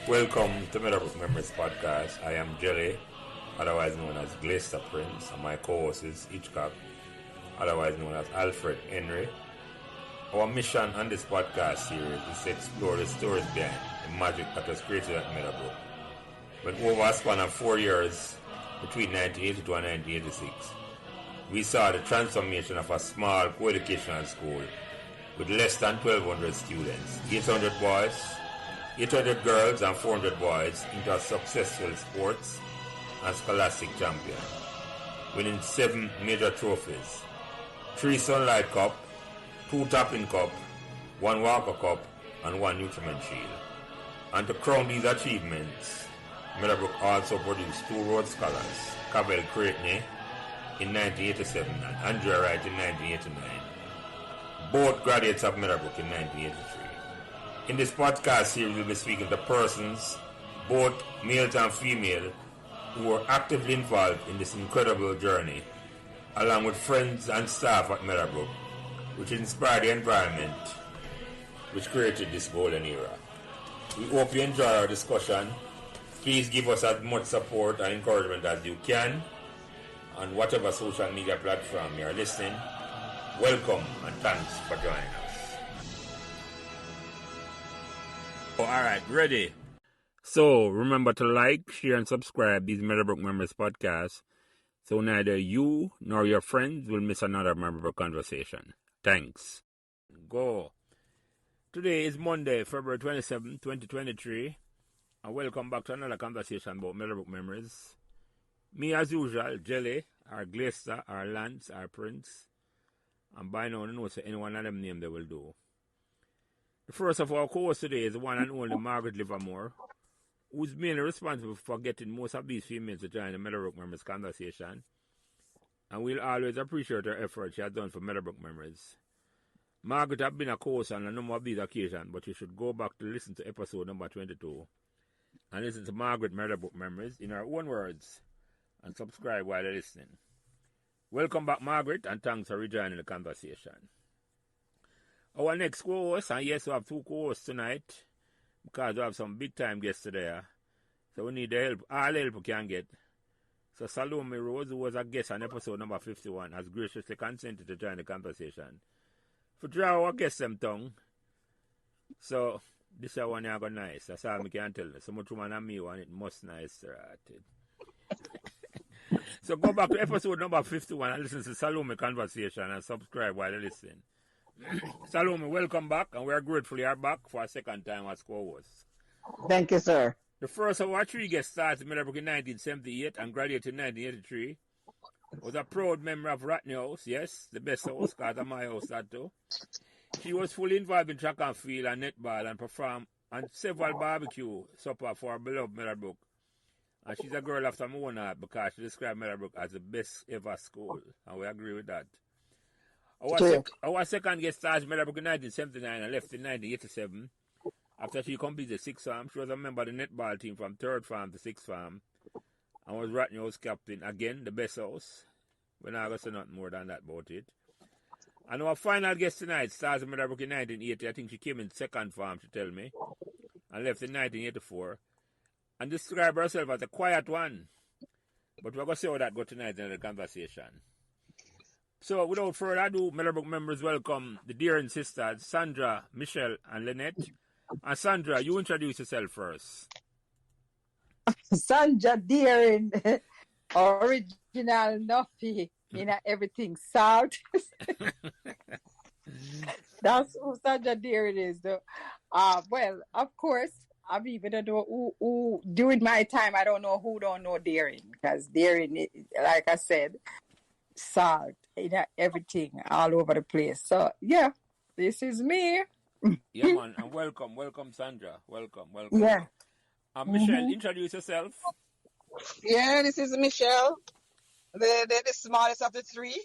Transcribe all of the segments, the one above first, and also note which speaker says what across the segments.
Speaker 1: Welcome to Meadowbrook Memories Podcast. I am Jelly, otherwise known as Glester Prince, and my co-host is Hitchcock, otherwise known as Alfred Henry. Our mission on this podcast series is to explore the stories behind the magic that was created at Meadowbrook. When over a span of 4 years, between 1982 and 1986, we saw the transformation of a small coeducational school with less than 1,200 students, 800 boys, 800 girls and 400 boys into a successful sports and scholastic champion, winning 7 major trophies, 3 Sunlight Cup, 2 Topping Cup, 1 Walker Cup, and 1 Nutriment Shield. And to crown these achievements, Meadowbrook also produced 2 Rhodes Scholars, Cavell Creighton in 1987 and Andrea Wright in 1989, both graduates of Meadowbrook in 1983. In this podcast series, we'll be speaking to persons, both males and female, who were actively involved in this incredible journey, along with friends and staff at Meadowbrook, which inspired the environment which created this golden era. We hope you enjoy our discussion. Please give us as much support and encouragement as you can on whatever social media platform you are listening. Welcome and thanks for joining us. Alright, ready? So, remember to like, share, and subscribe these Meadowbrook Memories podcasts so neither you nor your friends will miss another Meadowbrook conversation. Thanks. Go. Today is Monday, February 27, 2023, and welcome back to another conversation about Meadowbrook Memories. Me, as usual, Jelly, our Glester, our Lance, our Prince, and by now, I know so any one of them name they will do. The first of our co-hosts today is the one and only Margaret Livermore, who's mainly responsible for getting most of these females to join the Meadowbrook Memories conversation, and we'll always appreciate her effort she has done for Meadowbrook Memories. Margaret has been a co-host on a number of these occasions, but you should go back to listen to episode number 22 and listen to Margaret Meadowbrook Memories in her own words and subscribe while you're listening. Welcome back, Margaret, and thanks for rejoining the conversation. Our next co-host, and yes, we have 2 co-hosts tonight because we have some big-time guests today. So we need the help, all help we can get. So Salome Rose, who was a guest on episode number 51, has graciously consented to join the conversation. For draw our guest them tongue. So this is one you go nice. That's all I can tell you. So much woman and me want it must nice. So go back to episode number 51 and listen to Salome conversation and subscribe while you listen. Salome, welcome back, and we are grateful you are back for a second time as co-host.
Speaker 2: Thank you, sir.
Speaker 1: The first of our 3 guests started in Meadowbrook in 1978 and graduated in 1983. Was a proud member of Ratney House, yes, the best house, because of my house that too. She was fully involved in track and field and netball and performed on several barbecue supper for our beloved Meadowbrook. And she's a girl after my own heart because she described Meadowbrook as the best ever school, and we agree with that. Our second guest started Meadowbrook in 1979 and left in 1987. After she completed 6th farm, she was a member of the netball team from 3rd farm to 6th farm and was Ratney House captain, again, the best house. We're not going to say nothing more than that about it. And our final guest tonight started Meadowbrook in 1980. I think she came in 2nd farm, she tell me, and left in 1984. And described herself as a quiet one. But we're going to see how that goes tonight in the conversation. So, without further ado, Meadowbrook members welcome the Darien sisters, Sandra, Michelle, and Linette. And Sandra, you introduce yourself first.
Speaker 2: Sandra Darien, original Nuffy, everything salt. That's who Sandra Darien is, though. Well, of course, I even don't know who, during my time, I don't know who don't know Darien, because Darien, like I said, salt, everything all over the place. So, yeah, this is me.
Speaker 1: Yeah, man, and welcome, Sandra. Welcome.
Speaker 2: Yeah.
Speaker 1: Michelle, introduce yourself.
Speaker 3: Yeah, this is Michelle, the smallest of the 3,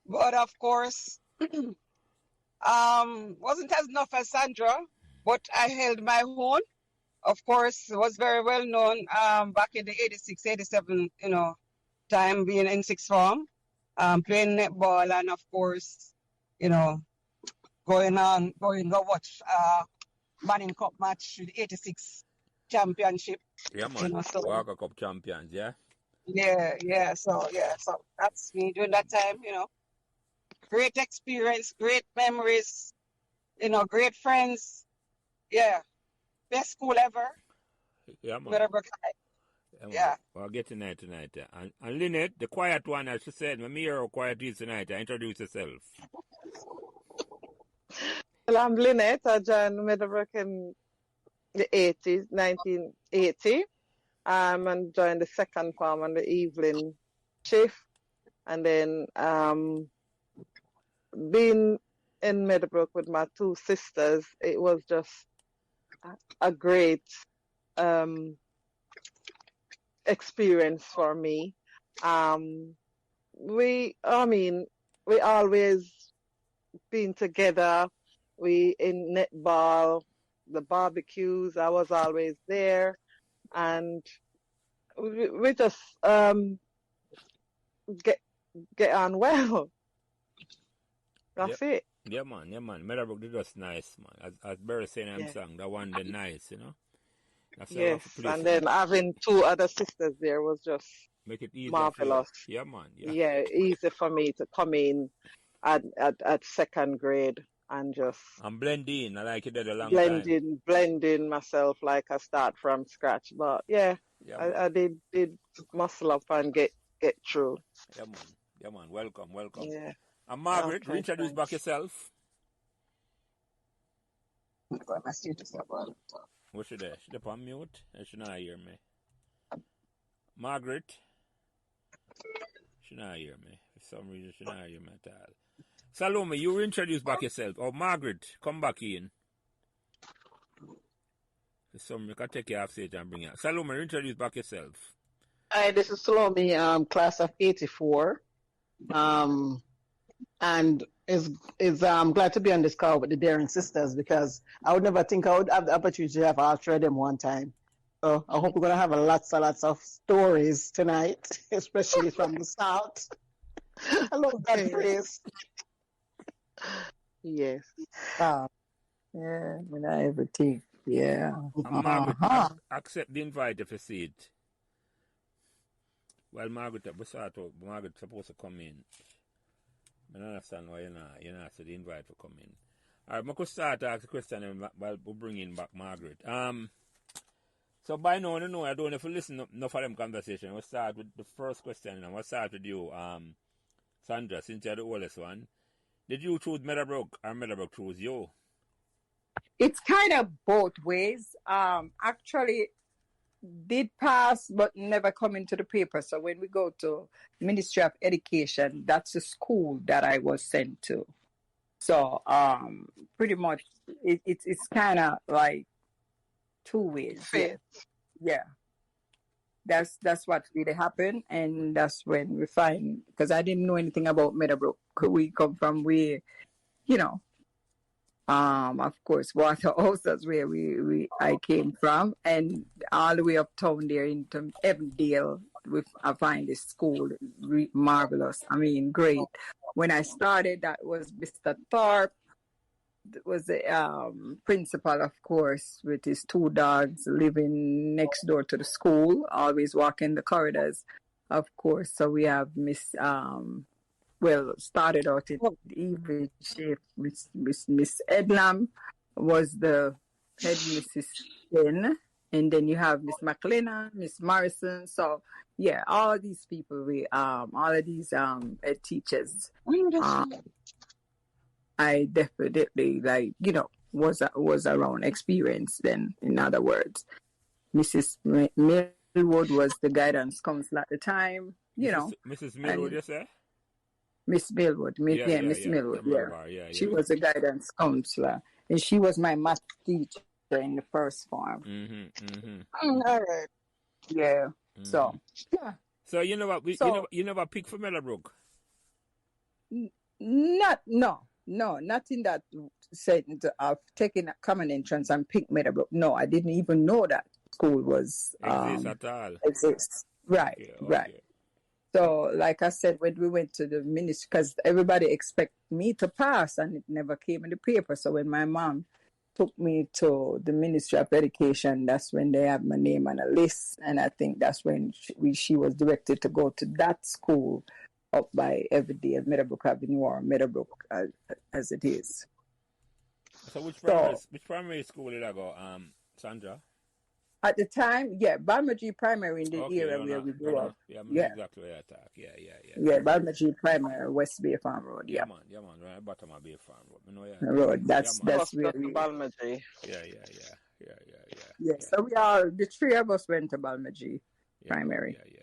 Speaker 3: but of course, wasn't as enough as Sandra, but I held my own. Of course, was very well known back in the 86, 87, time being in 6th form, playing netball, and of course, go watch Manning Cup match with 86 championship.
Speaker 1: Yeah,
Speaker 3: You
Speaker 1: man.
Speaker 3: know, so
Speaker 1: Walker Cup champions, yeah?
Speaker 3: so that's me during that time. You know, great experience, great memories. You know, great friends. Yeah, best school ever.
Speaker 1: Yeah, man.
Speaker 3: Meadowbrook High.
Speaker 1: Yeah, man.
Speaker 3: Yeah.
Speaker 1: We'll get tonight. And Linette, the quiet one, as she said, me hear how quiet is tonight. Introduce yourself.
Speaker 4: Well, I'm Linette. I joined Meadowbrook in the 80s, 1980. And joined the second farm on the evening shift. And then being in Meadowbrook with my two sisters, it was just a great experience for me. We always been together. We in netball, the barbecues. I was always there, and we just get on well. That's it.
Speaker 1: Yeah, man. Meadowbrook did us nice, man. As Barry saying I'm
Speaker 4: Yeah.
Speaker 1: song, that one the nice, you know. That's a
Speaker 4: Yes,
Speaker 1: rough place.
Speaker 4: and then having two other sisters there was just
Speaker 1: Make it easier
Speaker 4: marvelous.
Speaker 1: for you. Yeah, man.
Speaker 4: Yeah, easy for me to come in at second grade and just
Speaker 1: I'm blending. I like it did a long time.
Speaker 4: blending myself like I start from scratch. But yeah,
Speaker 1: Yeah, man.
Speaker 4: I did muscle up and get through.
Speaker 1: Yeah, man. Welcome.
Speaker 4: Yeah.
Speaker 1: And Margaret,
Speaker 4: Okay,
Speaker 1: introduce back yourself. What's she there? She up on mute? And she not hear me. Margaret? She not hear me. For some reason, she not hear me at all. Salome, you introduce back yourself. Oh, Margaret, come back in. For some, you can take you off stage and bring you. Salome, introduce back yourself.
Speaker 5: Hi, this is Salome, class of 84. And is glad to be on this call with the Darien sisters because I would never think I would have the opportunity to have all three of them one time. So I hope we're gonna have lots of stories tonight, especially from the South. I love that phrase.
Speaker 4: Yes.
Speaker 2: Yeah, everything. Yeah.
Speaker 1: Margaret, accept the invite if you see it. Well, Margaret, Margaret supposed to come in. I don't understand why you're not so the invite for coming. All right, I could start to ask the question and we'll bring in back Margaret. So by now, I don't know if you listen enough for them conversation. We'll start with the first question and we'll start with you, Sandra, since you're the oldest one. Did you choose Meadowbrook or Meadowbrook chose you?
Speaker 2: It's kind of both ways. Actually, did pass, but never come into the paper. So when we go to Ministry of Education, that's the school that I was sent to. So pretty much it's kind of like two ways. Yeah. That's what really happened, and that's when we find, because I didn't know anything about Meadowbrook. We come from where, of course, Waterhouse, that's where I came from, and all the way uptown there into Evandale, I find this school marvelous. I mean, great. When I started, that was Mr. Thorpe, was the principal, of course, with his two dogs living next door to the school, always walking the corridors, of course. So we have started out in the evening shift. Miss Edlam was the head Mrs. then, and then you have Miss McLennan, Miss Morrison. So yeah, all these people, all of these head teachers. I definitely was around experience then. In other words, Mrs. Millwood was the guidance counselor at the time.
Speaker 1: Mrs. Millwood, you say?
Speaker 2: Miss Millwood, Miss Millwood, She was a guidance counselor, and she was my math teacher in the first form.
Speaker 3: All right.
Speaker 2: Yeah.
Speaker 1: Mm-hmm.
Speaker 2: So yeah.
Speaker 1: So you know what? You never pick for Meadowbrook?
Speaker 2: Not in that sense of taking a common entrance and pick Meadowbrook. No, I didn't even know that school was
Speaker 1: exist at all.
Speaker 2: Exists. Right,
Speaker 1: okay.
Speaker 2: Right. So, like I said, when we went to the ministry, because everybody expected me to pass, and it never came in the paper. So when my mom took me to the Ministry of Education. That's when they had my name on a list, and I think that's when she was directed to go to that school up by Everdale, Meadowbrook Avenue, or Meadowbrook as it is.
Speaker 1: So which
Speaker 2: So
Speaker 1: primary school did I go, Sandra?
Speaker 2: at the time, yeah, Balmagie Primary in the area where we grew up.
Speaker 1: Yeah,
Speaker 2: Yeah,
Speaker 1: exactly where I talk. Yeah.
Speaker 2: Balmagie Primary, West Bay Farm Road.
Speaker 1: Yeah,
Speaker 2: Yeah,
Speaker 1: man, right bottom of Bay Farm Road. You know, yeah.
Speaker 2: road.
Speaker 1: Yeah, man.
Speaker 2: That's where
Speaker 4: Close to
Speaker 2: we.
Speaker 4: Balmagie.
Speaker 2: Yeah, so we all, the three of us went to Balmagie Primary.
Speaker 1: Yeah.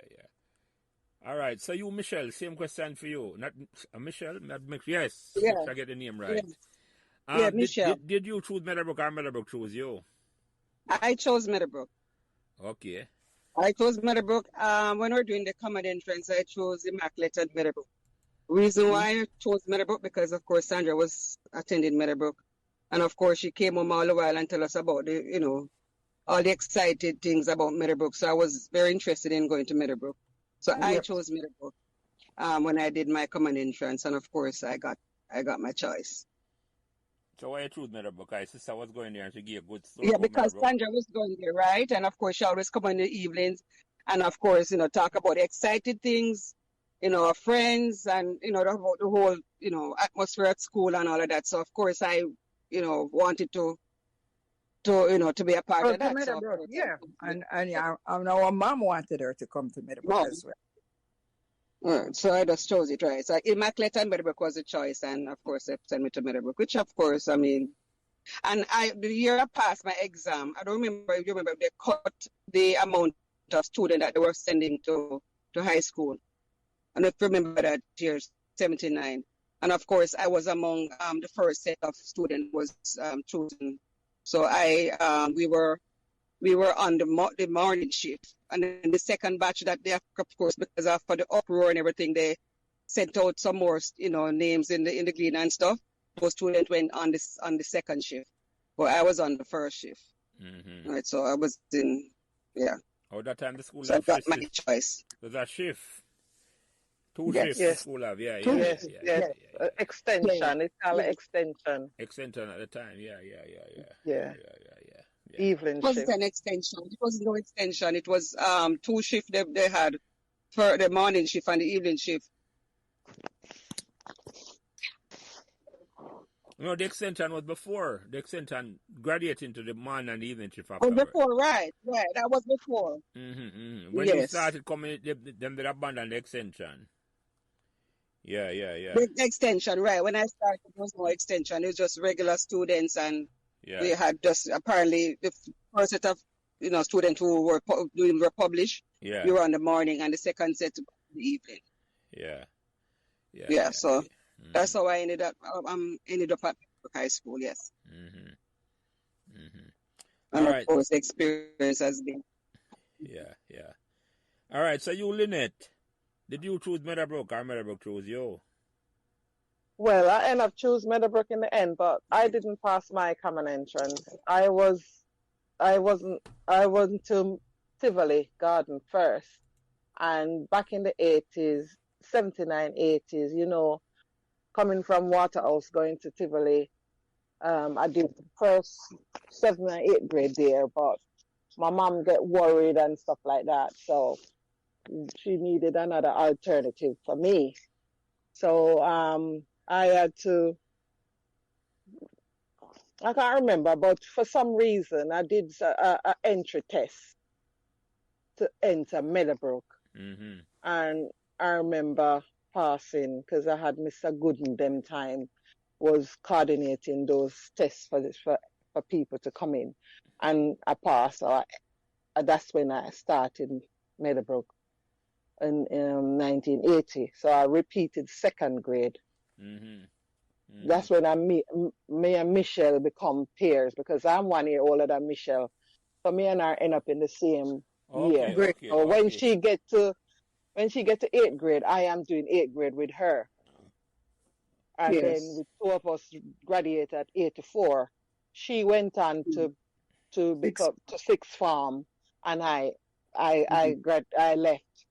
Speaker 1: All right, so you, Michelle, same question for you. Not Michelle, yes.
Speaker 3: Yeah.
Speaker 1: If I get the name right.
Speaker 3: Yeah, Michelle.
Speaker 1: Did you choose Meadowbrook or Meadowbrook chose you?
Speaker 3: I chose Meadowbrook.
Speaker 1: Okay.
Speaker 3: I chose Meadowbrook. When we were doing the common entrance, I chose Immaculate and Meadowbrook. Reason why I chose Meadowbrook, because of course Sandra was attending Meadowbrook, and of course she came home all the while and tell us about all the excited things about Meadowbrook. So I was very interested in going to Meadowbrook. So I chose Meadowbrook when I did my common entrance, and of course I got my choice.
Speaker 1: So why you choose Meadowbrook? My sister was going there and she gave a good story.
Speaker 3: Yeah, because Sandra was going there, right? And of course she always come in the evenings, and of course talk about excited things, our friends, and about the whole atmosphere at school and all of that. So of course I wanted to be a part of that.
Speaker 2: Meadowbrook, and our mom wanted her to come to Meadowbrook as well.
Speaker 3: So I just chose it, right? So Immaculate and Meadowbrook was a choice, and of course they sent me to Meadowbrook, which of course, I mean, and the year I passed my exam, I don't remember if you remember, they cut the amount of students that they were sending to high school. And if you remember that year, 79. And of course, I was among the first set of students was chosen. So we were on the morning shift, and then the second batch that they, of course, because after the uproar and everything, they sent out some more names in the glean and stuff. Those students went on the second shift, but I was on the first shift.
Speaker 1: Mm-hmm.
Speaker 3: Right, so I was in
Speaker 1: Oh, that time the school
Speaker 3: so I got my choice.
Speaker 1: There's a shift. Two
Speaker 2: Yes.
Speaker 1: shifts
Speaker 4: Yes.
Speaker 1: the school have, yeah.
Speaker 4: Extension. It's called extension.
Speaker 1: Extension at the time, yeah.
Speaker 4: Evening
Speaker 3: It wasn't
Speaker 4: shift.
Speaker 3: an extension. It wasn't no extension. It was two shifts they had for the morning shift and the evening shift.
Speaker 1: No, the extension was before. The extension graduated into the morning and the evening shift
Speaker 3: Oh,
Speaker 1: afterwards.
Speaker 3: before, right. That was before.
Speaker 1: When you
Speaker 3: Yes.
Speaker 1: started coming, them did abandon the extension. Yeah.
Speaker 3: The extension, right. When I started, there was no extension. It was just regular students, and we had just apparently the first set of students who were published.
Speaker 1: Yeah.
Speaker 3: We were on the morning, and the second set in the evening.
Speaker 1: Yeah.
Speaker 3: So that's how I ended up. Ended up at high school. Yes. And
Speaker 1: All right.
Speaker 3: of course, the experience has been.
Speaker 1: Yeah. All right. So you, Linette, did you choose Meadowbrook or Meadowbrook chose you?
Speaker 4: Well, I ended up choosing Meadowbrook in the end, but I didn't pass my common entrance. I wasn't to Tivoli Garden first, and back in the 80s, 79, 80s, coming from Waterhouse going to Tivoli, I did the first 7th and 8th grade there, but my mom get worried and stuff like that, so she needed another alternative for me. So I had to, I can't remember, but for some reason I did a entry test to enter Meadowbrook. And I remember passing because I had Mr. Gooden them time was coordinating those tests for people to come in, and I passed. So that's when I started Meadowbrook in 1980. So I repeated 2nd grade. That's when me and Michelle become peers, because I'm 1 year older than Michelle. So me and her end up in the same year. So when she get to 8th grade, I am doing 8th grade with her. And then the two of us graduated at 84. She went on to become to 6th form, and I left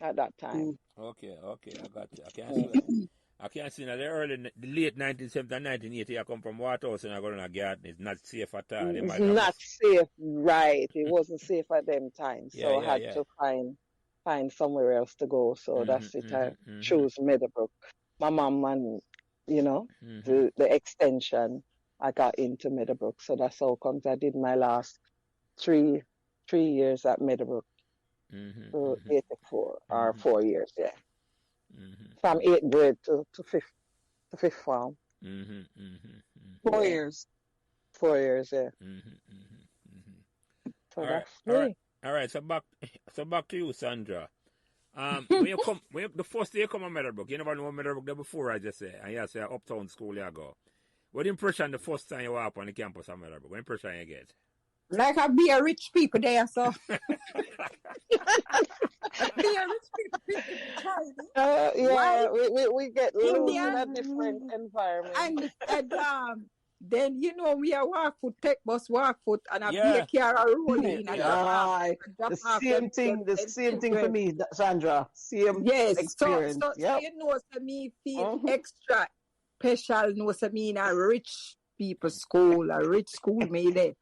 Speaker 4: at that time.
Speaker 1: Okay, I got you. I can't see now the late 1970s and 1980 I come from Waterhouse and I go in a garden. It's not safe at all. They
Speaker 4: It's
Speaker 1: might have
Speaker 4: not safe, right? It wasn't safe at them times,
Speaker 1: yeah,
Speaker 4: so I
Speaker 1: yeah,
Speaker 4: had
Speaker 1: yeah.
Speaker 4: to find somewhere else to go. So that's it. I chose Meadowbrook. My mom and the extension. I got into Meadowbrook, so that's how comes I did my last three years at Meadowbrook. 84 or 4 years, yeah. From 8th grade to fifth form.
Speaker 3: 4 years.
Speaker 4: 4 years, yeah. So
Speaker 1: All right,
Speaker 4: that's
Speaker 1: all right,
Speaker 4: me.
Speaker 1: all right. So back to you, Sandra. When you come, the first day you come to Meadowbrook, you never know Meadowbrook there before, I just say, and you say uptown school you go. What impression the first time you walk on the campus of Meadowbrook? What impression you get?
Speaker 2: Like I be a rich people there, so be a rich people tiny.
Speaker 4: Yeah,
Speaker 2: White,
Speaker 4: we get loose in a
Speaker 2: Indian,
Speaker 4: different environment.
Speaker 2: and then we are walk foot, take bus walk foot, and a
Speaker 1: Yeah.
Speaker 2: beer car roll in and
Speaker 5: Aye.
Speaker 2: drop
Speaker 5: The
Speaker 2: off
Speaker 5: same thing. The same thing for me, Sandra. Same
Speaker 2: Yes,
Speaker 5: experience.
Speaker 2: so
Speaker 5: Yep.
Speaker 2: you know, so me feel
Speaker 4: Mhm.
Speaker 2: extra special. No, so me in a rich people school, a rich school made it.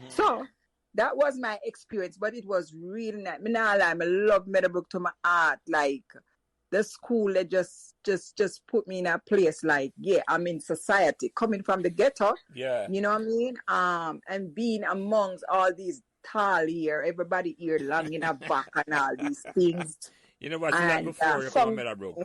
Speaker 2: So that was my experience, but it was really nice. Me nah lie, I love Meadowbrook to my heart. Like the school, they just put me in a place like, yeah, I'm in society, coming from the ghetto.
Speaker 1: Yeah.
Speaker 2: You know what I mean? And being amongst all these tall here, everybody here long in a back and all these things.
Speaker 1: You never see that
Speaker 2: And
Speaker 1: before you come to Meadowbrook.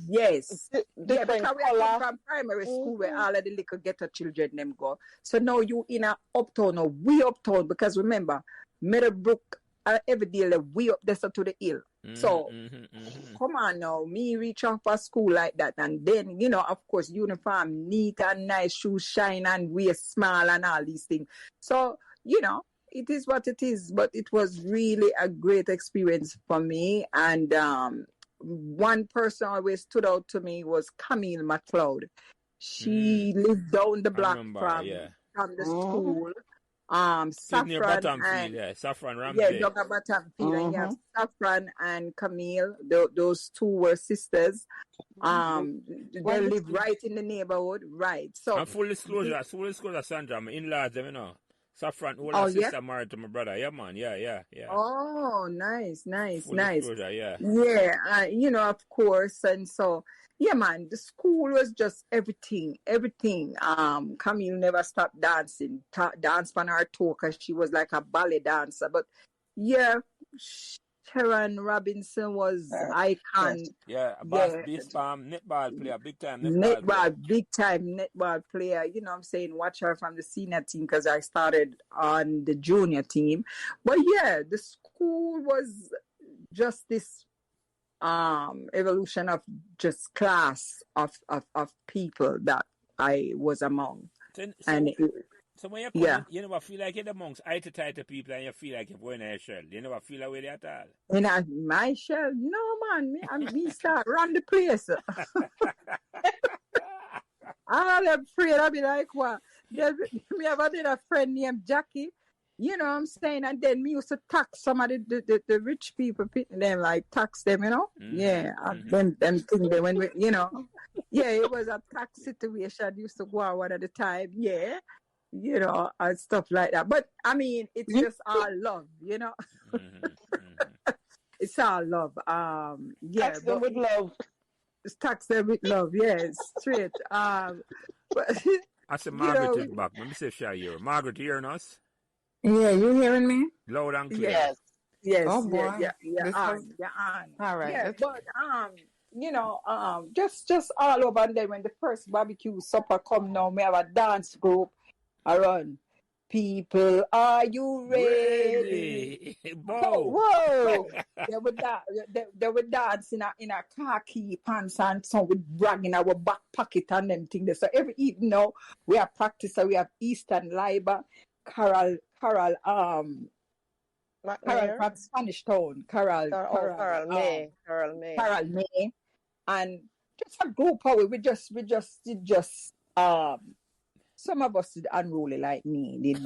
Speaker 2: yes. Yeah,
Speaker 4: Different
Speaker 2: because we are
Speaker 4: color.
Speaker 2: come from primary school where all of the little ghetto children them go. So now you in a uptown or we uptown, because remember, Meadowbrook every day we up there to the hill. So come on now, me reach out for school like that, and then of course uniform neat and nice, shoes shine and waist small and all these things. So it is what it is, but it was really a great experience for me. And one person always stood out to me was Camille McLeod. She lived down the block from the school.
Speaker 1: Near
Speaker 2: Saffron
Speaker 1: Bottomfield,
Speaker 2: and
Speaker 1: Saffron Ramsey.
Speaker 2: Younger Bottomfield, and you have Saffron and Camille. Those two were sisters. They live right in the neighborhood, right? So
Speaker 1: And full disclosure, Sandra, my in-laws, Saffron, older sister married to my brother. Yeah, man. Yeah.
Speaker 2: Oh, nice.
Speaker 1: Full disclosure, yeah.
Speaker 2: Yeah, of course. And so, yeah, man, the school was just everything. Camille never stopped dancing, dance on her toe, because she was like a ballet dancer. But yeah, Sharon Robinson was icon.
Speaker 1: Yeah, netball player, big time
Speaker 2: big time netball player. You know what I'm saying? Watch her from the senior team, because I started on the junior team. But yeah, the school was just this evolution of just class of people that I was among.
Speaker 1: So when you come, you never feel like you're amongst tighter people, and you feel like you're going in a shell. You never feel that way at all.
Speaker 2: In my shell? No, man. Me start run the place. I'm afraid. I'll be like, what? Me have a friend named Jackie. You know what I'm saying? And then me used to tax some of the rich people, them like tax them, Yeah, them things they when we, yeah, it was a tax situation. Used to go on one at a time, yeah, and stuff like that. But I mean, it's just all love, It's all love. Yeah,
Speaker 4: Tax them with love.
Speaker 2: Tax them with love, yes, straight. But
Speaker 1: I said Margaret is back. Let me say she here. Margaret, you hearing us?
Speaker 2: Yeah, you hearing me?
Speaker 1: Loud and clear.
Speaker 2: Yes.
Speaker 3: Oh boy.
Speaker 2: Yeah.
Speaker 3: All right.
Speaker 2: Yeah, but just all over. And then when the first barbecue supper come now, we have a dance group around. People, are you ready? Whoa! They would dance in a khaki pants and some with rag in our back pocket and them things. So every evening now we have practice. So we have Eastern Liber, Carol from Spanish Town, Carol May, and just a group of we just some of us did unruly like me. Did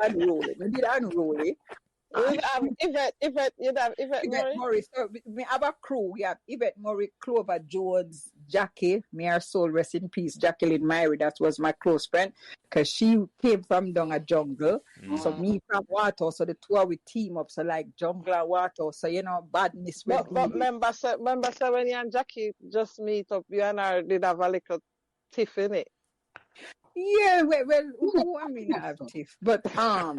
Speaker 2: unruly. We did unruly.
Speaker 4: Yvette
Speaker 2: Murray. So we have a crew. We have Yvette Murray, Clover Jones, Jackie, may her soul rest in peace, Jacqueline Myrie, that was my close friend, because she came from down a jungle. So me from water, so the two of we team up, so like jungle and water, so badness will
Speaker 4: But
Speaker 2: be.
Speaker 4: remember, sir, when you and Jackie just meet up, you and her did have a little tiff in it.
Speaker 2: Yeah, well, I mean, I have tiff, but yeah,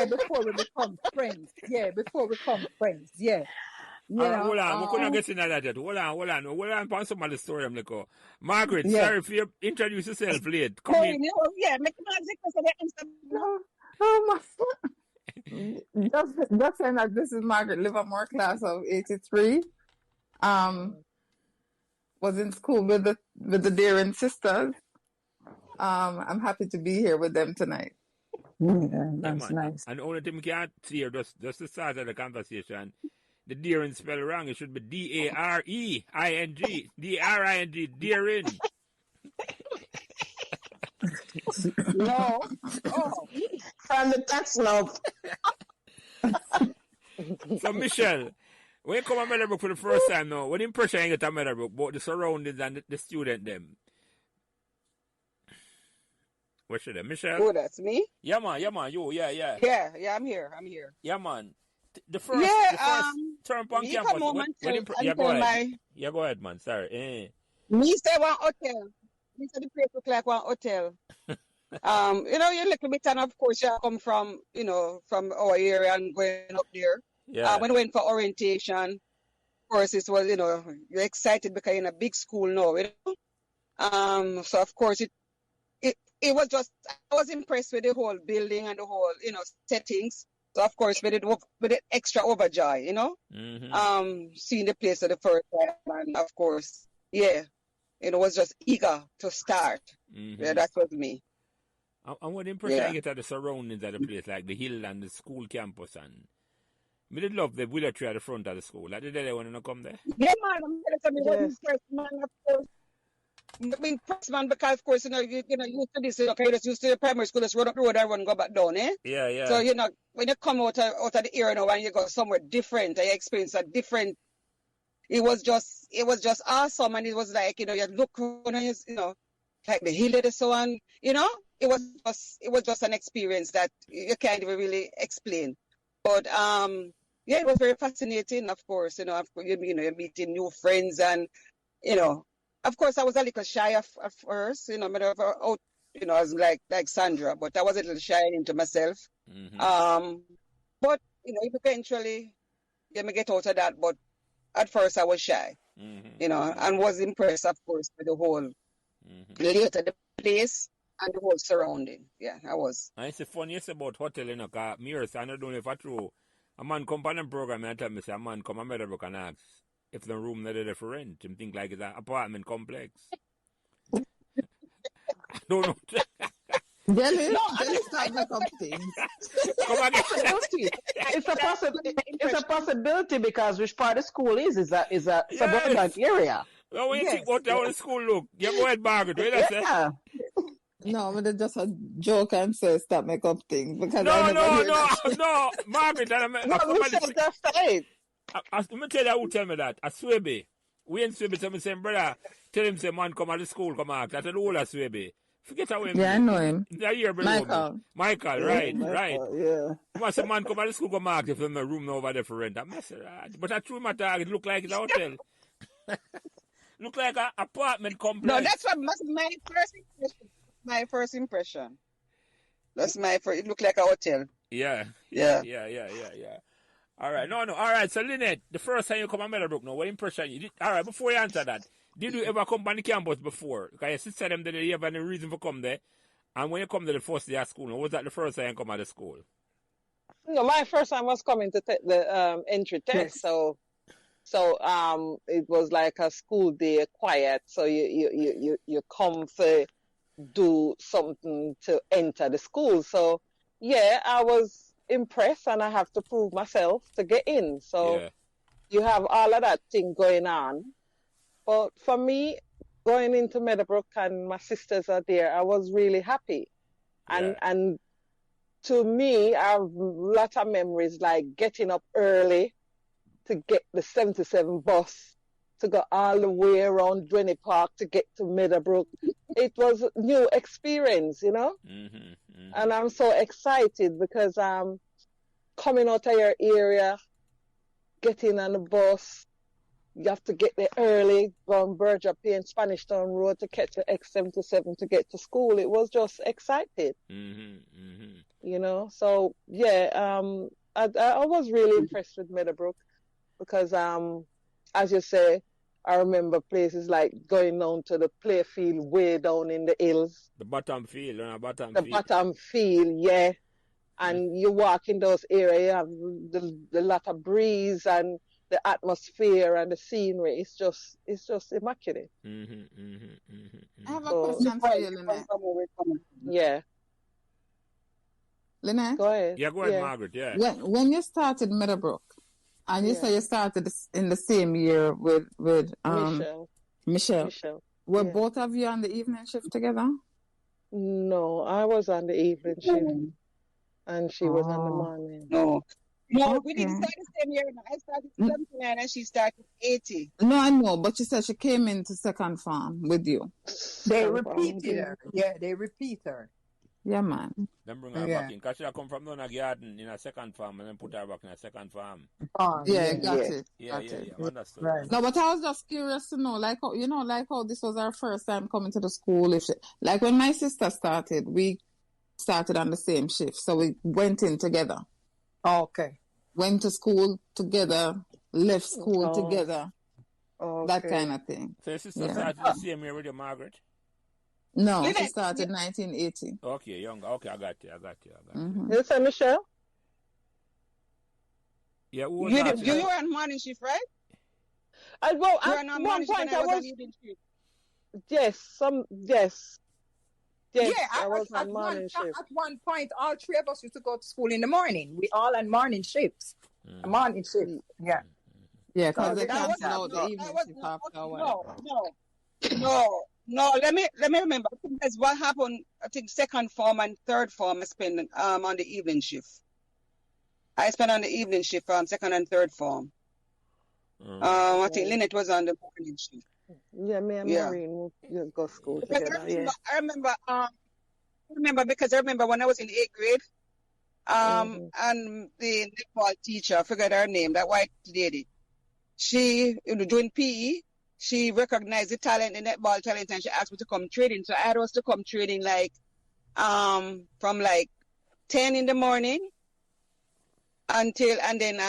Speaker 2: before we become friends, yeah.
Speaker 1: Hold on, we couldn't get into that yet. Hold on, find some of the story I'm like, Margaret,
Speaker 2: yeah.
Speaker 1: sorry if you introduce yourself late. Come
Speaker 3: Oh,
Speaker 1: in.
Speaker 3: yeah, make magic for the answer.
Speaker 6: Oh my! Just saying that this is Margaret Livermore, class of '83. Was in school with the Darien sisters. I'm happy to be here with them tonight.
Speaker 2: Yeah, that's
Speaker 1: man.
Speaker 2: nice.
Speaker 1: And the only thing we can't see here, just the start of the conversation, the Darien spell wrong. It should be Dareng. Daring. Darien.
Speaker 4: No.
Speaker 5: Oh, from the tax note.
Speaker 1: So, Michelle, when you come to Meadowbrook for the first time now, what impression you get at Meadowbrook about the surroundings and the student them? Where should I? Michelle?
Speaker 3: Oh, that's me?
Speaker 1: Yeah, man, you, yeah.
Speaker 3: Yeah, I'm here.
Speaker 1: Yeah, man. The first term on
Speaker 3: me
Speaker 1: campus.
Speaker 3: come home
Speaker 1: Yeah, go ahead. Yeah, go ahead, man. Sorry.
Speaker 3: Me say one hotel. Me say the place look like one hotel. You little bit, and of course, you come from, from our area and going up there.
Speaker 1: Yeah.
Speaker 3: When we went for orientation, of course, it was, you're excited because you're in a big school now, So, of course, it was just, I was impressed with the whole building and the whole, settings. So, of course, with it extra overjoy, seeing the place for the first time. And, of course, yeah, it was just eager to start.
Speaker 1: Mm-hmm.
Speaker 3: Yeah, that was me.
Speaker 1: And what impression I get at the surroundings of the place, like the hill and the school campus, and we did love the willow tree at the front of the school. Like, did they want to come there?
Speaker 3: Yeah, man, I'm telling you,
Speaker 4: Yes.
Speaker 3: first man, of course. I mean, first man, because of course, used to this, okay, just used to the primary school, just run up the road and run go back down, eh?
Speaker 1: Yeah.
Speaker 3: So, when you come out of the area now and you go somewhere different, you experience a different, it was just awesome. And it was like, you look, like the hill and so on, it was just an experience that you can't even really explain. But, it was very fascinating, of course, you're meeting new friends and, of course, I was a little shy at first, I was like Sandra, but I was a little shy into myself.
Speaker 1: Mm-hmm.
Speaker 3: But, eventually, you may get out of that. But at first, I was shy, and was impressed, of course, with the whole later the place and the whole surrounding. Yeah, I was.
Speaker 1: And it's the funniest about hotel, because mirrors, I don't know if I true. A man come on the program and tell me, say, a man come to Meadowbrook and ask if the room not there for rent. Him think like it's an apartment complex. I don't know.
Speaker 6: Jelly start make up things.
Speaker 1: Come again.
Speaker 5: It's a possibility because which part of school is a suburban area.
Speaker 1: Well, when you think about how the school look, you go ahead, Margaret. What did I say?
Speaker 5: Yeah.
Speaker 6: No, but it's just a joke and say stop make up things because
Speaker 1: No, Margaret.
Speaker 5: Let me
Speaker 1: tell you who tell me that. A Swebe. We in Swebe, so I say, brother, tell him, say, man, come out of school, come out. That's the whole of Swebe. Forget how him.
Speaker 6: Yeah, I know him.
Speaker 1: Yeah, here, Michael, right.
Speaker 5: Yeah.
Speaker 1: Once a man come out of school, come out, if there's a room over there for rent. I mess it. But I true my dog, it look like it's a hotel. Look like an apartment complex.
Speaker 3: No, that's my first impression. My first impression. That's my first. It looked like a hotel.
Speaker 1: Yeah. All right. No. All right. So, Linette, the first time you come to Meadowbrook, what impression you did? All right. Before you answer that, did you ever come on the campus before? Because your sister them did you have any reason for come there? And when you come to the first day of school, was that the first time you come out of school?
Speaker 4: No, my first time was coming to take the entry test.
Speaker 6: Yes.
Speaker 4: So it was like a school day quiet. So you come to do something to enter the school. So yeah, I was impressed and I have to prove myself to get in. So you have all of that thing going on. But for me, going into Meadowbrook and my sisters are there, I was really happy. And to me, I have a lot of memories like getting up early to get the 77 bus to go all the way around Dwenny Park to get to Meadowbrook. It was a new experience, you know? And I'm so excited because coming out of your area, getting on the bus, you have to get there early, from Burger Payne, Spanish Town Road to catch the X77 to get to school. It was just exciting, you know? So, yeah, I was really impressed with Meadowbrook because, as you say, I remember places like going down to the play field way down in the hills.
Speaker 1: The bottom field,
Speaker 4: The bottom field, yeah. And you walk in those areas, you have the lot of breeze and the atmosphere and the scenery. It's just immaculate.
Speaker 6: I have a question for you, Linette.
Speaker 4: Yeah.
Speaker 6: Linette?
Speaker 4: Go ahead.
Speaker 1: Yeah, go ahead, Margaret, yeah.
Speaker 6: When you started Meadowbrook, and you say you started in the same year with Michelle. Were both of you on the evening shift together?
Speaker 4: No, I was on the evening shift. And she was on the morning.
Speaker 3: No, we didn't start the same year. I started 79 and she started 80.
Speaker 6: No, I know, but you said she came into second farm with you.
Speaker 2: They repeated her. Yeah, they repeat her.
Speaker 6: Yeah, man.
Speaker 1: Then bring her back in. Because she come from down a garden in a second farm and then put her back in a second farm.
Speaker 6: Got it.
Speaker 1: Yeah, understood.
Speaker 6: Right. No, but I was just curious to know, like how this was our first time coming to the school. Like when my sister started, we started on the same shift, so we went in together.
Speaker 2: Okay.
Speaker 6: Went to school together, left school together, that kind of thing.
Speaker 1: So your sister started the same year with you, Margaret?
Speaker 6: No, she started 1980.
Speaker 1: Okay, younger. Okay, I got you.
Speaker 4: You say Michelle?
Speaker 3: Yeah, you were on morning shift, right?
Speaker 4: At one point I was. Yes. Yes,
Speaker 2: I was on morning shift. At one point, all three of us used to go to school in the morning. We all on morning shifts. Morning shift. Yeah.
Speaker 6: Yeah, because they canceled out the evening shift after a while.
Speaker 3: No. Let me remember. I think that's what happened. I think second form and third form I spent on the evening shift. I spent on the evening shift from second and third form. I think Linette was on the morning shift.
Speaker 4: Yeah, me and Maureen will go to school together.
Speaker 3: I remember because I remember when I was in 8th grade, and the netball teacher, I forgot her name, that white lady. She, doing PE, she recognized the talent, the netball talent, and she asked me to come training. So I had us to come training from 10 in the morning until, and then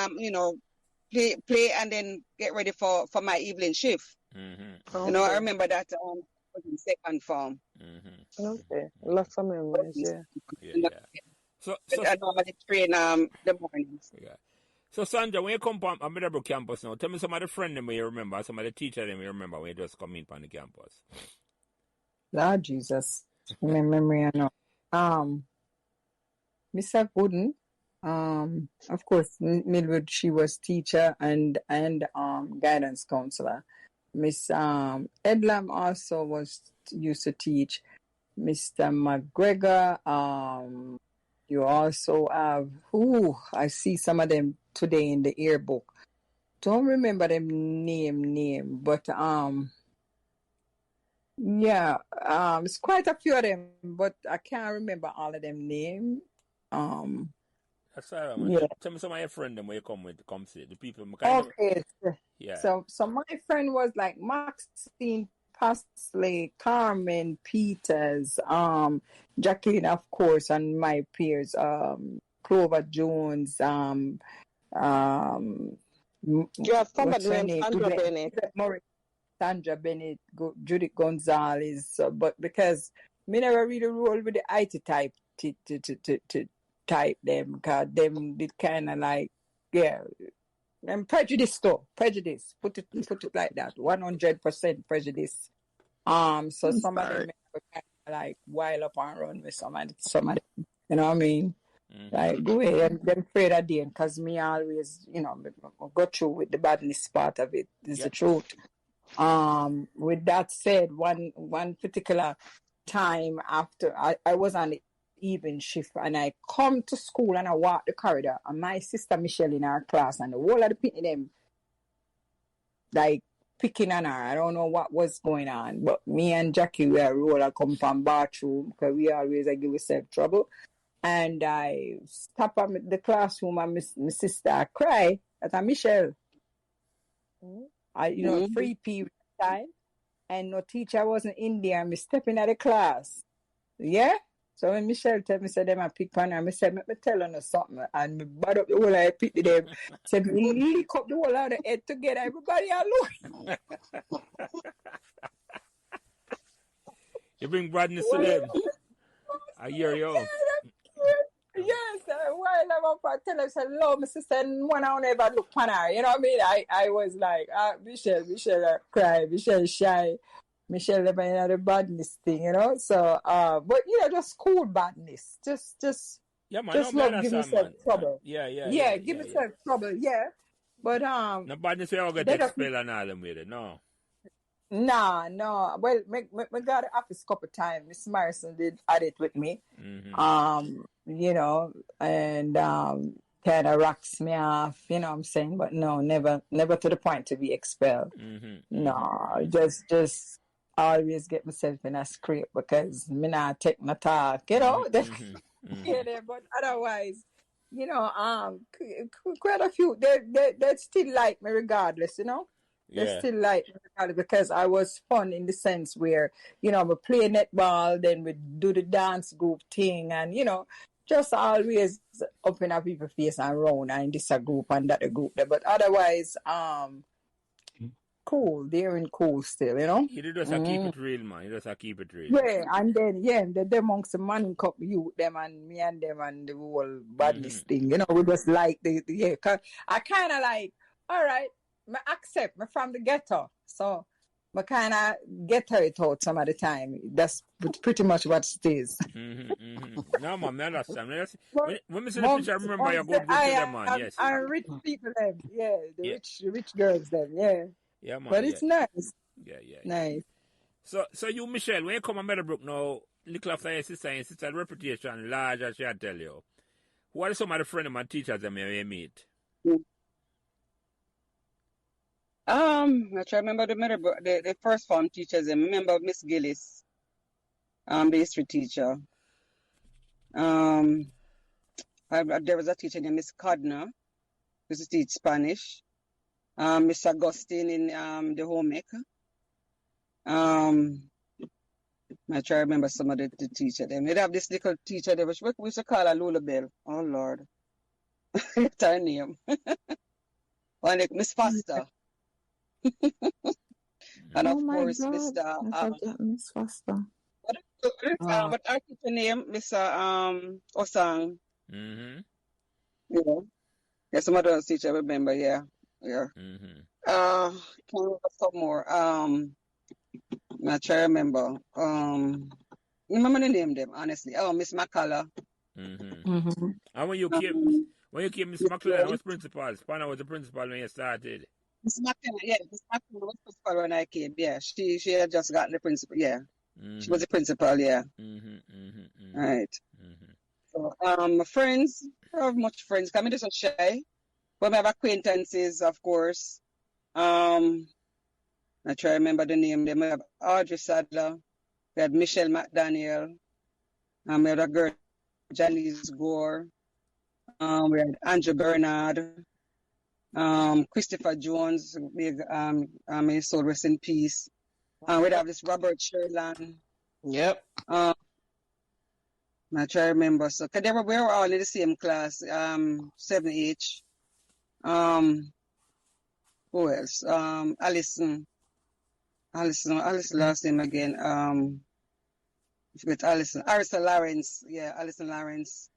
Speaker 3: play and then get ready for my evening shift. I remember that was in second form.
Speaker 4: Okay, lots of memories.
Speaker 1: Yeah. So
Speaker 3: I normally train the mornings.
Speaker 1: Yeah. So Sandra, when you come on Meadowbrook campus now, tell me some of the friends that you remember, some of the teachers that you remember when you just come in on the campus.
Speaker 2: Lord Jesus, my memory I know. Mr. Gooden, of course, Millwood, she was teacher and guidance counselor. Miss Edlam also used to teach. Mr. McGregor, you also have I see some of them today in the yearbook. Don't remember them name, but it's quite a few of them, but I can't remember all of them name.
Speaker 1: That's all right. Tell me some of your friends when you come see the people. Okay.
Speaker 2: So my friend was like Maxine Pasley, Carmen Peters, Jacqueline, of course, and my peers, Clover Jones,
Speaker 4: you have somebody named Sandra Bennett.
Speaker 2: Sandra Bennett, Judith Gonzalez, but because me never really roll with the IT type to type them, because them did kind of like, and prejudice. Put it like that. 100% prejudice. So somebody like wild up and run with somebody, you know what I mean? Like go ahead and them afraid of them, because me always, go through with the badness part of it. Is the truth. With that said, one particular time after I was on the evening shift and I come to school and I walk the corridor and my sister Michelle in our class and the whole of the people them like picking on her. I don't know what was going on. But me and Jackie, we are roller come from bathroom because we always give ourselves trouble. And I stop at the classroom and my sister cry at Michelle. Free period time. And no teacher wasn't in there. And me stepping at the class. Yeah? So when Michelle tell me, say them I pick on her, I said, let me tell her something. And me bad up the whole I pick them. Said me lick up the whole of the head together. Everybody alone.
Speaker 1: You bring badness to them. I hear you.
Speaker 2: Yes, while I'm up at tell her, say, hello, my sister, and one I never look on her. You know what I mean? I was like, Michelle cry, Michelle shy. Michelle never had a badness thing, you know. So, but just cool badness, just love, give yourself trouble. Give yourself trouble, yeah. But
Speaker 1: no badness, we all get expelled and all them with it, no.
Speaker 2: No. Well, me got the office couple times. Miss Morrison did add it with me, and kind of rocks me off, you know what I'm saying. But no, never to the point to be expelled. No, just. Always get myself in a scrape because me not take no talk, you know. But otherwise, quite a few they still like me regardless, you know. They still like me regardless because I was fun in the sense where, we play netball, then we do the dance group thing, and just always up in our people's face and round and this a group and that a group there. But otherwise, cool, they're in cool still, you know.
Speaker 1: You just keep it real, man. You just keep it real.
Speaker 2: Yeah, and then the amongst the man cup you them and me and them and the whole badness thing, you know. We just like cause I kind of like, all right, I accept me from the ghetto, so I kind of ghetto it out some of the time. That's pretty much what it is.
Speaker 1: No, man, I understand. When we see the picture, I remember you go to them, man. Yes.
Speaker 2: And rich people, them, the rich girls, them, yeah.
Speaker 1: Yeah, man.
Speaker 2: But it's nice.
Speaker 1: Yeah.
Speaker 2: Nice.
Speaker 1: So you, Michelle, when you come to Meadowbrook now, little after your sister's reputation large, as she had tell you. Who are some of the friends and teachers that you meet?
Speaker 3: I try to remember the Meadowbrook, the first form teachers. I remember Miss Gillis, the history teacher. There was a teacher named Miss Codner, who used to teach Spanish. Miss Augustine in the homemaker. I try to remember some of the teacher. They'd have this little teacher there, which we used to call her Lulabelle. Oh Lord, that's her name. And Miss Foster. And of course, Mr.
Speaker 6: Miss Foster.
Speaker 3: What our teacher name, Mr. Osang. Yeah, some of those teachers I remember. Yeah. Can remember some more. I try to remember. Remember the name them honestly. Oh, Miss McCullough.
Speaker 1: And when you came, Miss McCullough was principal. Spanner was the principal when you started.
Speaker 3: Miss McCullough, Miss McCullough was principal when I came. Yeah, she had just gotten the principal. Yeah, she was the principal. Yeah. Right. So, my friends, I have much friends. Come just so shy. But we have acquaintances, of course. I try to remember the name. We have Audrey Sadler. We had Michelle McDaniel. We had a girl, Janice Gore. We had Andrew Bernard. Christopher Jones. His soul rest in peace. We'd have this Robert Sherland.
Speaker 5: Yep.
Speaker 3: I try to remember. So, cause we were all in the same class, 7H. Who else? Allison last name again. I forget Allison. Arisa Lawrence. Yeah, Allison Lawrence.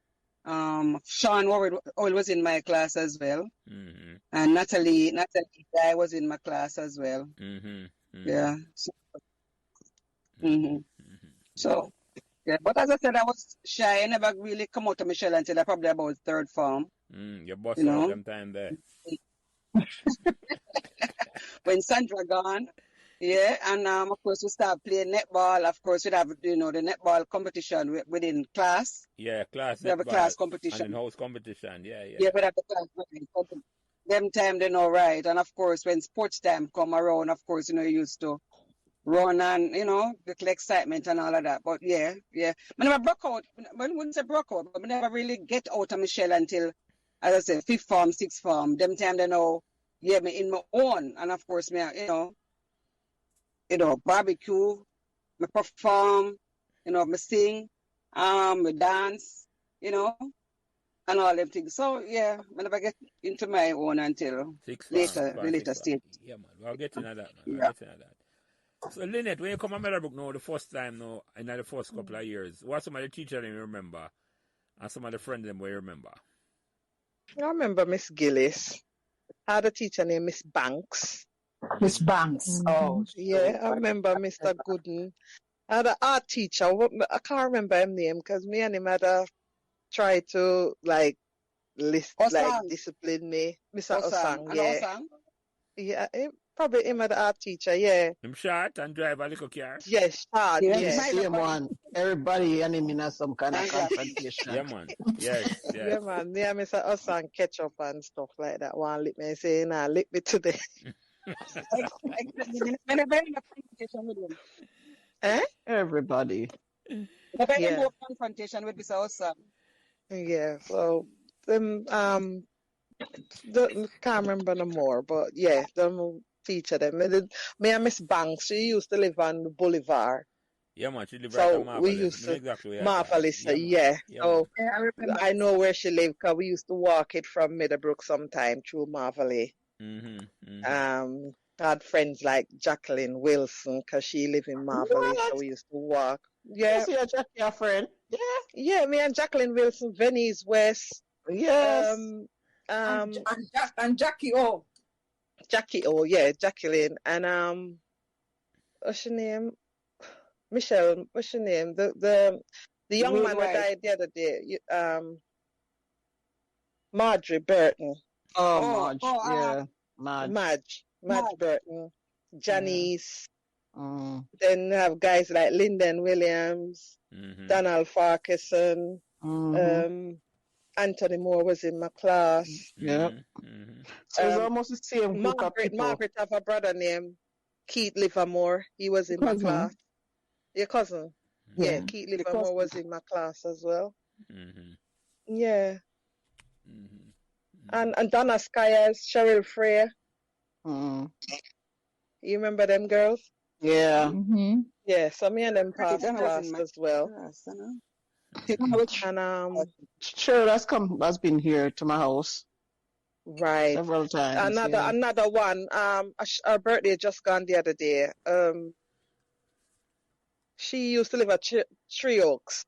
Speaker 3: Sean Warwood was in my class as well. And Natalie Guy was in my class as well. Yeah. So, yeah, but as I said, I was shy. I never really come out to Michelle until probably about third form.
Speaker 1: Your boss all them time there.
Speaker 3: When Sandra gone, yeah, and of course we start playing netball. Of course, we'd have the netball competition within class.
Speaker 1: Yeah, class.
Speaker 3: We have a class competition.
Speaker 1: And in-house competition. Yeah.
Speaker 3: Yeah, we'd have the class competition. them time they know right. And of course, when sports time come around, of course, you used to run and, little excitement and all of that. But yeah. I never broke out, I wouldn't say broke out, but I never really get out of my shell until, as I said, fifth form, sixth form. Them time they know, me in my own. And of course, me, barbecue, me perform, me sing, me dance, and all them things. So yeah, I never get into my own until later, the later stage.
Speaker 1: Yeah, man. We'll get into that, man. We'll
Speaker 3: Yeah.
Speaker 1: get into that. So, Linette, when you come to Meadowbrook now, the first time now, in the first couple of years, what some of the teachers you remember and some of the friends them you remember?
Speaker 4: I remember Miss Gillis. I had a teacher named Miss Banks.
Speaker 2: Miss Banks. Oh,
Speaker 4: Yeah, I remember Mr. Gooden. I had an art teacher. I can't remember his name because me and him had try to
Speaker 3: Osang.
Speaker 4: discipline me. Mr.
Speaker 3: Osang.
Speaker 4: Osang, yeah.
Speaker 3: Osang?
Speaker 4: Yeah, probably him had an art teacher, yeah.
Speaker 1: Him short and drive a little car.
Speaker 4: Yes, hard,
Speaker 3: Yeah,
Speaker 4: yeah.
Speaker 5: Same one. Everybody and him in some kind of
Speaker 3: Exactly.
Speaker 5: confrontation.
Speaker 1: Yeah, man. Yes.
Speaker 4: Yeah, man. Me and Mr. Osang catch up and stuff like that. One lick me and say, nah, lick me today.
Speaker 3: I never had a confrontation with him.
Speaker 4: Eh?
Speaker 5: Everybody.
Speaker 3: Never
Speaker 4: Yeah.
Speaker 3: had no confrontation with Mr. Osang.
Speaker 4: Yeah, so them can't remember no more, but yeah, them teacher them. Me and Miss Banks, she used to live on the Boulevard.
Speaker 1: Yeah, man. She live
Speaker 4: So
Speaker 1: right on Marvelous.
Speaker 4: we used to
Speaker 1: exactly where
Speaker 4: Marvelous,
Speaker 1: man.
Speaker 4: yeah.
Speaker 1: Yeah,
Speaker 4: So
Speaker 2: yeah, I remember.
Speaker 4: I know where she lived because we used to walk it from Meadowbrook sometime through Marvelous. Had friends like Jacqueline Wilson because she lived in Marvelous, so
Speaker 5: What?
Speaker 4: we used to walk. Yeah,
Speaker 5: Yes, you're just your friend. Yeah.
Speaker 4: yeah, me and Jacqueline Wilson, Venice West,
Speaker 5: Yes.
Speaker 2: And Jackie O.
Speaker 4: Jackie, oh yeah, Jacqueline, and what's her name? Michelle, what's her name? The young man that
Speaker 3: Midwife.
Speaker 4: died the other day, Marjorie Burton,
Speaker 5: Oh, Marge.
Speaker 3: oh,
Speaker 5: Yeah. Marge.
Speaker 4: Madge
Speaker 3: Madge.
Speaker 4: Burton, Janice.
Speaker 5: Mm.
Speaker 4: Then you have guys like Lyndon Williams, Donald Farquharson,
Speaker 5: Mhm.
Speaker 4: Anthony Moore was in my class.
Speaker 5: Yeah. So it's
Speaker 4: Um,
Speaker 5: almost the same group of people.
Speaker 4: Margaret have a brother named Keith Livermore. He was in my
Speaker 5: Cousin.
Speaker 4: class. Your cousin? Yeah,
Speaker 5: Yeah.
Speaker 4: Keith Livermore was in my class as well.
Speaker 1: Mm-hmm.
Speaker 4: Yeah.
Speaker 1: Mm-hmm.
Speaker 4: And Donna Skyers, Cheryl Freya.
Speaker 5: Mm.
Speaker 4: You remember them girls?
Speaker 5: Yeah.
Speaker 6: Mm-hmm.
Speaker 4: Yeah, so me and them passed
Speaker 3: Donna was
Speaker 4: class
Speaker 3: in my
Speaker 4: as well.
Speaker 3: class,
Speaker 4: And
Speaker 5: Cheryl has been here to my house
Speaker 4: right.
Speaker 5: several times. yeah.
Speaker 4: Another one. Her birthday just gone the other day. She used to live at Tree Oaks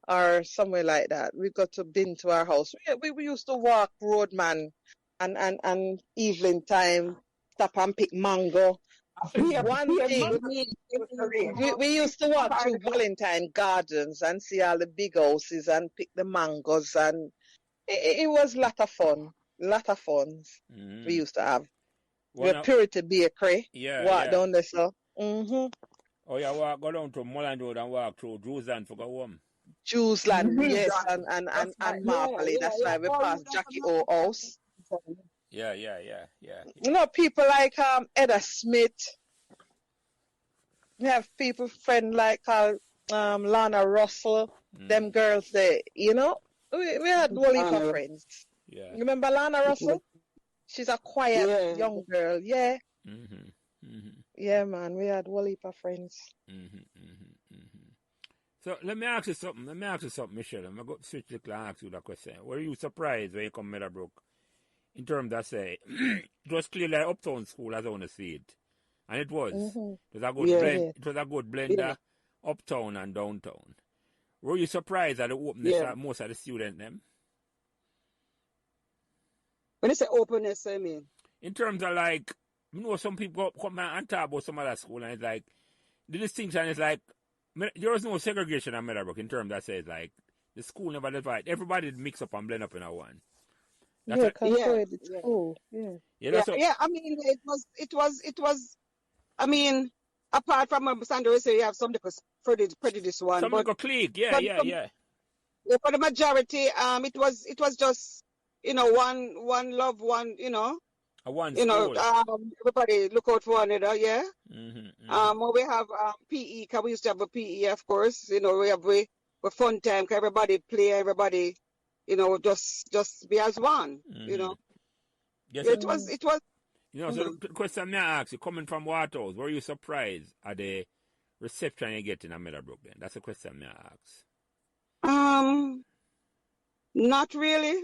Speaker 4: or somewhere like that. We got to been to our house. We used to walk Roadman and evening time, stop and pick mango. One thing, we used to walk through Valentine Gardens and see all the big houses and pick the mangoes, and it was a lot of fun. We used to have.
Speaker 1: Well,
Speaker 4: The Purity Bakery.
Speaker 1: yeah,
Speaker 4: Walk
Speaker 1: yeah.
Speaker 4: down there, so. Mm-hmm.
Speaker 1: Oh, yeah, go down to Mulland Road and walk through Drewsland for go home.
Speaker 4: Jewsland,
Speaker 2: Mhm.
Speaker 4: yes,
Speaker 2: Exactly.
Speaker 4: and
Speaker 2: That's right.
Speaker 4: Marpley. That's why we passed Jackie O house.
Speaker 1: Yeah.
Speaker 4: You know, people like Edda Smith. We have people friend like Lana Russell. Them girls there, you know. We had one heap of friends.
Speaker 1: Yeah.
Speaker 4: You remember Lana Russell? She's a quiet
Speaker 3: Yeah.
Speaker 4: young girl. Yeah.
Speaker 1: Mm-hmm. Mm-hmm.
Speaker 4: Yeah, man. We had one heap of friends.
Speaker 1: Mm-hmm. Mm-hmm. Mm-hmm. So let me ask you something, Michelle. I'm going to switch the and ask you that question. Were you surprised when you come to Meadowbrook in terms of, say, it was clearly like Uptown School as I want to see it? And it was.
Speaker 4: Mm-hmm.
Speaker 1: It was a good
Speaker 3: Yeah.
Speaker 1: blend. It was a good blend of Uptown and Downtown. Were you surprised at the openness
Speaker 3: Yeah.
Speaker 1: of most of the students them?
Speaker 3: When you say openness, I mean.
Speaker 1: In terms of like, some people come and talk about some other school and it's like, the distinction is like, there was no segregation at Meadowbrook in terms that says like, the school never divided. Everybody mix up and blend up in a one. That's
Speaker 4: Yeah,
Speaker 1: a-
Speaker 4: because
Speaker 3: Yeah.
Speaker 4: it's cool. Yeah.
Speaker 1: that's what-
Speaker 3: I mean, it was. I mean, apart from Sandra, say you have some prejudice one,
Speaker 1: some
Speaker 3: but
Speaker 1: little clique. Yeah.
Speaker 3: for the majority, it was just one love, one,
Speaker 1: A one school.
Speaker 3: everybody look out for one another, yeah.
Speaker 1: Mm-hmm.
Speaker 3: When we have PE, because we used to have a PE, of course, we have we fun time, cause everybody play, everybody, just be as one,
Speaker 1: Yes,
Speaker 3: It was,
Speaker 1: so the question may I ask you, coming from Waterhouse, were you surprised at the reception you get in Meadowbrook then? That's a question may I ask.
Speaker 3: not really.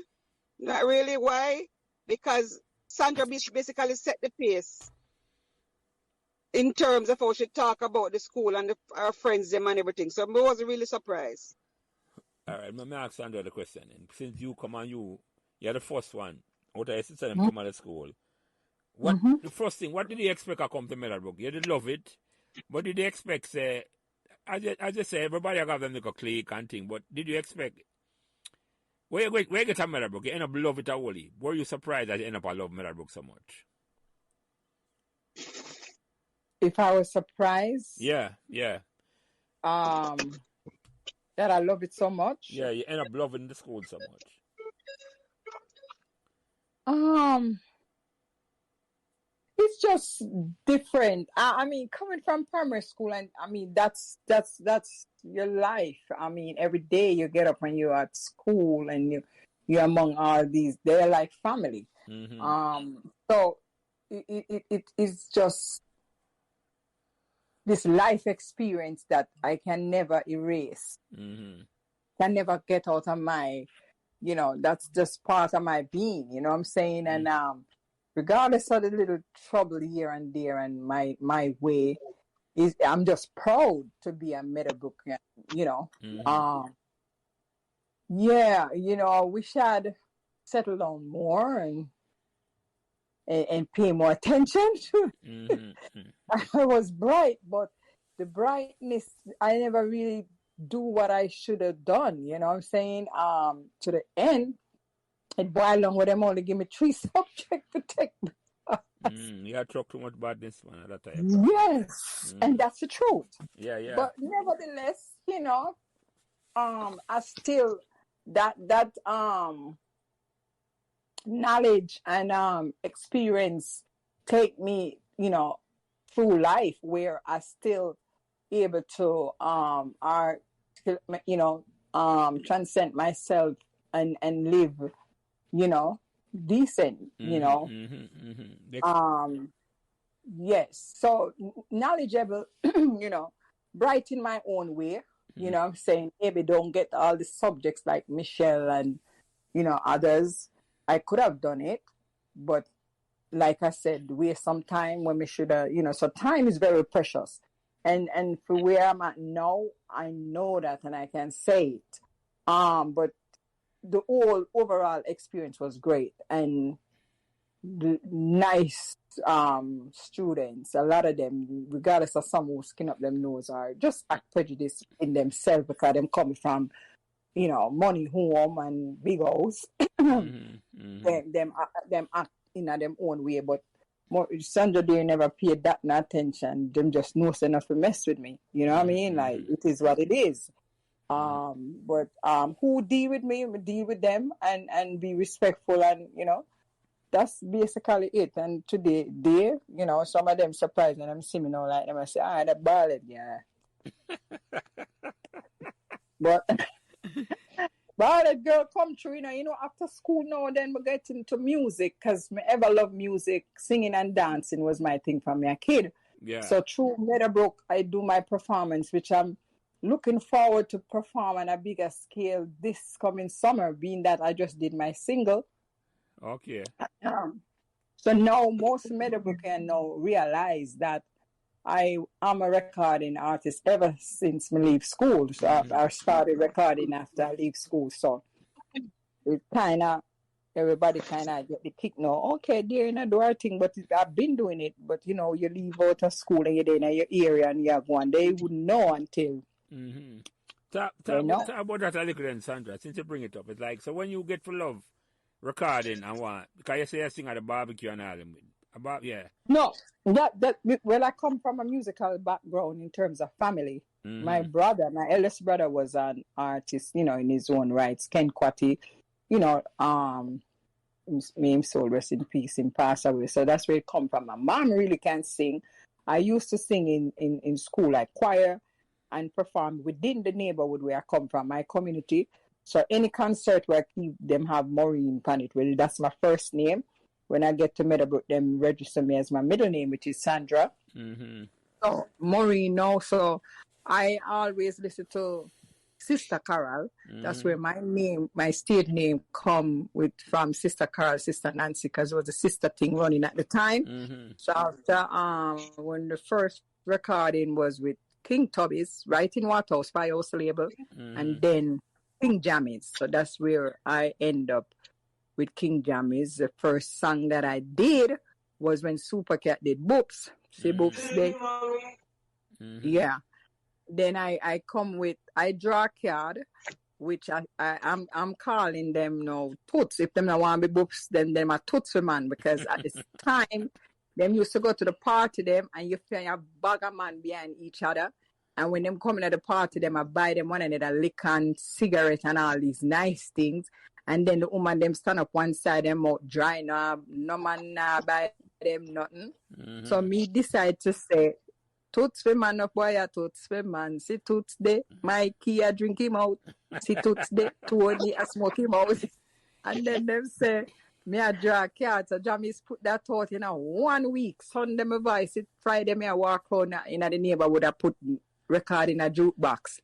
Speaker 3: Not really. Why? Because Sandra basically set the pace in terms of how she talk about the school and our friends them and everything. So I wasn't really surprised.
Speaker 1: All right, let me ask Sandra the question then. Since you come and you're the first one out of your sister them come out of school. The first thing, what did you expect to come to Meadowbrook? You did love it, but did you expect, say, I just say everybody got them like a clique and thing, but did you expect, where you get to Meadowbrook, you end up love it wholly. Were you surprised that you end up love Meadowbrook so much?
Speaker 2: If I was surprised?
Speaker 1: Yeah.
Speaker 2: That I love it so much?
Speaker 1: Yeah, you end up loving the school so much.
Speaker 2: It's just different. I mean, coming from primary school, and I mean, that's your life. I mean, every day you get up and you're at school and you're among all these, they're like family. So it is just this life experience that I can never erase. Can never get out of my, that's just part of my being, you know what I'm saying? And regardless of the little trouble here and there and my way, I'm just proud to be a Meadowbrook, I wish I'd settle down more and pay more attention. I was bright, but the brightness, I never really do what I should have done, you know what I'm saying? To the end, it boiled down with them only give me 3 subjects to take.
Speaker 1: You had talked too much badness, man, at that time.
Speaker 2: Yes, and that's the truth.
Speaker 1: Yeah.
Speaker 2: But nevertheless, I still that knowledge and experience take me, through life where I still able to transcend myself and live, decent, yes. So knowledgeable, bright in my own way, I'm saying, maybe don't get all the subjects like Michelle and, others. I could have done it, but like I said, waste some time when we should have, so time is very precious. And for where I'm at now, I know that and I can say it. But the whole overall experience was great and the nice students, a lot of them, regardless of some who skin up them nose, are just act prejudice in themselves because them come from, money home and big house. Them act in them own way, but Sandra they never paid that no attention. Them just knows enough to mess with me. You know what I mean? Like, it is what it is. But who deal with me, deal with them and be respectful and, that's basically it. And today, some of them surprised when them see me now like them, I say, that ballad, yeah. But that girl come through, after school now, then we get into music, because I ever love music. Singing and dancing was my thing from a kid.
Speaker 1: Yeah.
Speaker 2: So through Meadowbrook, I do my performance, which I'm looking forward to perform on a bigger scale this coming summer, being that I just did my single.
Speaker 1: Okay.
Speaker 2: So now most Meadowbrook can now realize that I am a recording artist ever since I leave school. So I started recording after I leave school. So it everybody kind of get the kick now. Okay, they're not doing our thing, but I've been doing it. But, you leave out of school and you're in your area and you have one. They wouldn't know until.
Speaker 1: Talk about that a little then, Sandra, since you bring it up. It's like, so when you get to love recording and what, because you say you sing at the barbecue and all them.
Speaker 2: No, well, I come from a musical background in terms of family. My eldest brother was an artist, in his own rights. Ken Kwati, may him soul rest in peace, him pass away. So that's where it come from. My mom really can't sing. I used to sing in school, like choir, and perform within the neighborhood where I come from, my community. So any concert where I keep them have Maureen on it, well, that's my first name. When I get to Meadowbrook, them register me as my middle name, which is Sandra.
Speaker 1: Mm-hmm.
Speaker 2: So Maureen now, so I always listen to Sister Carol. That's where my name, my stage name, come with from Sister Carol, Sister Nancy, because it was a sister thing running at the time. So after when the first recording was with King Tubby's, right in Waterhouse, Firehouse label, and then King Jammies. So that's where I end up with King Jammies. The first song that I did was when Supercat did Boops. See Boops Day? Yeah. Then I come with I draw a card, which I'm calling them now toots. If them not want to be Boops, then them a toots man, because at this time them used to go to the party them and you feel a bag of man behind each other. And when them coming at the party, them I buy them one another liquor and cigarette and all these nice things. And then the woman them stand up one side, them out dry now, no man buy them nothing. So me decide to say, toots for man up boy, toots for man. See toots day, my key I drink him out. See toots day, Tony I smoke him out. And then them say, me I draw a card. So Jammies put that thought in 1 week. Sunday my voice, it Friday me I walk around in the neighborhood I put record in a jukebox.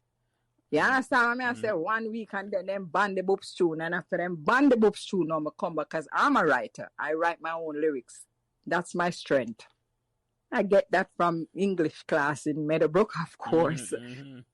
Speaker 2: You understand me? I say 1 week and then them band the Boops tune. And after them band the Boops tune, now I come back because I'm a writer. I write my own lyrics. That's my strength. I get that from English class in Meadowbrook, of course.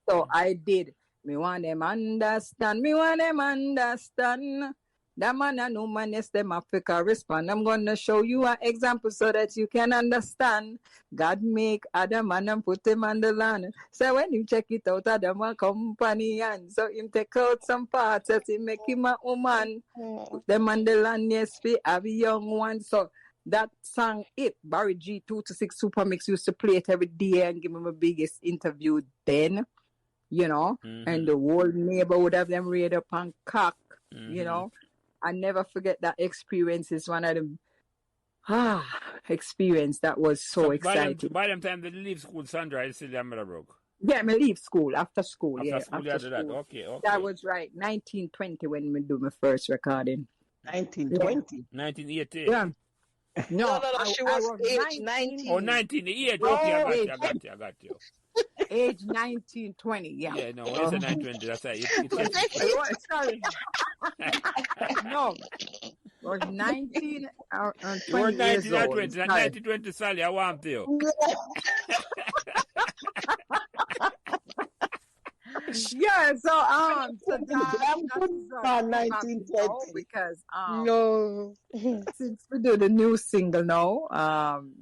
Speaker 2: So I did. Me want them understand. Me want them understand. That man and woman, yes, them Africa respond. I'm going to show you an example so that you can understand. God make Adam and put him on the land. So when you check it out, Adam a company. And so him take out some parts as he make him a woman. Put them on the land, yes, we have a young one. So that song, it, Barry G 2 to 6 Super Mix used to play it every day and give him a biggest interview then, you know. And the whole neighborhood have them read up on cock, you know. I never forget that experience. Is one of them experience that was so exciting.
Speaker 1: By them time they leave school, Sandra, you still in Meadowbrook?
Speaker 2: Yeah, me leave school, after school.
Speaker 1: After school. That. Okay.
Speaker 2: That was right, 1920 when we do my first recording.
Speaker 5: 1920?
Speaker 1: 1980?
Speaker 2: Yeah. No,
Speaker 4: she was age 19.
Speaker 1: Oh, 1980. Okay, I got you.
Speaker 2: Age 19, 20, yeah.
Speaker 1: Yeah, no, when you say 1920, that's right.
Speaker 2: Sorry. No. It was 19 or 20
Speaker 1: you were 19
Speaker 2: years
Speaker 1: or
Speaker 2: old.
Speaker 1: 20. 1920, Sally, I want you.
Speaker 2: Yeah, so that's
Speaker 5: 1920
Speaker 2: because
Speaker 4: No.
Speaker 2: since we do the new single now,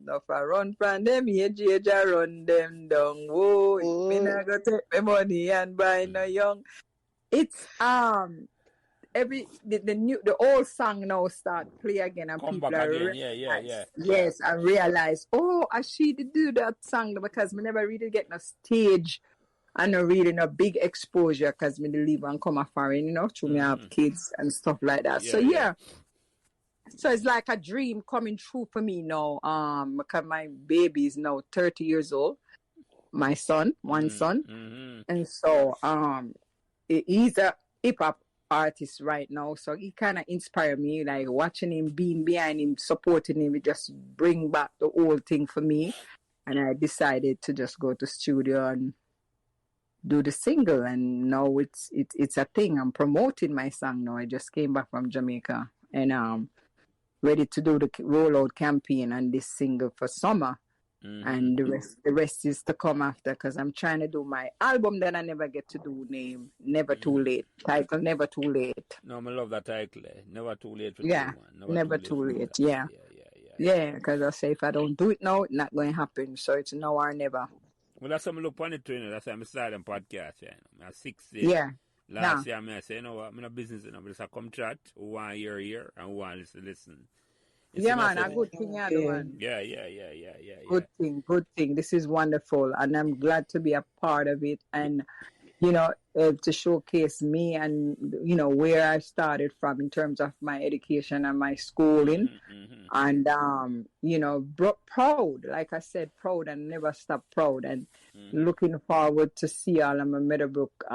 Speaker 2: if I run from them age, I run them down. Whoa, me not go take my money and buy no young. It's the old song now start play again and
Speaker 1: Come
Speaker 2: people
Speaker 1: back
Speaker 2: are
Speaker 1: again. Yeah.
Speaker 2: Yes, I realize, I she did do that song because me never really get no stage and no really no big exposure because me live and come a foreign, you know, through me have kids and stuff like that. So so it's like a dream coming true for me now. Because my baby is now 30 years old. My son, one son. And so he's a hip hop artist right now. So he kind of inspired me, like watching him, being behind him, supporting him. It just bring back the whole thing for me. And I decided to just go to studio and do the single. And now it's a thing. I'm promoting my song now. I just came back from Jamaica and ready to do the rollout campaign and this single for summer. And the rest is to come after because I'm trying to do my album that I never get to do, name Never Too Late, title Never Too Late.
Speaker 1: No, I love that title. Never Too Late for
Speaker 2: Never Too Late. Yeah, because I say if I don't do it now, it's not going to happen. So it's now or never.
Speaker 1: Well, that's something look on it too, you know. That's why I started a podcast, you know. I'm 60.
Speaker 2: Yeah.
Speaker 1: Last year, I say, you know what, I'm in a business, you know, but it's a come chat, who want to hear, and who want to listen.
Speaker 2: Yeah, man, a good thing, man.
Speaker 1: Yeah.
Speaker 2: Good thing. This is wonderful, and I'm glad to be a part of it. And, you know, to showcase me and where I started from in terms of my education and my schooling. And proud, like I said, proud and never stop proud, and looking forward to see all of my Meadowbrook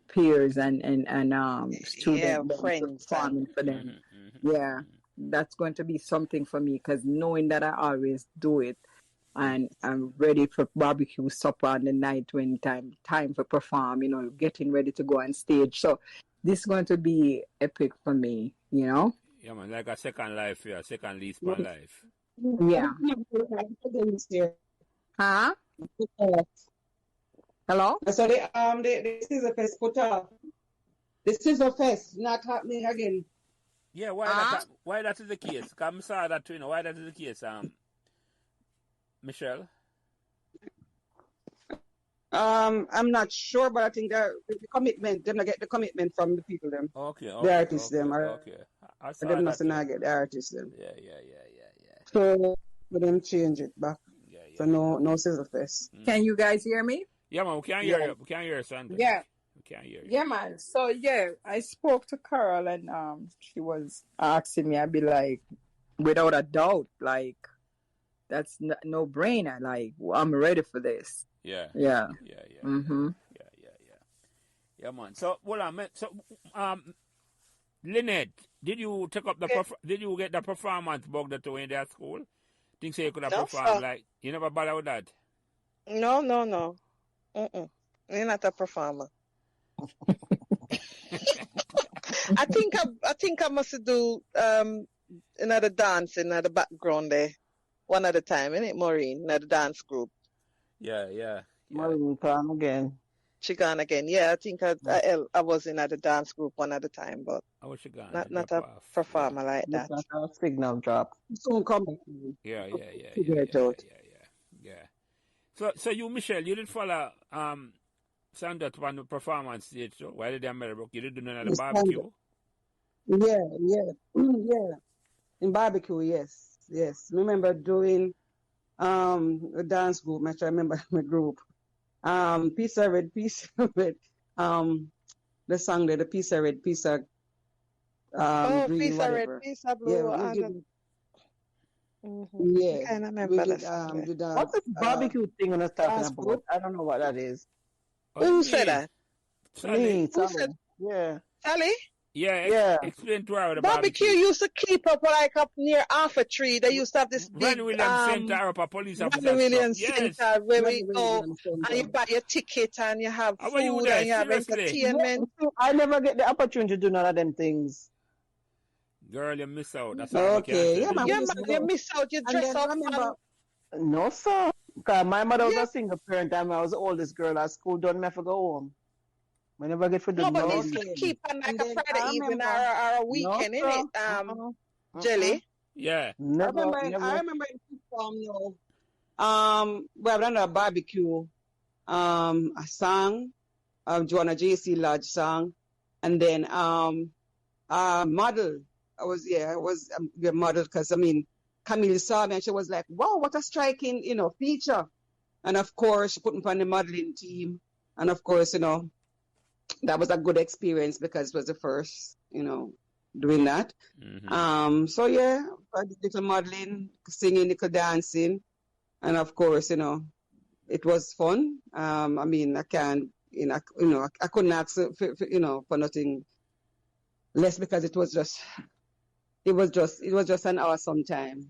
Speaker 2: peers and students
Speaker 4: friends
Speaker 2: performing for them. Yeah, that's going to be something for me, because knowing that I always do it, and I'm ready for barbecue supper on the night when time for perform, getting ready to go on stage. So this is going to be epic for me,
Speaker 1: Yeah, man, like a second life, second lease for life.
Speaker 2: Yeah. Huh? Hello?
Speaker 3: So the Scissor Fest put off. The Scissor Fest not happening again.
Speaker 1: Yeah, why that is the case? Come saw that why that is the case, Michelle?
Speaker 3: I'm not sure, but I think that the commitment, them not get the commitment from the people them.
Speaker 1: Okay.
Speaker 3: The artists them.
Speaker 1: Okay. I saw
Speaker 3: them
Speaker 1: that.
Speaker 3: Not get the artists them.
Speaker 1: Yeah.
Speaker 3: So for them change it back.
Speaker 1: Yeah.
Speaker 3: So no Scissor Fest.
Speaker 2: Can you guys hear me?
Speaker 1: Yeah, man, we can't hear you. We can't hear you, Sandra.
Speaker 2: Yeah.
Speaker 1: We can't hear you.
Speaker 2: Yeah, man. So I spoke to Carol, and she was asking me. I'd be like, without a doubt, like, that's no brainer. Like, I'm ready for this.
Speaker 1: Yeah.
Speaker 2: Mm-hmm.
Speaker 1: Yeah, man. So, Linette, did you take up did you get the performance bug that you were in that school? Think so you could have performed like you never bother with that?
Speaker 4: No. You're not a performer. I think I must do another dance in the background there, one at a time, innit, Maureen? Another dance group.
Speaker 1: Yeah.
Speaker 5: Maureen gone again.
Speaker 4: She gone again. Yeah, I think I was in the dance group one at a time, but
Speaker 1: she gone?
Speaker 4: Not a performer like that.
Speaker 5: That's a signal drop.
Speaker 3: Soon come.
Speaker 1: Yeah. So you, Michelle, you did follow Sandra on the performance stage, so why did they Meadowbrook? You did do none of the barbecue?
Speaker 3: Yeah. In barbecue, yes. Remember doing a dance group. I remember my group. Piece of red. The song there, the piece of red, piece of green,
Speaker 4: piece of red,
Speaker 3: whatever.
Speaker 4: piece of blue.
Speaker 3: Yeah,
Speaker 4: I kind of remember that.
Speaker 5: What's this barbecue thing on us talking about? I don't know what that is.
Speaker 4: Who said that?
Speaker 5: Me,
Speaker 4: Who said?
Speaker 5: Yeah.
Speaker 4: Sally?
Speaker 1: Yeah. Explain to her the
Speaker 4: barbecue used to keep up near half a tree. They used to have this big
Speaker 1: Williams Center up a police officer.
Speaker 4: Williams Center where we go and you buy your ticket and you have food and you have entertainment.
Speaker 5: I never get the opportunity to do none of them things.
Speaker 1: Girl, you miss out. That's
Speaker 3: okay.
Speaker 4: You miss out. You dress up.
Speaker 5: No, sir. Because my mother was a single parent and I was the oldest girl at school. Don't me have to go home. I never get for the
Speaker 4: but they used to keep on like a Friday evening or a weekend, innit? Jelly.
Speaker 1: Yeah.
Speaker 3: I remember in form, we have done a barbecue, a song, Joanna J.C. Lodge song, and then model. I was a model because Camille saw me and she was like, wow, what a striking, feature. And of course, she put me on the modeling team. And of course, that was a good experience because it was the first, doing that.
Speaker 1: Mm-hmm.
Speaker 3: So yeah, I did little modeling, singing, little dancing. And of course, it was fun. I can't, I couldn't ask for nothing less because it was just an awesome time.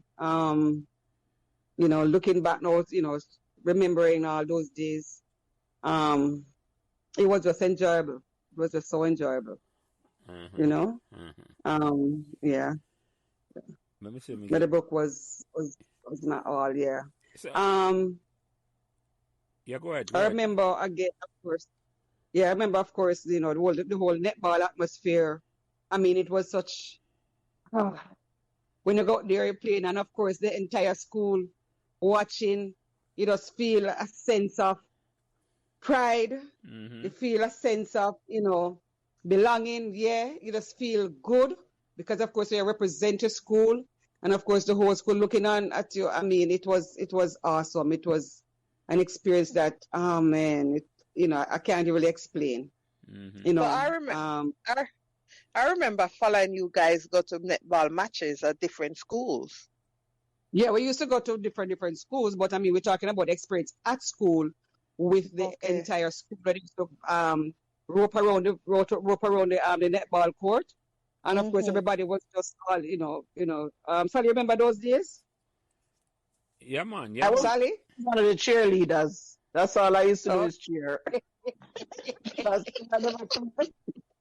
Speaker 3: Looking back now, remembering all those days, it was just enjoyable. It was just so enjoyable. Yeah.
Speaker 1: Let me see.
Speaker 3: Meadowbrook was not all, yeah.
Speaker 1: So, yeah, go ahead.
Speaker 3: I remember again, of course. Yeah, I remember, of course, the whole netball atmosphere. It was such. When you go out there, you're playing, and of course, the entire school watching, you just feel a sense of pride.
Speaker 1: Mm-hmm.
Speaker 3: You feel a sense of, belonging. Yeah, you just feel good because, of course, you represent your school, and of course, the whole school looking on at you. It was awesome. It was an experience that, I can't really explain. You know,
Speaker 4: But I remember following you guys go to netball matches at different schools.
Speaker 3: yeah, we used to go to different schools, but I mean, we're talking about experience at school with the
Speaker 4: Okay.
Speaker 3: entire school that used to rope around the netball court, and of course everybody was just all Sally, remember those days?
Speaker 1: Yeah, man.
Speaker 5: I
Speaker 1: Yeah,
Speaker 5: was
Speaker 1: man.
Speaker 3: Sally?
Speaker 5: one of the cheerleaders. That's all I used to do
Speaker 3: Oh.
Speaker 5: is cheer.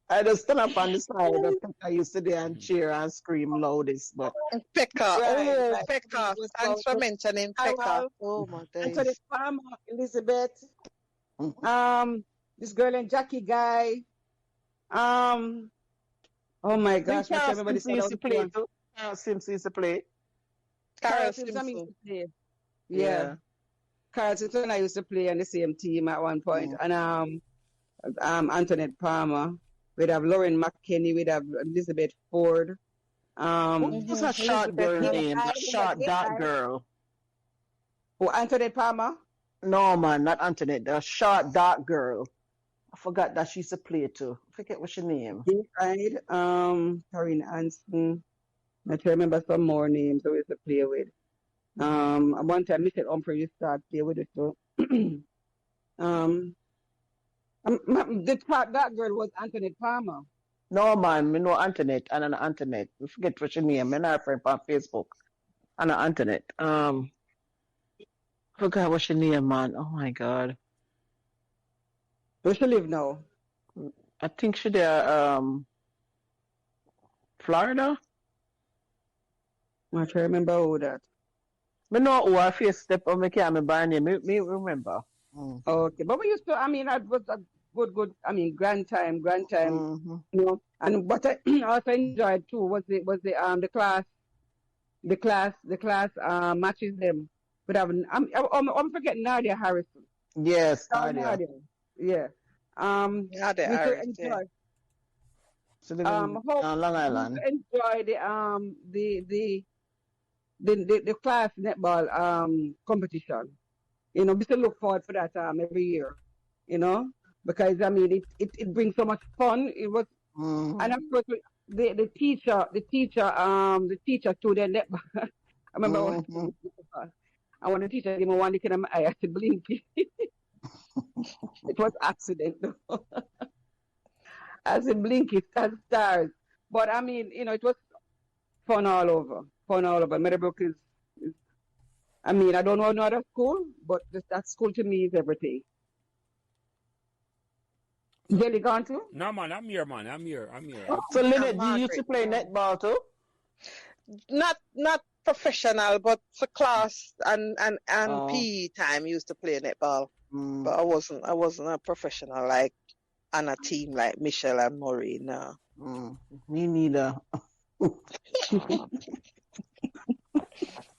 Speaker 5: I just stand up on the side. I used to do and cheer and scream loudest. But
Speaker 4: Pekka.
Speaker 3: Right,
Speaker 4: Oh,
Speaker 3: right.
Speaker 4: Pekka.
Speaker 3: It was
Speaker 4: Thanks for
Speaker 3: about
Speaker 4: mentioning Pekka.
Speaker 3: Carol,
Speaker 4: Oh, my
Speaker 3: Anthony
Speaker 4: days.
Speaker 3: Palmer, Elizabeth, this girl and Jackie guy. Oh my gosh,
Speaker 5: Carol
Speaker 3: everybody
Speaker 5: Simpson
Speaker 3: said
Speaker 5: used
Speaker 3: out
Speaker 5: to
Speaker 3: the
Speaker 5: play
Speaker 3: one.
Speaker 5: too. Carol Simpson used to play.
Speaker 4: Carol
Speaker 3: Simpson used
Speaker 4: Simpson.
Speaker 3: to play. Yeah. Carl Simpson and I used to play on the same team at one point. And Antoinette Palmer. We'd have Lauren McKinney, we'd have Elizabeth Ford.
Speaker 5: What's that short girl name? That short dark girl.
Speaker 3: Oh, Antoinette Palmer?
Speaker 5: No, man, not Antoinette. The short dark girl. I forgot that she used to play too. I forget what's her name.
Speaker 3: Right. Corinne Anson. I can remember some more names that we used to play with. One time Michelle Humphrey used to start play with it too. That girl was Antoinette Palmer.
Speaker 5: No, man, me know Antoinette and an Antoinette. I forget what's her name. Me know her friend on Facebook. And an Antoinette. Forgot what's her name, man. Oh my God.
Speaker 3: Where she live now?
Speaker 5: I think she there, Florida.
Speaker 3: I can't remember who that.
Speaker 5: Me know who her face step on me can't remember her name. Me remember.
Speaker 3: Okay, but we used to. I mean, that was a good. I mean, grand time. You know. And what I also enjoyed too was the class matches them. But I'm forgetting Nadia Harrison.
Speaker 5: Yes,
Speaker 3: Nadia. Yeah.
Speaker 4: Nadia
Speaker 3: we
Speaker 4: Harris,
Speaker 3: enjoy.
Speaker 4: yeah.
Speaker 5: So on Long Island.
Speaker 3: Enjoy the class netball competition. You know, we still look forward for that every year. You know, because I mean it brings so much fun. It was, and of course the teacher too. Then netball. I remember I want the teacher give me one look in my eye. I said, "Blinky." It was accident though. I said, "Blinky, stars." But I mean, you know, it was fun all over. Meadowbrook is I mean, I don't know another school, but that school to me is everything. Jelly gone too?
Speaker 1: No, man, I'm here, man. I'm here.
Speaker 5: So, Linette, you used to play netball too?
Speaker 4: Not professional, but for class and PE time, used to play netball. But I wasn't a professional like on a team like Michelle and Maureen. No.
Speaker 5: Me neither.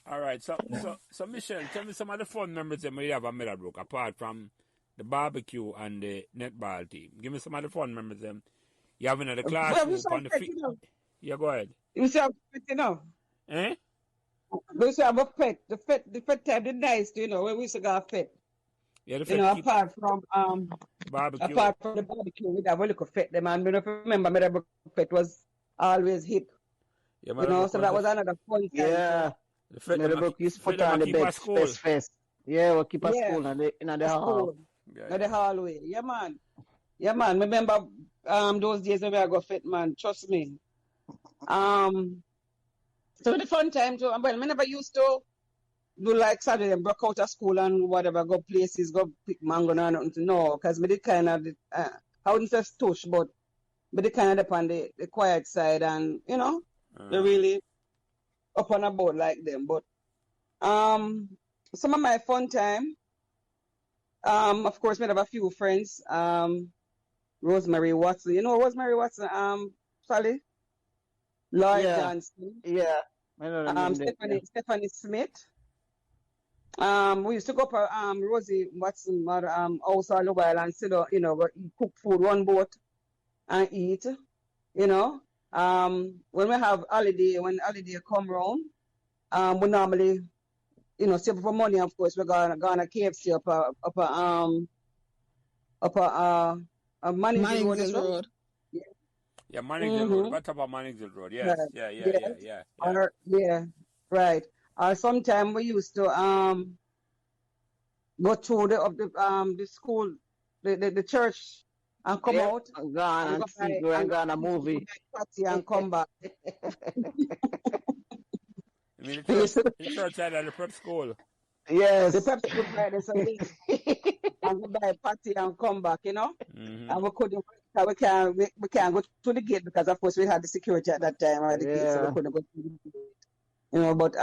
Speaker 1: All right, so Michelle, tell me some of the fun memories that you have at Meadowbrook, apart from the barbecue and the netball team. Give me some of the fun memories you have in the classroom on the feet. Yeah, go ahead.
Speaker 3: You say I'm fit, you know.
Speaker 1: Eh?
Speaker 3: We used to have a fit. The fit time, the nice, you know, when we used to go fit.
Speaker 1: Yeah, the
Speaker 3: fit. You know, apart from
Speaker 1: barbecue.
Speaker 3: Apart from the barbecue, we have a little fit. The man, if you remember, Meadowbrook fit was always hip.
Speaker 1: Yeah,
Speaker 3: you know, so that was another fun time.
Speaker 5: Yeah. Meadowbrook used to put on the best fest. Yeah, we'll keep a school in the hall.
Speaker 3: In the hallway. Yeah, man. Yeah, man. Remember those days when I go fit, man. Trust me. So the fun time too. Well, I never used to do like Saturday and broke out of school and whatever, go places, go pick mango and nothing to know. Because me did kind of, I wouldn't say stush, but me did kind of up on the quiet side and, you know, they really up on a board like them. But some of my fun time, of course, we have a few friends. Rosemary Watson. You know Rosemary Watson, Sally? Lloyd Johnson.
Speaker 5: Yeah.
Speaker 3: Stephanie Smith. We used to go up Rosie Watson house all the while and sit down, you know, cook food, one boat and eat, you know. When we have when holiday come round, we normally, you know, save for money. Of course, we're gonna KFC up Managing Road as
Speaker 6: Mannington
Speaker 3: well.
Speaker 6: Road.
Speaker 3: Yeah.
Speaker 1: Yeah, Mannington Road. Got top of Mannington Road. Yes.
Speaker 3: Right.
Speaker 1: Yeah, yeah, yeah,
Speaker 3: Yes.
Speaker 1: yeah, yeah.
Speaker 3: Or yeah. Right. Or sometime we used to go to the school, the church, and come
Speaker 5: Yep.
Speaker 3: out
Speaker 5: Gone
Speaker 3: and
Speaker 5: and see, go and go on a
Speaker 3: go
Speaker 5: movie.
Speaker 3: buy party and come back.
Speaker 1: I mean,
Speaker 3: We used to
Speaker 1: the church had at the prep school.
Speaker 3: the
Speaker 5: Yes.
Speaker 3: prep school Friday, so and go buy party and come back,
Speaker 1: Mm-hmm.
Speaker 3: And we couldn't, we can't go to the gate because of course we had the security at that time at the gate, so we
Speaker 5: Yeah.
Speaker 3: couldn't go to the gate. But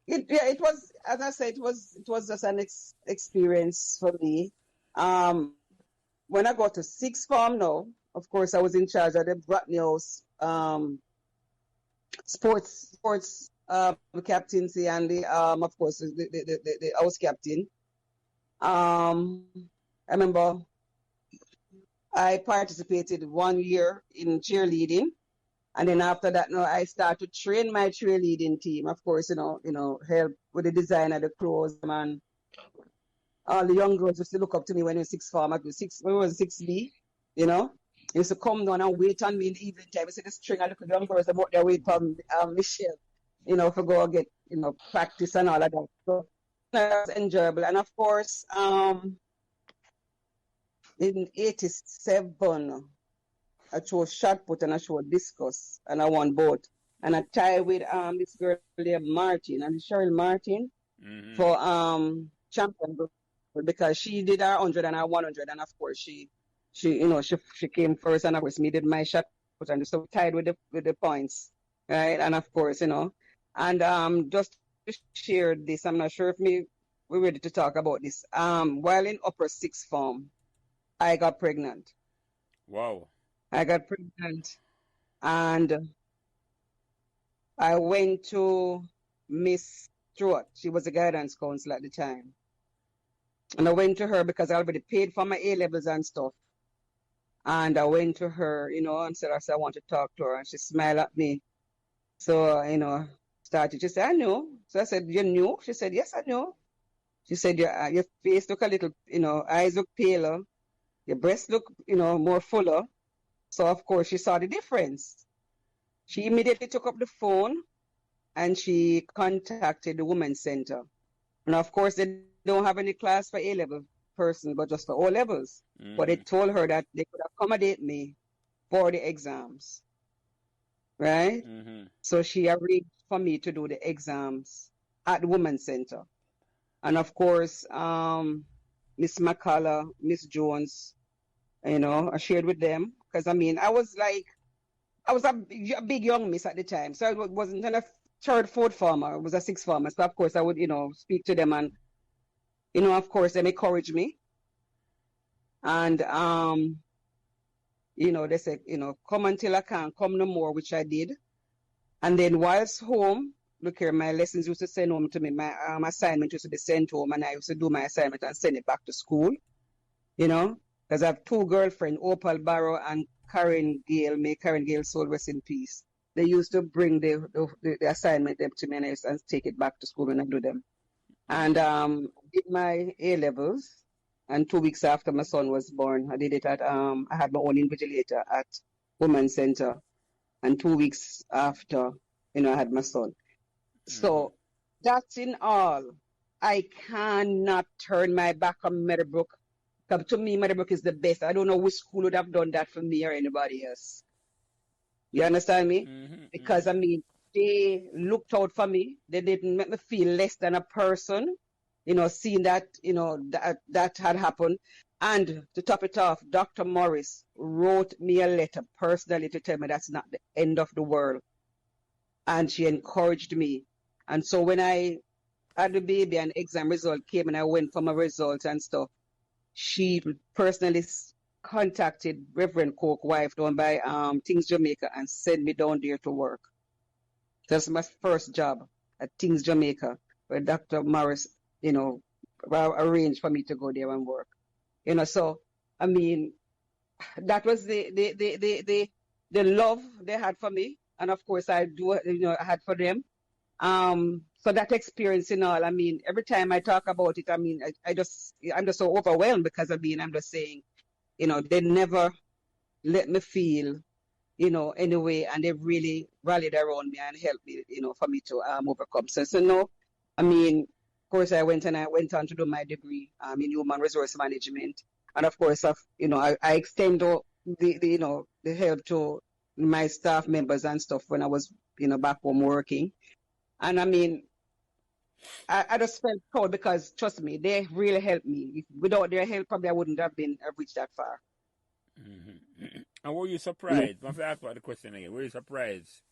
Speaker 3: it was, as I said, it was just an experience for me. When I got to sixth form now, of course I was in charge of the Bratney House sports captaincy and the of course the house captain. I remember I participated 1 year in cheerleading, and then after that, I started to train my cheerleading team. Of course, help with the design of the clothes, and all the young girls used to look up to me when we were sixth form. When we was 6B, they used to come down and wait on me in the evening time. You see the string of the young girls about their wait for Michelle, for go and get, practice and all of that. So that was enjoyable. And of course, in 87, I chose shot put and I chose discus, and I won both. And I tied with this girl named Martin, and Cheryl Martin,
Speaker 1: Mm-hmm.
Speaker 3: for champion group, because she did her 100 and her 100, and of course she came first, and of course me did my shot put, and so tied with the points, right? And of course, and just to share this, I'm not sure if we're ready to talk about this. While in upper sixth form, I got pregnant.
Speaker 1: Wow.
Speaker 3: I got pregnant, and I went to Miss Stewart. She was a guidance counselor at the time. And I went to her because I already paid for my A-levels and stuff. And I went to her, and said, I want to talk to her. And she smiled at me. So, she said, I know. So I said, you knew? She said, yes, I know. She said, your face look a little, eyes look paler. Your breasts look, more fuller. So, of course, she saw the difference. She immediately took up the phone and she contacted the Women's Center. And, of course, they don't have any class for A-level person, but just for O-levels.
Speaker 1: Mm-hmm.
Speaker 3: But they told her that they could accommodate me for the exams, right?
Speaker 1: Mm-hmm.
Speaker 3: So she arranged for me to do the exams at the Women's Center. And, of course, Miss McCullough, Miss Jones, I shared with them. Because, I was a big young miss at the time. So it wasn't a third, fourth farmer. It was a sixth farmer. So, of course, I would, speak to them. And, of course, they encouraged me. And, they said, come until I can't come no more, which I did. And then whilst home, look here, my lessons used to send home to me. My assignment used to be sent home, and I used to do my assignment and send it back to school, because I have two girlfriends, Opal Barrow and Karen Gale. May Karen Gale soul rest in peace. They used to bring the assignment them to me, and I used to take it back to school when I do them. And did my A-levels, and 2 weeks after my son was born, I did it at I had my own invigilator at Women's Center, and 2 weeks after, I had my son. Mm-hmm. So that's in all. I cannot turn my back on Meadowbrook. Because to me, Meadowbrook is the best. I don't know which school would have done that for me or anybody else. You understand me?
Speaker 1: Mm-hmm.
Speaker 3: Because, they looked out for me. They didn't make me feel less than a person, seeing that, that had happened. And to top it off, Dr. Morris wrote me a letter personally to tell me that's not the end of the world. And she encouraged me. And so when I had the baby and exam result came and I went for my results and stuff, she personally contacted Reverend Coke wife down by Things Jamaica and sent me down there to work. That's my first job at Things Jamaica, where Dr. Morris, arranged for me to go there and work. So that was the love they had for me, and of course I had for them. So that experience and all, every time I talk about it, I'm just so overwhelmed because I'm just saying, they never let me feel, anyway, and they really rallied around me and helped me, for me to overcome. So no, I mean, of course, I went on to do my degree in human resource management, and of course, I extend the help to my staff members and stuff when I was, back home working, and I mean, I just felt proud because trust me, they really helped me. Without their help, probably I wouldn't have reached that far.
Speaker 1: Mm-hmm. And were you surprised? If I ask about the question again, were you surprised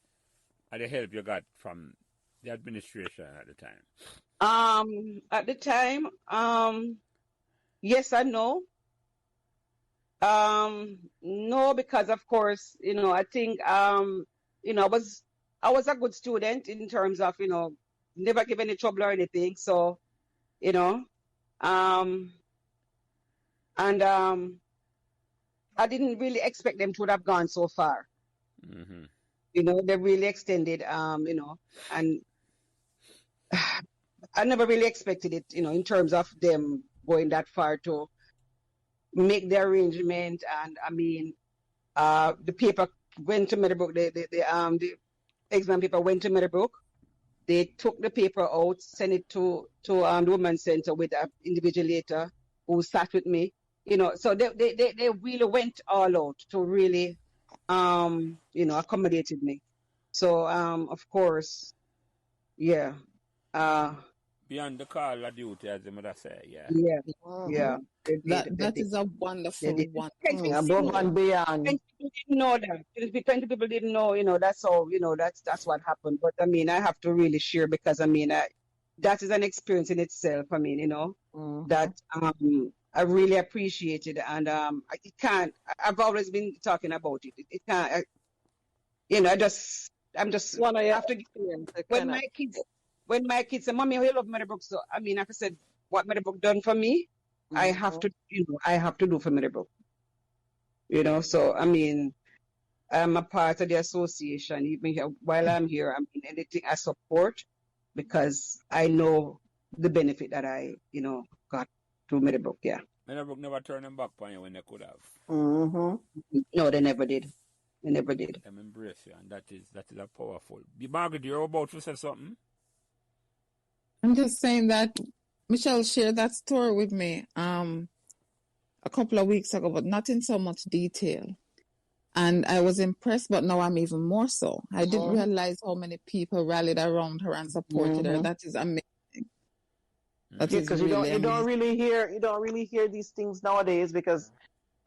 Speaker 1: at the help you got from the administration at the time?
Speaker 3: At the time, yes and no. No, because of course, I think, I was a good student in terms of, never give any trouble or anything. So, and I didn't really expect them to have gone so far.
Speaker 1: Mm-hmm.
Speaker 3: They really extended, and I never really expected it, in terms of them going that far to make the arrangement. And I mean, the paper went to Meadowbrook, the exam paper went to Meadowbrook. They took the paper out, sent it to the Women's Center with an invigilator who sat with me. So they really went all out to really, accommodated me. So, of course, yeah.
Speaker 1: Beyond the call of duty, as the mother say, yeah.
Speaker 3: Yeah, yeah.
Speaker 6: That is a wonderful one.
Speaker 5: Above and beyond.
Speaker 3: 20 people didn't know that. 20 people didn't know, that's all, that's what happened. But I mean, I have to really share because I mean, that is an experience in itself. I mean, that I really appreciate it, and it can't. I've always been talking about it. It can't. I'm just. I have to when my kids say, "Mommy, I love Meadowbrook," so I mean, like I said, what Meadowbrook done for me, I have to, I have to do for Meadowbrook. So I mean, I'm a part of the association. Even here, while I'm here, I mean, anything I support because I know the benefit that I, got through Meadowbrook. Yeah.
Speaker 1: Meadowbrook never turned them back on you when they could have.
Speaker 5: Mm-hmm.
Speaker 3: No, they never did. They never did.
Speaker 1: Them embrace you, and that is a powerful. Margaret, you're about to say something.
Speaker 6: I'm just saying that Michelle shared that story with me a couple of weeks ago, but not in so much detail. And I was impressed, but now I'm even more so. I didn't realize how many people rallied around her and supported her. That is amazing.
Speaker 5: Because you don't really hear these things nowadays, because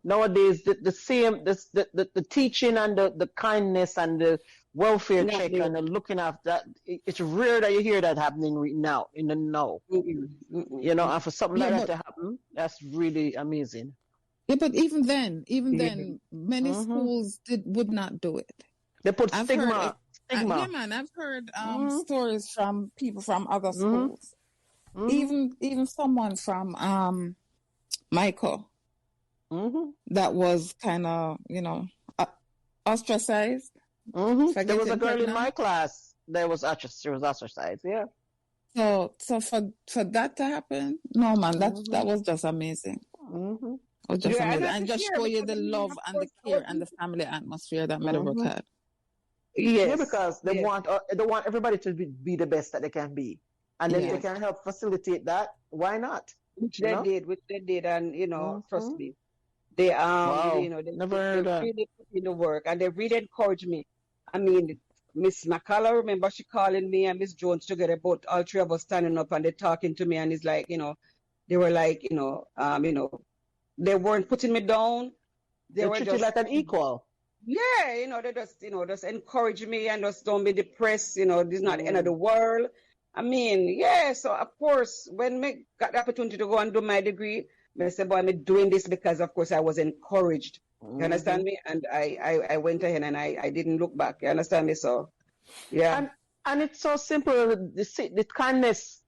Speaker 5: nowadays the teaching and the kindness and the welfare check and the looking after that, it's rare that you hear that happening right now in the now. And for something like that to happen, that's really amazing.
Speaker 6: Yeah, but even then, many schools would not do it.
Speaker 5: They put stigma.
Speaker 6: Yeah, man, I've heard stories from people from other schools. Even someone from Michael that was kind of, ostracized.
Speaker 5: There was a girl in my class that was ostracized. Yeah.
Speaker 6: So for that to happen, no man, that was just amazing. It was just amazing, and just show you the love and the care and the family atmosphere that Meadowbrook had.
Speaker 5: Yes. Yeah, because they want everybody to be the best that they can be, and then they can help facilitate that. Why not?
Speaker 3: Which they did, and trust me, they
Speaker 5: never
Speaker 3: they really put in the work, and they really encouraged me. I mean, Miss McCullough, remember she calling me and Miss Jones together, both all three of us standing up and they talking to me, and it's like, they were like, they weren't putting me down.
Speaker 5: They were just like an equal.
Speaker 3: Yeah, they just encourage me and just don't be depressed. This is not the end of the world. I mean, so of course, when I got the opportunity to go and do my degree, I said, boy, I'm doing this because, of course, I was encouraged. You understand me? And I went ahead and I didn't look back. You understand me? So, yeah.
Speaker 5: And it's so simple. The kindness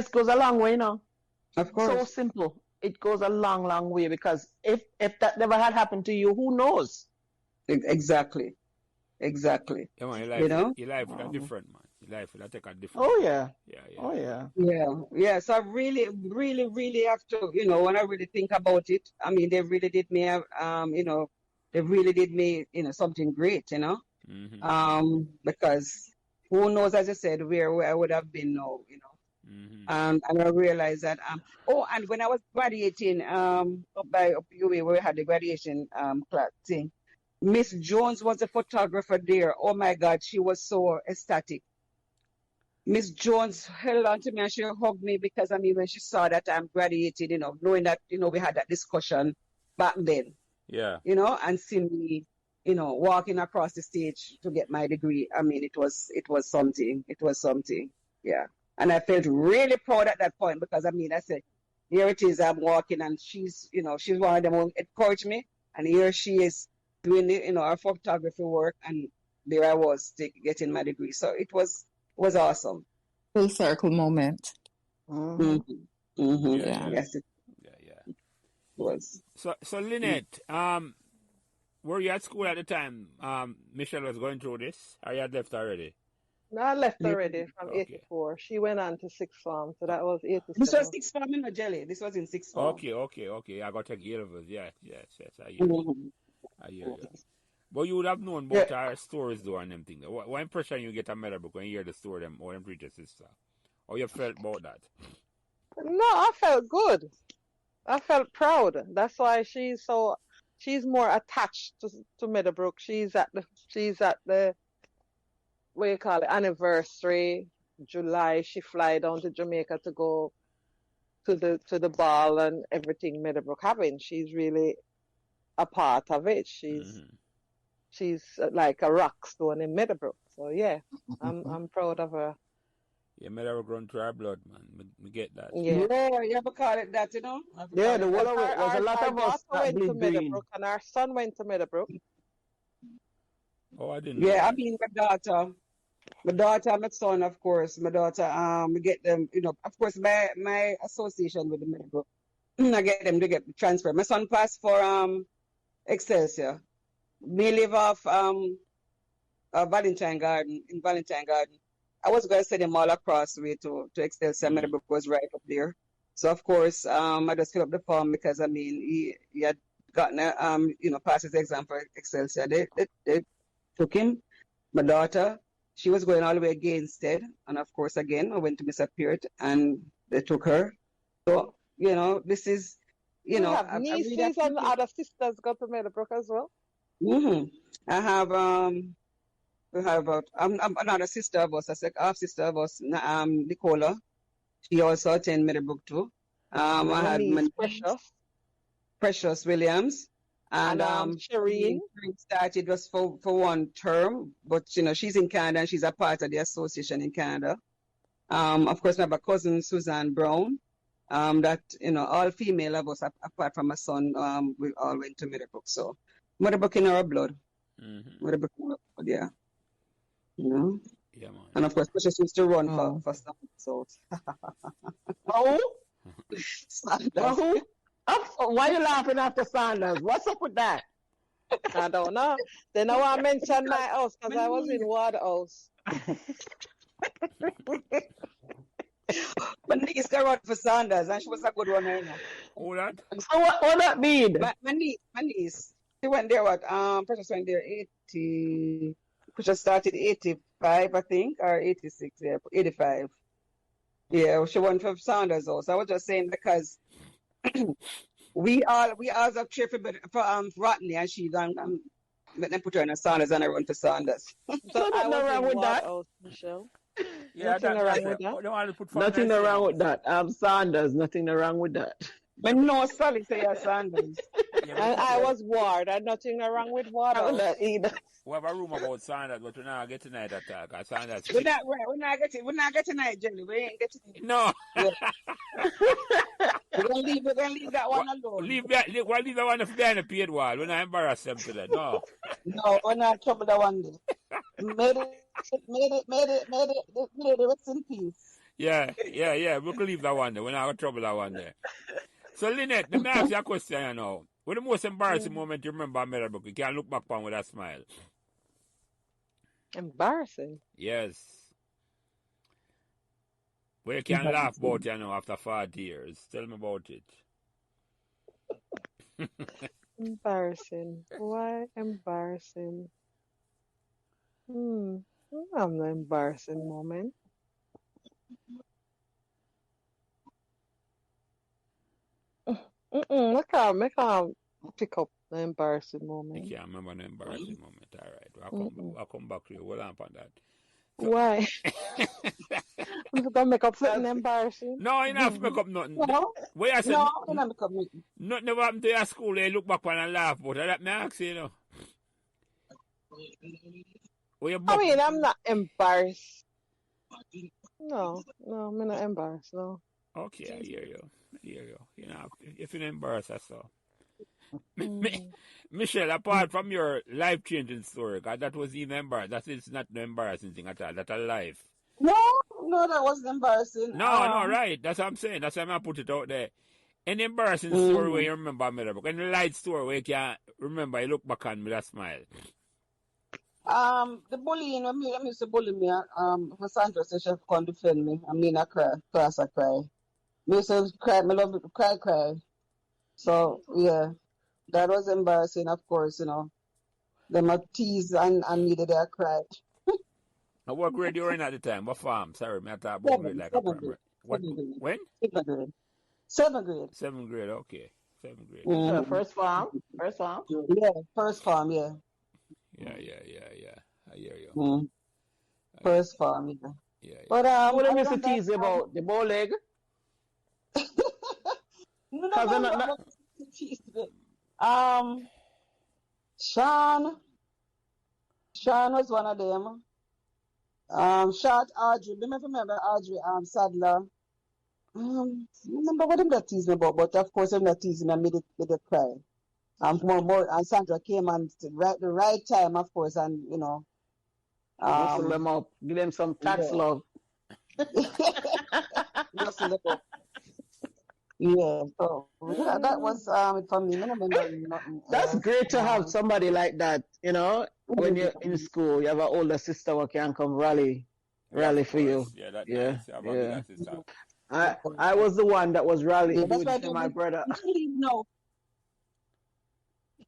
Speaker 5: goes a long way,
Speaker 3: Of course.
Speaker 5: So simple. It goes a long, long way, because if that never had happened to you, who knows?
Speaker 3: Exactly.
Speaker 1: Yeah, man, your life is different, man. Life will take a different.
Speaker 5: Oh yeah.
Speaker 1: Yeah.
Speaker 5: Oh yeah.
Speaker 3: Yeah. So I really, really, really have to, when I really think about it, I mean, they really did me, they really did me, something great,
Speaker 1: Mm-hmm.
Speaker 3: because who knows, as I said, where I would have been now,
Speaker 1: Mm-hmm.
Speaker 3: And I realized that, and when I was graduating, up by up UA, where we had the graduation, class thing, Miss Jones was a photographer there. Oh my God, she was so ecstatic. Miss Jones held on to me and she hugged me because I mean when she saw that I'm graduated, knowing that, we had that discussion back then,
Speaker 1: Yeah.
Speaker 3: and seeing me, walking across the stage to get my degree. I mean it was something. It was something. Yeah. And I felt really proud at that point because I mean I said, here it is, I'm walking and she's one of them who encouraged me and here she is doing her photography work and there I was getting my degree. So it was awesome.
Speaker 6: Full circle moment.
Speaker 5: Mm-hmm.
Speaker 6: Yeah.
Speaker 3: Yes, it
Speaker 1: Yeah.
Speaker 3: was.
Speaker 1: So Linette, were you at school at the time Michelle was going through this? Or you had left already?
Speaker 4: No, I left
Speaker 3: Yeah.
Speaker 4: already from
Speaker 1: Okay.
Speaker 4: 84. She went on to sixth form, so that was
Speaker 3: This was
Speaker 4: 87.
Speaker 3: sixth form in Jelly. This was in sixth form.
Speaker 1: Okay. I got to take A-levels. Yes. I hear you.
Speaker 3: Mhm.
Speaker 1: I hear you. But you would have known
Speaker 3: Yeah.
Speaker 1: about our stories though and them things. What impression you get a Meadowbrook when you hear the story them or them preach your sister? Or you felt about that?
Speaker 4: No, I felt good. I felt proud. That's why she's more attached to Meadowbrook. She's at the what you call it, anniversary, July. She fly down to Jamaica to go to the ball and everything Meadowbrook having. She's really a part of it. She's like a rock stone in Meadowbrook. So yeah, I'm proud of her.
Speaker 1: Yeah, Meadowbrook run through our blood, man. We get that.
Speaker 4: Yeah.
Speaker 3: Yeah, you ever call it that, I ever
Speaker 5: Yeah,
Speaker 3: call
Speaker 5: the
Speaker 3: it
Speaker 5: whole
Speaker 3: that.
Speaker 5: of it was a lot
Speaker 4: Our
Speaker 5: of us
Speaker 4: daughter
Speaker 5: that
Speaker 4: went to
Speaker 5: bleed green.
Speaker 4: Meadowbrook and our son went to Meadowbrook.
Speaker 1: Oh, I didn't know
Speaker 3: Yeah, I
Speaker 1: that.
Speaker 3: mean my daughter, my son, of course. My daughter, we get them, of course, my association with the medical, I get them to get transfer. My son passed for Excelsior. We live off Valentine Garden in Valentine Garden. I was going to send him all across the way to Excelsior.
Speaker 1: Mm.
Speaker 3: Meadowbrook was right up there. So of course, I just filled up the form because I mean he had gotten passed his exam for Excelsior. They took him. My daughter, she was going all the way against it, and of course again I went to Miss Peart and they took her. So this is
Speaker 4: We have
Speaker 3: I really
Speaker 4: nieces and
Speaker 3: appreciate.
Speaker 4: other sisters go to Meadowbrook as well.
Speaker 3: I have we have I'm another sister of us, a half sister of us, Nicola. She also attend Meadowbrook too. I
Speaker 4: My
Speaker 3: had my
Speaker 4: niece
Speaker 3: niece, Precious Williams, and
Speaker 4: and Shireen.
Speaker 3: she started just for one term, but she's in Canada and she's a part of the association in Canada. Of course, I have a cousin Suzanne Brown. That all female of us apart from my son. We all went to Meadowbrook, so Meadowbrook in our blood.
Speaker 1: Mm-hmm.
Speaker 3: Meadowbrook in our blood, yeah. You
Speaker 1: Yeah, man.
Speaker 3: And of course, Precious used to run
Speaker 5: Oh.
Speaker 3: for stuff, so
Speaker 5: Oh,
Speaker 3: Sanders.
Speaker 5: who? Why are you laughing after Sanders? What's up with that?
Speaker 4: I don't know. They know I mentioned my house because I was in
Speaker 3: niece,
Speaker 4: Ward House.
Speaker 3: my niece got run for Sanders, and she was a good runner.
Speaker 1: Oh, that?
Speaker 5: So what that mean?
Speaker 3: My niece, she went there. Precious went there 80. Precious started 85, I think, or 86. Yeah, 85. Yeah, she went for Sanders also. I was just saying because we all have cheer for Rodney, and she done let them put her in a Sanders, and I run for Sanders.
Speaker 4: So
Speaker 5: So
Speaker 4: I
Speaker 5: nothing
Speaker 4: was
Speaker 5: wrong
Speaker 4: in
Speaker 5: with
Speaker 4: Ward
Speaker 5: that.
Speaker 4: House, Michelle.
Speaker 1: Yeah,
Speaker 4: Nothing wrong with that.
Speaker 1: They want to put
Speaker 5: Nothing
Speaker 1: nice
Speaker 5: wrong
Speaker 1: thing.
Speaker 5: with that. Sanders, nothing wrong with that.
Speaker 3: But no, Sally say you're Sanders.
Speaker 1: Yeah,
Speaker 4: And I
Speaker 3: Yeah.
Speaker 4: was Ward. And nothing wrong with Ward
Speaker 5: Wrong with
Speaker 4: House.
Speaker 5: that either.
Speaker 1: we have a room about Sanders, but we're not getting that attack. Because Sanders
Speaker 3: We're not right. We're not getting it, Jelly. We ain't getting it.
Speaker 1: No.
Speaker 3: Yeah. We're gonna leave that one alone.
Speaker 1: Leave that one behind the paid wall. We're not embarrassed them to that. No.
Speaker 3: No, we're not trouble that one. Made it rest in peace.
Speaker 1: Yeah. We can leave that one there. We're not going to trouble that one there. So, Linette, let me ask you a question now. What the most embarrassing moment you remember at Meadowbrook? You can look back on with a smile.
Speaker 4: Embarrassing.
Speaker 1: Yes. But you can laugh about it now after 40 years. Tell me about it.
Speaker 4: Embarrassing. Why embarrassing? Hmm. I'm an embarrassing moment. I can't pick up the embarrassing
Speaker 1: You
Speaker 4: moment.
Speaker 1: can't remember an embarrassing moment. All right.
Speaker 4: Mm-mm.
Speaker 1: I'll come back to you. Hold on on that. So,
Speaker 4: Why? I'm gonna make up something
Speaker 5: That's
Speaker 4: embarrassing.
Speaker 1: no, you don't have to make up nothing.
Speaker 3: No,
Speaker 1: Where I said,
Speaker 3: no, I'm not coming.
Speaker 1: nothing never happened to your school. They look back on and laugh about it. That me ask you, you know. Where you
Speaker 4: I
Speaker 1: buck?
Speaker 4: mean, I'm not embarrassed. No, I'm not embarrassed. No.
Speaker 1: Okay, I hear you. You know, if you're embarrassed, that's all.
Speaker 4: Mm.
Speaker 1: Michelle, apart from your life-changing story, 'cause that was even embarrassing. That is not an embarrassing thing at all. That's a life.
Speaker 3: No, no, that wasn't embarrassing.
Speaker 1: No, right. That's what I'm saying. That's why I put it out there. Any embarrassing story where
Speaker 3: Mhm.
Speaker 1: you remember Meadowbrook? Any light story where you can remember, you look back on with a smile?
Speaker 3: The bullying, when me used to bully me, for Sandra said she come defend me. I mean, I cry, class I cry. Me used to cry, me love to cry. So, yeah, that was embarrassing, of course, you know. Them a tease and me that I cried.
Speaker 1: Now, what grade you were in at the time? What farm? Sorry, me I talk about grade
Speaker 3: Seven,
Speaker 1: like a
Speaker 3: seventh grade,
Speaker 1: primary. What?
Speaker 3: seventh grade,
Speaker 1: When?
Speaker 3: seventh grade, seventh grade.
Speaker 1: 7th grade, okay. 7th grade.
Speaker 3: Mm-hmm.
Speaker 5: first farm. First farm.
Speaker 3: Yeah, first farm, yeah.
Speaker 1: Yeah. I hear you.
Speaker 3: Mm,
Speaker 1: I hear
Speaker 3: first farm, yeah.
Speaker 1: you. Yeah.
Speaker 3: But
Speaker 5: What them
Speaker 3: other
Speaker 5: used to
Speaker 3: than that,
Speaker 5: tease you about the bow leg?
Speaker 3: no,
Speaker 5: Cause
Speaker 3: no,
Speaker 5: I'm
Speaker 3: no,
Speaker 5: not,
Speaker 3: no. Tease me. Um, Sean was one of them. Short Audrey, remember Audrey, Sadler. Remember what them that tease me about, but of course them that tease me and made it cry. More, and Sandra came on the right time, of course, and you know,
Speaker 5: rustle them up, give them some tax
Speaker 3: yeah,
Speaker 5: love.
Speaker 3: just a little, yeah. So that was it for me. I don't remember nothing
Speaker 5: That's
Speaker 3: else.
Speaker 5: great to have somebody like that, you know, when you're in school. You have an older sister who can come rally
Speaker 1: Yeah, of
Speaker 5: for you.
Speaker 1: course. Yeah, that
Speaker 5: Yeah,
Speaker 1: nice. Have a
Speaker 5: yeah.
Speaker 1: bigger sister.
Speaker 5: I was the one that was
Speaker 3: Yeah,
Speaker 5: rallying
Speaker 3: that's
Speaker 5: doing
Speaker 3: why I
Speaker 5: for
Speaker 3: do.
Speaker 5: my brother.
Speaker 3: She leave now.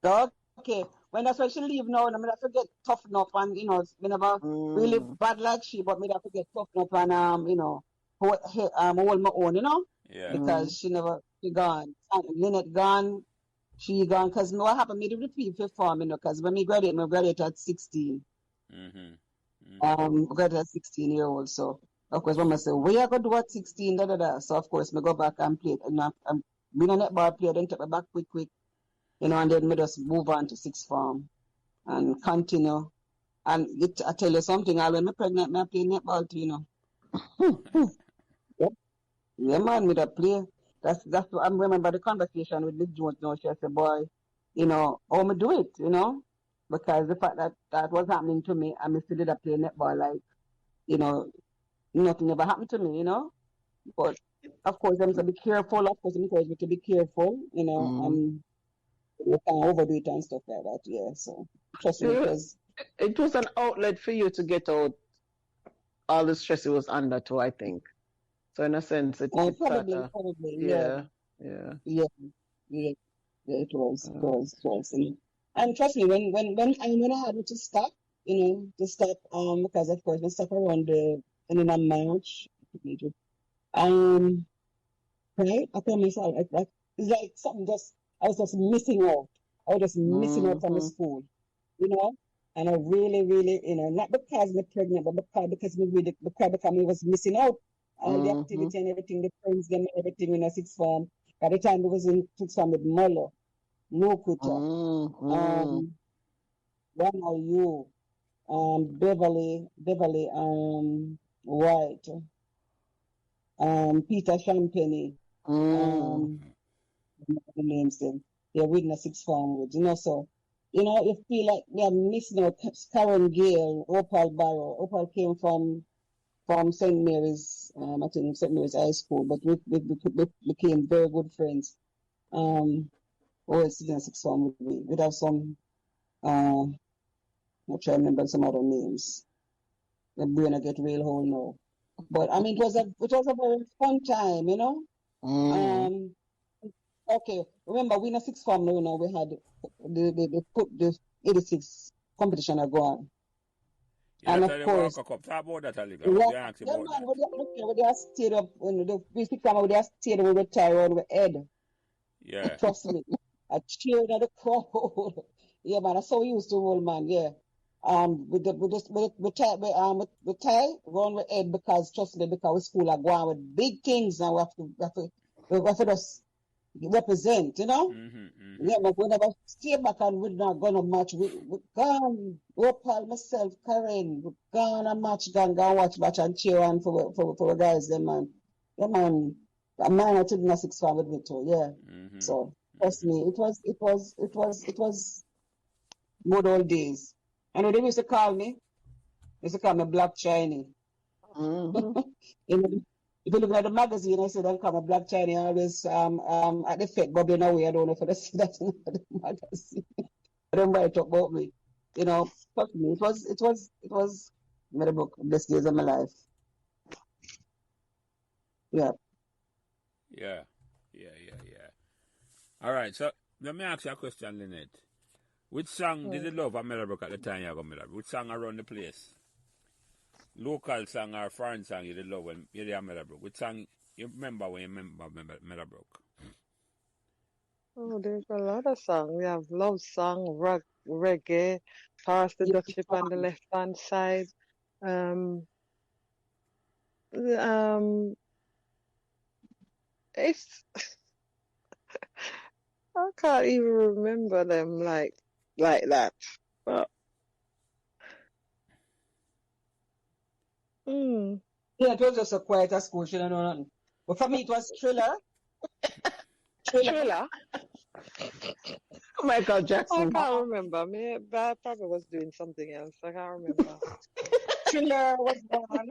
Speaker 3: Dog. Okay. When that's why she leave now, and I mean I forget toughen up and you know, me never really
Speaker 5: Mm.
Speaker 3: bad like she, but me I forget toughen up and you know, hold my own, you know,
Speaker 1: Yeah.
Speaker 3: because she gone. And Linette gone, she gone. Cause what happened? Me the repeat fifth form, you know, cause when me graduate at 16. Graduate at 16-year-old. So of course, mama say, "What you gonna do at 16?" Da da da. So of course, me go back and play. And I'm being a netball player, then take me back quick. You know, and then me just move on to sixth form and continue. And I tell you something, I when me pregnant, me I play netball too, you know. Yep. Yeah, man, me that play. That's what I remember the conversation with Miss Jones. You know, she said, "Boy, you know, how me do it, you know, because the fact that was happening to me, I still did a play netball, like, you know, nothing ever happened to me, you know. But of course, I'm to be careful. Of course, I'm encouraged me to be careful, you know,
Speaker 5: Mm.
Speaker 3: and you can't overdo it and stuff like that. Yeah, so trust me, because
Speaker 5: It was an outlet for you to get out all the stress it was under too, I think. So in a sense, it sort
Speaker 3: probably,
Speaker 5: of,
Speaker 3: yeah,
Speaker 5: yeah, yeah.
Speaker 3: yeah, yeah, yeah, it was. And trust me, when I had to stop, you know, because of course, we stop around and then I'm March, right? I tell myself, it's like something I was just missing out. I was just missing out from the
Speaker 5: Mm-hmm.
Speaker 3: school, you know? And I really, really, you know, not because I'm pregnant, but because I was missing out all the
Speaker 5: Mm-hmm.
Speaker 3: activity and everything, the friends, them, everything in a sixth form. By the time I was in sixth form with Muller, no Kuta,
Speaker 5: Mm-hmm.
Speaker 3: one are you, Beverly, White, Peter Champagne,
Speaker 5: Mm.
Speaker 3: um, the names them. They're reading a sixth form with, you know, so, you know, you feel like they're missing out Karen Gale, Opal Barrow. Opal came from St. Mary's, I think St. Mary's High School, but we became very good friends. Always in a sixth form with me. We'd have some, uh, I'm trying to remember some other names. The brain I get real whole now. But I mean, it was a very fun time, you know.
Speaker 5: Mm.
Speaker 3: Um, okay, remember we in a sixth form, you know, we had the 86 competition are going,
Speaker 1: Yeah,
Speaker 3: and
Speaker 1: that's
Speaker 3: of
Speaker 1: how they walk
Speaker 3: course,
Speaker 1: a cup. Talk about that a little. I want
Speaker 3: yeah,
Speaker 1: to ask you
Speaker 3: yeah,
Speaker 1: about
Speaker 3: man,
Speaker 1: that.
Speaker 3: we just stayed up when we sixth form, we just stayed, we were tired on the head.
Speaker 1: Yeah.
Speaker 3: Trust me, I cheered at the crowd. Yeah, man, I'm so used to roll, man. Yeah. We tie round the head because trust me, because we school are going with big things and we have to just represent, you know. Yeah, but we never stay back and we're not gonna match. We gone, Opal, myself, Karen, we gone and gone watch and cheer on for the guys, them man. Yeah, man. A man I took in a six form with me too, yeah. So trust me, it was good old days. And they used to call me, Black Chinese.
Speaker 5: Mm-hmm.
Speaker 3: You know, if you look at the magazine, I said, "Don't call me Black Chinese." Always at the fete bubbling away. I don't know if I see that in the magazine. I don't write about me. You know, trust me, it was Meadowbrook, best days of my life. Yeah.
Speaker 1: Yeah. Yeah. All right. So let me ask you a question, Lynette. Which song did you love at Meadowbrook at the time you got Meadowbrook? Which song around the place? Local song or foreign song you did love when you did at Meadowbrook? Which song you remember when you remember Meadowbrook?
Speaker 4: Oh, there's a lot of songs. We have love song, rock, reggae, Pass the
Speaker 3: Yeah.
Speaker 4: Dutchie on the left hand side. Um, um, it's I can't even remember them like that. But mm,
Speaker 3: Yeah, it was just a quieter school, you know nothing. But for me, it was Thriller. Thriller.
Speaker 4: Thriller,
Speaker 5: Michael
Speaker 4: I
Speaker 5: Jackson.
Speaker 4: can't remember. I probably was doing something else. I can't remember.
Speaker 3: Thriller was one.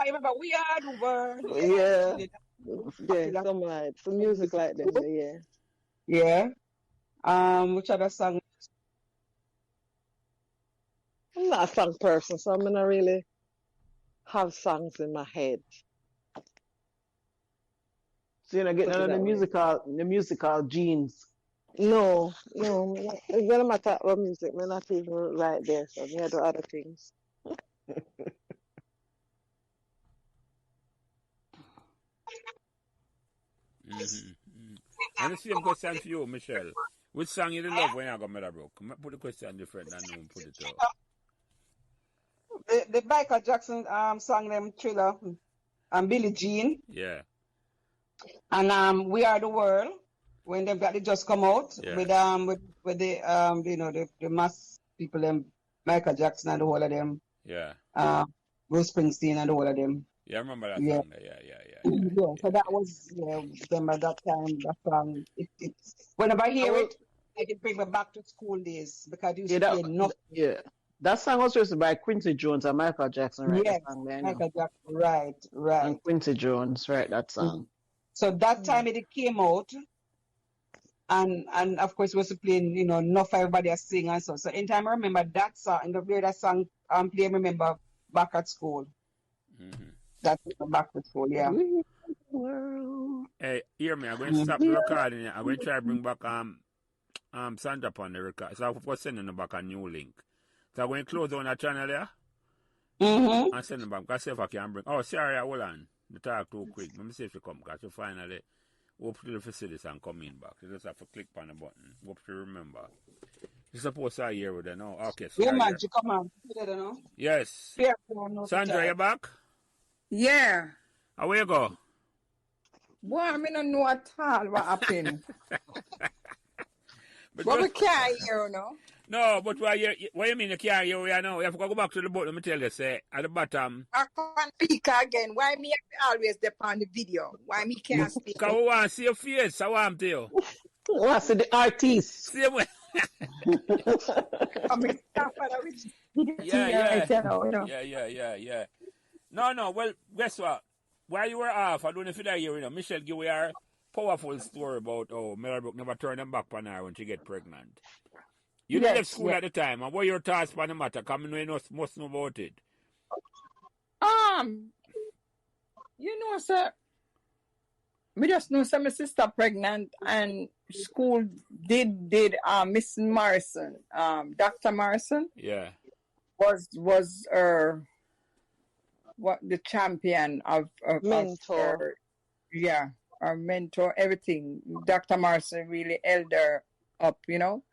Speaker 3: Remember, we are the world.
Speaker 5: Yeah.
Speaker 4: Yeah, some music like them. Yeah.
Speaker 3: Yeah. Which other song?
Speaker 4: I'm not a song person, so I'm gonna really have songs in my head.
Speaker 5: So you're not getting
Speaker 4: Put it
Speaker 5: none of
Speaker 4: that way.
Speaker 5: the musical genes.
Speaker 4: No, it doesn't matter what music. We're not even right there, so we do other things.
Speaker 1: And the same question for you, Michelle. Which song you did love when you got Meadowbrook? Put the question different than you put it out.
Speaker 3: The Michael Jackson song them Thriller and Billie Jean
Speaker 1: Yeah.
Speaker 3: and We Are the World when they've got it just come out
Speaker 1: Yeah.
Speaker 3: with the the mass people them Michael Jackson and the whole of them
Speaker 1: Yeah.
Speaker 3: Bruce Springsteen and the whole of them.
Speaker 1: Yeah, I remember that
Speaker 3: Yeah.
Speaker 1: song there. Yeah.
Speaker 3: Yeah, so that was, remember that time, that song. Whenever I hear it, it bring me back to school days because I used
Speaker 5: Yeah,
Speaker 3: to play enough.
Speaker 5: that song was written by Quincy Jones and Michael Jackson, right?
Speaker 3: Yes,
Speaker 5: That song there,
Speaker 3: Michael Jackson, right.
Speaker 5: And Quincy Jones, right? That song.
Speaker 3: So that time it came out, and of course, we was playing, enough everybody is sing and so. So anytime I remember that song, and the way that song play, I remember back at school. That's back at school, yeah.
Speaker 1: Hey, hear me. I'm going to stop the recording. I'm going to try to bring back Sandra upon the record. So I'm sending them back a new link. So I'm going to close on that channel there. And send them back. Because see if I can bring. Oh, sorry, hold on. The talk too quick. Let me see if you come. Because you finally hope to the facilities and come in back. You just have to click on the button. Hope to remember. You're supposed to hear with them now. Okay, so
Speaker 3: yeah, man, you come on.
Speaker 1: Yes. Sandra, you back?
Speaker 2: Yeah.
Speaker 1: How you go?
Speaker 2: Boy, I don't know at all what happened.
Speaker 1: But
Speaker 2: we can't hear, no?
Speaker 1: No, but what you mean you can't hear you now? You have to go back to the button. Let me tell you, say, at the bottom.
Speaker 2: I can't speak again. Why me always depend on the video? Why me can't speak?
Speaker 1: Because we want to see your face. I want to you.
Speaker 5: We want to see the artist.
Speaker 1: Same way. Yeah. No. Well, guess what? While you were off, I don't know if you hear, Michelle give her powerful story about Meadowbrook never turned them back on her when she get pregnant. You didn't left
Speaker 2: Yes,
Speaker 1: school
Speaker 2: yes.
Speaker 1: at the time, and what your thoughts on the matter? Come you know, must know about it.
Speaker 2: You know, sir, we just know some sister pregnant and school did Miss Morrison, Dr. Morrison
Speaker 1: Yeah.
Speaker 2: was what the champion of
Speaker 4: Mentor.
Speaker 2: her, yeah, our mentor, everything. Dr. Morrison really held her up, you know,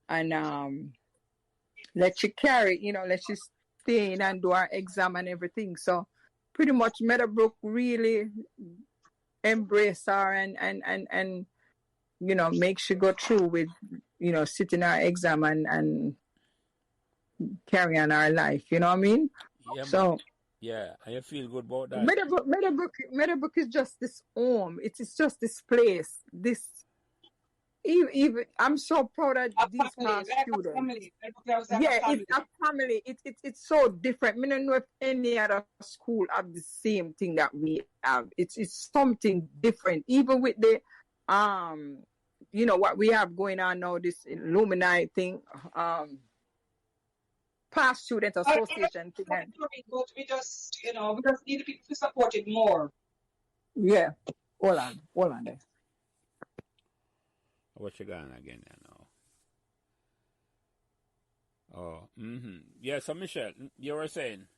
Speaker 2: and let she carry, you know, let she stay in and do her exam and everything. So pretty much Meadowbrook really embrace her and you know, make she go through with, you know, sitting her exam and carry on our life, you know what I mean?
Speaker 1: Yeah,
Speaker 2: So
Speaker 1: man. Yeah, I feel good about that.
Speaker 2: Meadowbrook is just this home. It's just this place. This even I'm so proud of these past students. Yeah, it's a family. It's so different. I don't know if any other school have the same thing that we have. It's something different. Even with the you know what we have going on now, this Illuminati thing, past student association thing.
Speaker 3: But we just, you know, we just need people to support it more.
Speaker 2: Yeah. Hold on there.
Speaker 1: What you got again now? Oh, yeah, so Michelle, you were saying?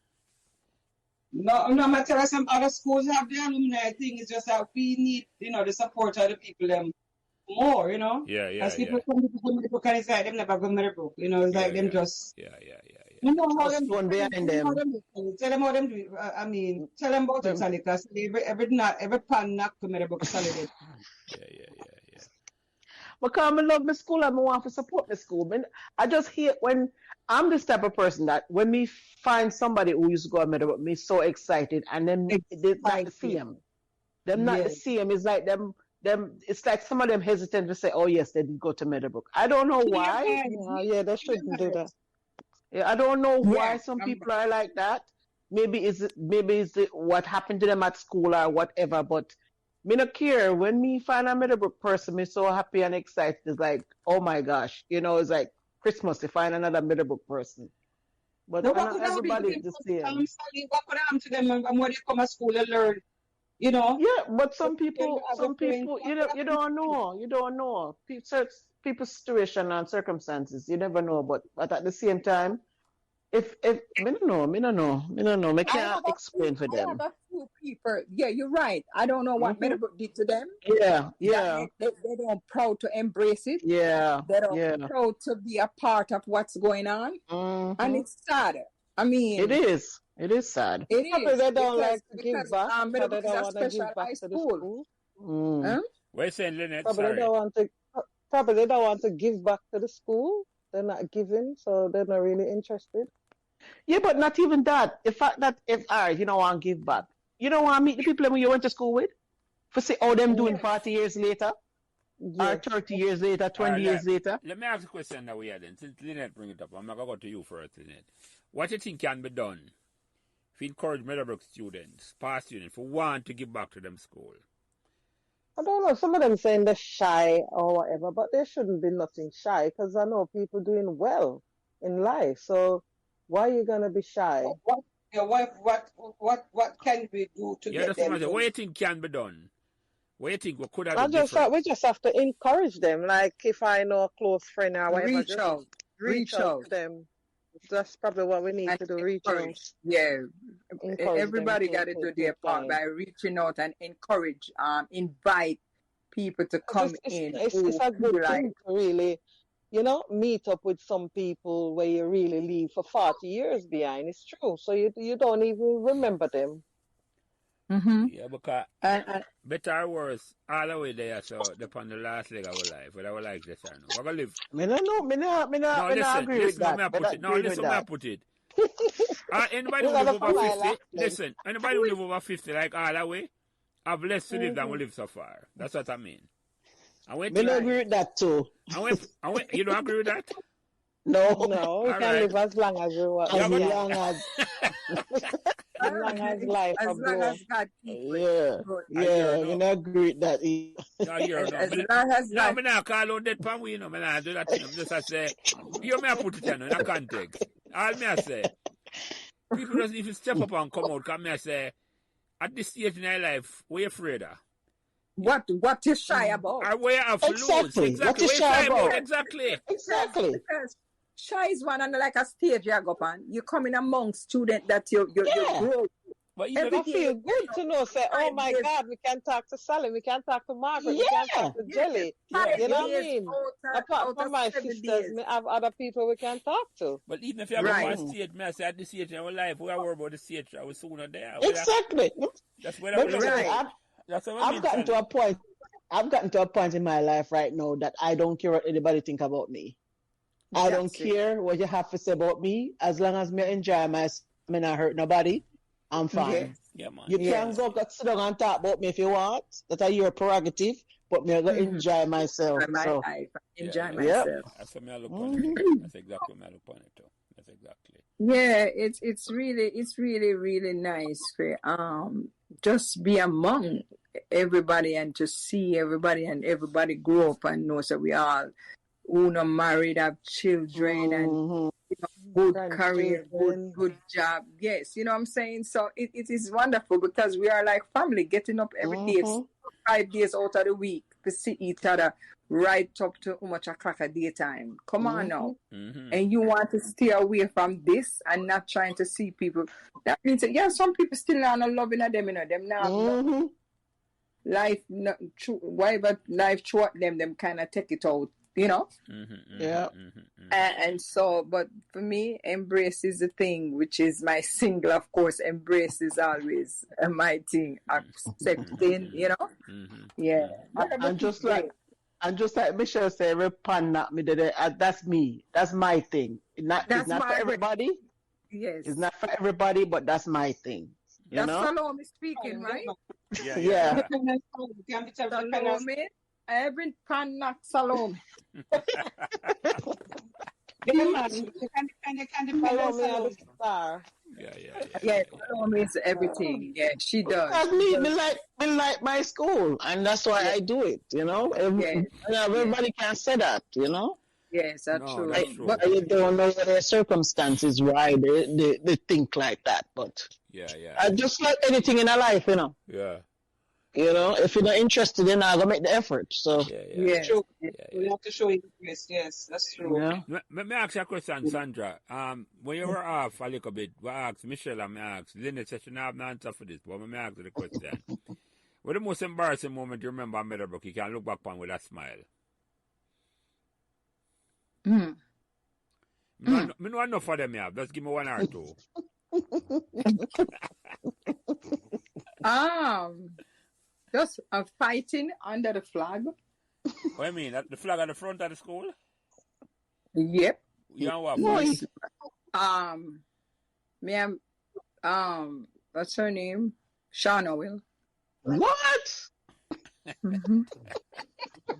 Speaker 3: No, I'm not telling some other schools have the alumni thing. It's just that we need, you know, the support of the people them more, you know.
Speaker 1: Yeah.
Speaker 3: As people come to Meadowbrook and it's like them never go to Meadowbrook, you know. It's like them just.
Speaker 1: Yeah.
Speaker 3: You know how
Speaker 5: Just
Speaker 3: them
Speaker 5: one behind them.
Speaker 3: Tell them how them do it. I mean, tell them about it, Sally, because every pan knock to Meadowbrook Sally.
Speaker 1: Yeah.
Speaker 5: Because I love my school and I want to support my school. I just hate when I'm this type of person that when me find somebody who used to go to Meadowbrook, me so excited, and then they're not the same. They're not the same. It's like them. It's like some of them hesitant to say, "Oh yes, they did go to Meadowbrook." I don't know why.
Speaker 4: Yeah, they shouldn't do that.
Speaker 5: Yeah, I don't know why
Speaker 2: Yeah,
Speaker 5: some people are like that. Maybe it's what happened to them at school or whatever. But me not care. When me find a Meadowbrook person, me so happy and excited. It's like, oh my gosh, you know, it's like Christmas to find another Meadowbrook person. But
Speaker 3: No,
Speaker 5: not everybody is the same.
Speaker 3: Sally, what could happen to them and when they come to school and learn, you know?
Speaker 5: Yeah, but some people, you don't know. People's situation and circumstances, you never know. But at the same time, if me don't know, me can't explain for
Speaker 2: I have
Speaker 5: them.
Speaker 2: a few people. Yeah, you're right. I don't know what Meadowbrook did to them.
Speaker 5: Yeah.
Speaker 2: They don't proud to embrace it.
Speaker 5: Yeah.
Speaker 2: They don't proud to be a part of what's going on. And it's sad. I mean,
Speaker 5: It is. It is sad.
Speaker 2: It
Speaker 4: Probably
Speaker 2: is.
Speaker 4: they don't like to
Speaker 2: because,
Speaker 4: give back.
Speaker 2: Meadowbrook
Speaker 4: They
Speaker 2: is
Speaker 4: don't
Speaker 2: a
Speaker 4: want to give
Speaker 2: special
Speaker 4: back
Speaker 2: high
Speaker 4: to the
Speaker 2: school.
Speaker 4: school.
Speaker 2: Huh?
Speaker 1: What you saying, Linette?
Speaker 4: Probably
Speaker 1: Sorry.
Speaker 4: they don't want to. Probably they don't want to give back to the school. They're not giving, so they're not really interested.
Speaker 5: Yeah, but not even that. The fact that if you don't want to give back, you don't want to meet the people when you went to school with, for see how them doing 40 years later, or 30 years later, 20 years later.
Speaker 1: Let me ask a question that we had then. Since Linette bring it up, I'm not going to go to you first, Linette. What do you think can be done to encourage Meadowbrook students, past students, who want to give back to them school?
Speaker 4: I don't know. Some of them saying they're shy or whatever, but there shouldn't be nothing shy because I know people doing well in life. So why are you gonna be shy?
Speaker 3: What can we do to get them?
Speaker 1: What do you think can be done? What do you think we could have done different?
Speaker 4: We just have to encourage them. Like if I know a close friend or whatever,
Speaker 2: reach out
Speaker 4: to them. That's probably what we need to do. Reach out.
Speaker 2: Yeah,
Speaker 4: Encourage
Speaker 2: everybody
Speaker 4: them
Speaker 2: got to do their part by reaching out and encourage, invite people to come in.
Speaker 4: It's a good thing to really, you know, meet up with some people where you really leave for 40 years behind. It's true. So you don't even remember them.
Speaker 1: Yeah, because better or worse, all the way there, so upon the last leg of our life, whether we like this or no. We're going to live.
Speaker 5: Me not agree with that.
Speaker 1: Listen, I put it. Anybody who live over 50, listen, anybody who live over 50, like all the way, have less to live than we live so far. That's what I mean.
Speaker 5: Me not agree with that too.
Speaker 1: You don't agree with that?
Speaker 4: No, we can live as long as we want.
Speaker 5: As long as.
Speaker 4: as long as life
Speaker 2: as
Speaker 4: a
Speaker 2: long
Speaker 4: blow.
Speaker 2: as God keeps it.
Speaker 5: Yeah,
Speaker 2: Good.
Speaker 5: yeah, you know, agree with that.
Speaker 1: No, you're no.
Speaker 2: As long as
Speaker 1: No,
Speaker 2: God.
Speaker 1: me not call out dead pan we, you know. Me not do that thing. Just I say, you may put it in a context. All me I say, people just need to step up and come out. Because me I say, at this stage in your life, what you afraid of?
Speaker 2: What you shy about?
Speaker 1: Or where you have to lose.
Speaker 5: Exactly.
Speaker 1: Exactly.
Speaker 5: What you shy about?
Speaker 1: Exactly.
Speaker 5: Exactly.
Speaker 2: Because shy is one and like a stage you go on. You come in among students that you grow.
Speaker 1: But
Speaker 4: It
Speaker 1: even
Speaker 4: feel good to know, say, oh my God, we can talk to Sally, we can talk to Margaret, we can talk to Jelly.
Speaker 1: Yeah.
Speaker 4: You know what I mean? Apart from my sisters, me have other people we can talk to.
Speaker 1: But even if you have a stage, me I say at this stage in our life, we are worried about the stage. I was sooner there.
Speaker 5: Exactly.
Speaker 1: That's what
Speaker 5: But
Speaker 1: right.
Speaker 5: I've gotten to a point. I've gotten to a point in my life right now that I don't care what anybody think about me. I don't care what you have to say about me. As long as me enjoy myself, me not hurt nobody, I'm fine.
Speaker 2: Yes.
Speaker 1: Yeah, man.
Speaker 5: You can go sit down and talk about me if you want. That's your prerogative. But me going to enjoy myself.
Speaker 2: My
Speaker 5: so.
Speaker 2: life. Enjoy myself.
Speaker 5: Yep.
Speaker 1: That's what I look on it. That's exactly what I look on it too. That's exactly.
Speaker 2: Yeah, it's really nice for just be among everybody and to see everybody and everybody grow up and know that we all who not married, have children and good career, good job. Yes, you know what I'm saying? So it is wonderful because we are like family getting up every day, 5 days out of the week to see each other right up to how much o'clock a daytime. Come on now. And you want to stay away from this and not trying to see people. That means that, yeah, some people still are not loving them, you know, them now. Life, whatever life throw at them kind of take it out. You know? And so, but for me, embrace is the thing, which is my single, of course. Embrace is always my thing. Accepting, you know? Yeah.
Speaker 5: And just like Michelle said, every pan knock me today, that's me. That's my thing. It's not for everybody.
Speaker 2: Yes.
Speaker 5: It's not for everybody, but that's my thing. You know?
Speaker 2: Salome speaking, right?
Speaker 5: Yeah.
Speaker 2: Salome. Every pan knock Salome. Yeah, Salome is everything. Yeah, she does.
Speaker 5: Me like my school, and that's why I do it. You know, everybody can say that. You know.
Speaker 2: Yes, that's true.
Speaker 5: But you don't know the circumstances why they think like that. But just like anything in our life, you know.
Speaker 1: Yeah.
Speaker 5: You know, if you're not interested, you're not gonna make the effort. So
Speaker 3: true. We have to show interest. Yes, that's true.
Speaker 5: Yeah.
Speaker 1: Let me ask you a question, Sandra. When you were off a little bit, we asked Michelle and I asked Linette said she have no answer for this, but let me ask you the question. What the most embarrassing moment you remember in Meadowbrook you can look back on with a smile? Me know enough for them, yeah. Just give me one or two.
Speaker 2: Just fighting under the flag.
Speaker 1: What do you mean? The flag at the front of the school?
Speaker 2: Yep.
Speaker 1: You know what?
Speaker 2: What's her name? Shauna will.
Speaker 5: What?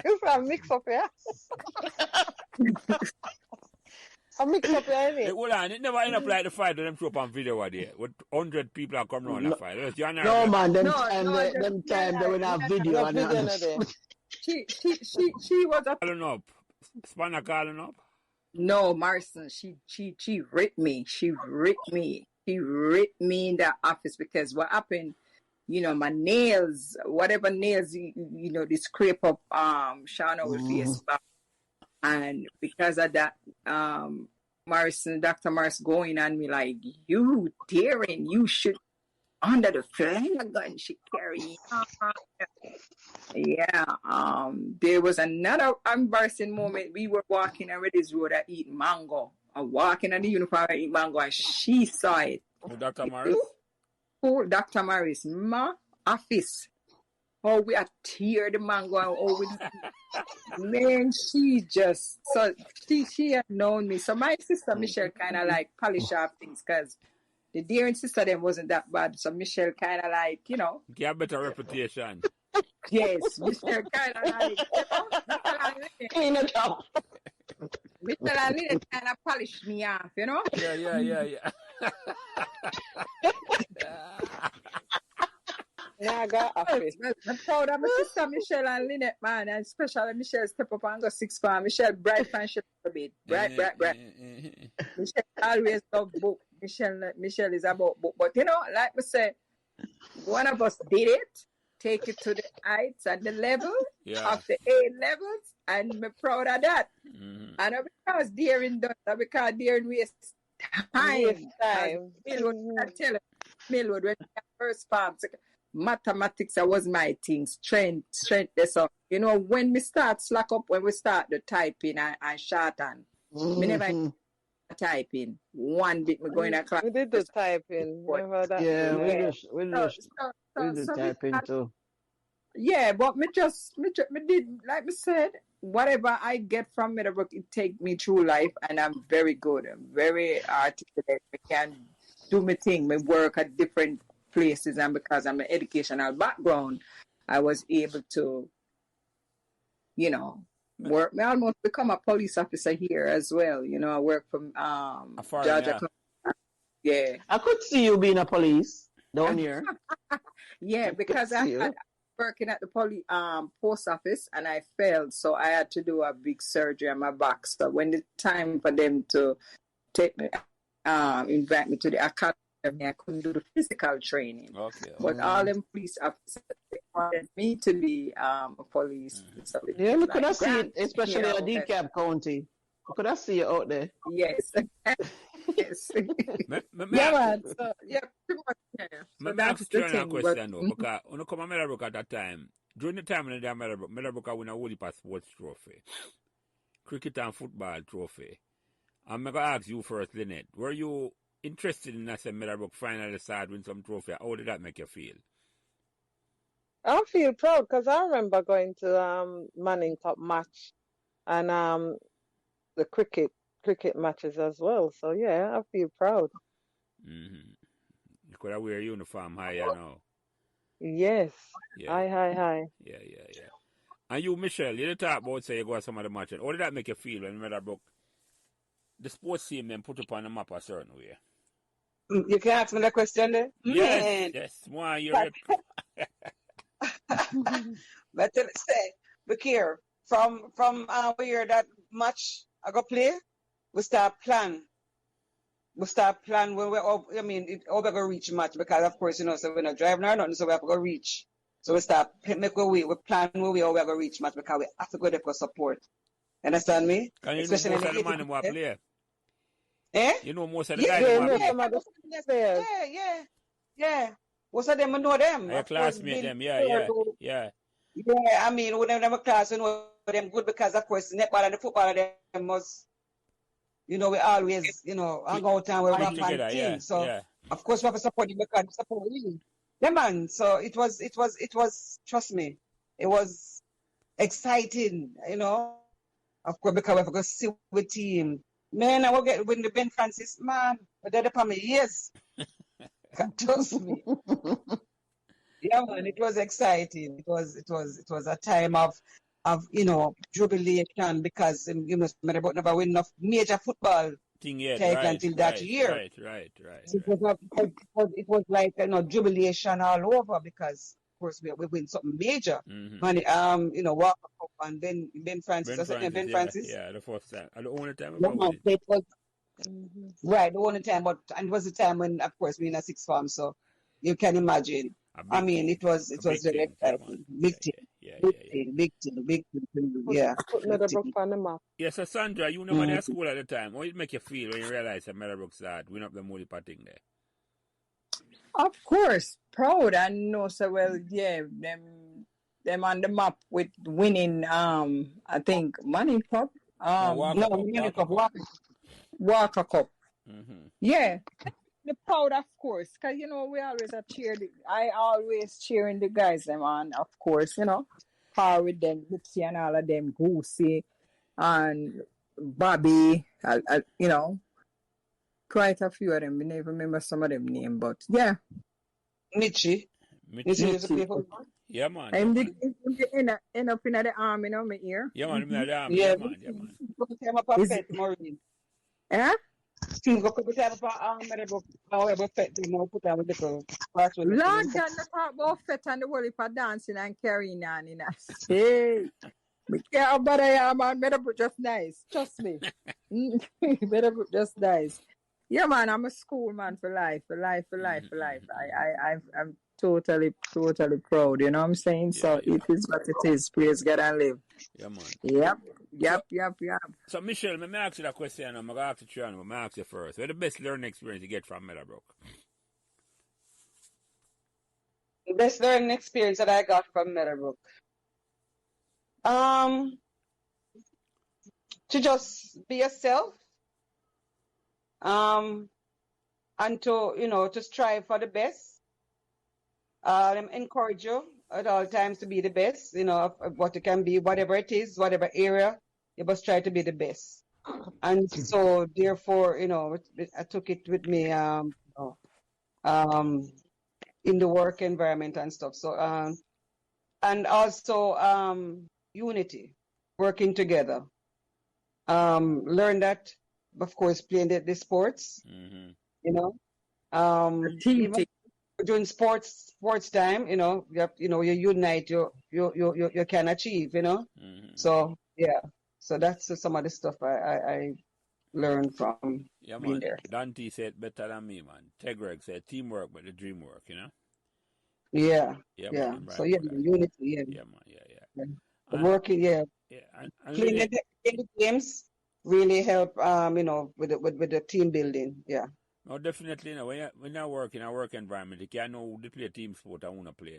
Speaker 4: It's a mix up, yeah. A mix up, yeah.
Speaker 1: Hold on, it never end up like the fight that them show up on video out there. With 100 people are coming around the fight.
Speaker 5: No, man, them time they will have video on them.
Speaker 2: She was a
Speaker 1: calling up. Spanner calling up?
Speaker 2: No, Marson, she ripped me. She ripped me in the office because what happened, you know, my nails, whatever nails, you know, they scrape up Shauna with face back. And because of that, Dr. Morris going on me like, you daring, you should under the flag gun she carried. Yeah. There was another embarrassing moment. We were walking on Reddy's Road and eating mango. I'm walking on the uniform and eating mango, and she saw it.
Speaker 1: Dr. Morris?
Speaker 2: Who? Dr. Morris. My office. Oh, we are tear the mango. Oh, man, she had known me. So my sister Michelle kind of like polish up things because the dear sister them wasn't that bad. So Michelle kind of like, you know.
Speaker 1: Get a better reputation.
Speaker 2: Yes, Michelle kind of like,
Speaker 5: clean it up.
Speaker 2: Michelle and Linette kind of polish me off, you know.
Speaker 1: Yeah.
Speaker 4: Naga office.
Speaker 2: Well, I'm proud of my sister Michelle and Linette, man, and especially Michelle step up and go 6 farm. Michelle bright fan she a bit. Bright. Michelle always love book. Michelle is about book. But you know, like we say, one of us did it, take it to the heights and the level of the A levels, and I'm proud of that.
Speaker 1: Mm-hmm.
Speaker 2: And because Darien done that, because Darien waste time. Millwood, I tell you, Millwood, when I first farm, mathematics that was my thing, strength. So, you know, when we start slack up, when we start the typing and shorthand, me never typing. One bit me going across.
Speaker 4: We did the typing. Remember that?
Speaker 5: Yeah, we do
Speaker 2: So
Speaker 5: typing too.
Speaker 2: yeah, but me did, like me said, whatever I get from Meadowbrook, it take me through life, and I'm very good. I'm very articulate. I can do my thing. Me work at different places, and because I'm an educational background, I was able to, you know, work. I almost become a police officer here as well. You know, I work from Georgia. Yeah,
Speaker 5: I could see you being a police down here.
Speaker 2: Yeah, because I working at the post office and I failed, so I had to do a big surgery on my back. So when the time for them to take me, invite me to the academy, I couldn't do the physical training.
Speaker 1: Okay.
Speaker 2: But all them police officers, they wanted me to be a police. So
Speaker 5: Yeah, we could have seen it, especially in DeKalb County. We could have seen you out there.
Speaker 2: Yes. Yes.
Speaker 1: Man.
Speaker 2: So, yeah, pretty much, yeah. So
Speaker 1: That's the thing. Question
Speaker 2: but,
Speaker 1: though, because when I come to Meadowbrook at that time, during the time when I was at Meadowbrook, I won a whole heap of sports trophy, cricket and football trophy. I'm going to ask you first, Linette, were you interested in that Meadowbrook finally started winning some trophy? How did that make you feel?
Speaker 4: I feel proud because I remember going to Manning Cup match and the cricket matches as well. So yeah, I feel proud.
Speaker 1: Mm-hmm. You could have wear a uniform high, you know.
Speaker 4: Yes.
Speaker 1: Yeah.
Speaker 4: Hi.
Speaker 1: Yeah. And you, Michelle, you talk about say you go to some of the matches. How did that make you feel when Meadowbrook, the sports team, then put up on the map a certain way?
Speaker 3: You can ask me that question there?
Speaker 1: Yes. Why you're
Speaker 3: But say, look here, from where that match I go play, we start plan when we're how we're gonna reach match, because of course, you know, so we're not driving or nothing, so we have to go reach. So we start make our way, we plan where we are gonna reach match, because we have to go there for support. Understand me?
Speaker 1: Can you
Speaker 3: Especially
Speaker 1: know most of the man who play? You know most of the guys who play?
Speaker 3: Yeah. Most of them, I know them.
Speaker 1: Your classmate them, yeah.
Speaker 3: Yeah, I mean, when they have a class, we know them good, because of course, netball and the football, them was, you know, we always, you know, hang out and we rock and team. So of course we have to support them because we support you. Yeah, man. So it was, trust me, it was exciting, you know. Of course, because we have to see the team. Man, I will get when the Ben Francis, man, but they're upon me years. Trust me. Yeah, man, it was exciting. It was a time of you know, jubilation, because you know, Meadowbrook never win enough major football
Speaker 1: thing
Speaker 3: until that year.
Speaker 1: Right.
Speaker 3: So it was like, you know, jubilation all over, because of course we win something major.
Speaker 1: Mm-hmm.
Speaker 3: And you know, Walker Cup and Ben Francis. Francis.
Speaker 1: Yeah, the first time. And the only time
Speaker 3: it was right, the only time, and it was the time when, of course, we in a sixth form, so you can imagine. I mean, it was very exciting. Big team. Yeah.
Speaker 4: Put Meadowbrook on the map.
Speaker 1: Yeah, so Sandra, you know when at school at the time, how did it make you feel when you realize that Meadowbrook started win up the Moody thing there?
Speaker 2: Of course, proud and know so well, yeah, them on the map with winning I think Money Cup. Walker Cup.
Speaker 1: Mm-hmm.
Speaker 2: Yeah. The proud, of course, because you know we always have cheered. I always cheering the guys them on, of course, you know, par with them, Lipsy and all of them, Goosey and Bobby, you know, quite a few of them. I never remember some of them name, but yeah.
Speaker 3: Mitchie.
Speaker 1: Yeah, man.
Speaker 2: I'm end up in the arm, you know, my ear.
Speaker 1: Yeah, man, in the arm. Yeah, man.
Speaker 3: Came up a pet, Maureen.
Speaker 2: Yeah?
Speaker 3: Go put it up Meadowbrook, however fit the more put out little part with little.
Speaker 2: Lord God, let's talk about fit and the world for dancing and carrying on in us. Hey, we care about I am man. Meadowbrook just nice. Trust me. Meadowbrook just nice. Yeah, man, I'm a school man for life, for life, for life, for life. I'm totally proud. You know what I'm saying?
Speaker 1: Yeah,
Speaker 2: So
Speaker 1: yeah.
Speaker 2: it is what it is. Praise God and live.
Speaker 1: Yeah, man.
Speaker 2: Yep.
Speaker 1: So, Michelle, let me ask you that question. I'm going to ask you, Triana, but I'm going to ask you first. What's the best learning experience you get from Meadowbrook?
Speaker 3: The best learning experience that I got from Meadowbrook. To just be yourself. And to strive for the best. Encourage you at all times to be the best, of what it can be, whatever it is, whatever area, you must try to be the best. And so, therefore, I took it with me, in the work environment and stuff. So, and also, unity, working together. Learn that, of course, playing the sports, even during sports time, you unite, you can achieve, So yeah, so that's some of the stuff I learned from being there.
Speaker 1: Dante said better than me, man. Tegreg said teamwork, but the dream work,
Speaker 3: Yeah.
Speaker 1: Man,
Speaker 3: So yeah, unity,
Speaker 1: yeah, man, yeah.
Speaker 3: Working, yeah.
Speaker 1: And
Speaker 3: Playing the games really help, with the team building, yeah.
Speaker 1: No, definitely. When I work in a work environment, you can't know who to play team sport I want to play.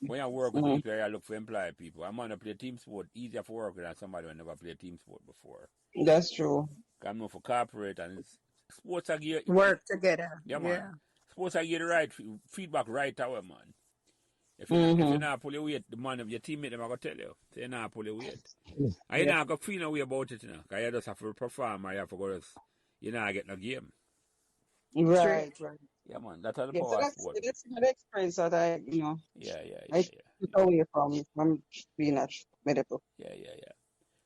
Speaker 1: When I work with people, I look for employee people. I'm going to play team sport easier for work than somebody who never played team sport before.
Speaker 3: That's true.
Speaker 1: I'm not for corporate and sports are gear.
Speaker 2: Work together.
Speaker 1: Yeah, man. Sports are gear the right feedback right away, man. If you not pull your weight, the man of your teammate, them are going to tell you. So you not pull your weight. And you not going to feel no way about it, because you just have to perform or you have to go you not get no game.
Speaker 3: Right.
Speaker 1: Yeah, man. That's how the power of sport.
Speaker 3: That's another experience that I took away from being at Meadowbrook.
Speaker 1: Yeah.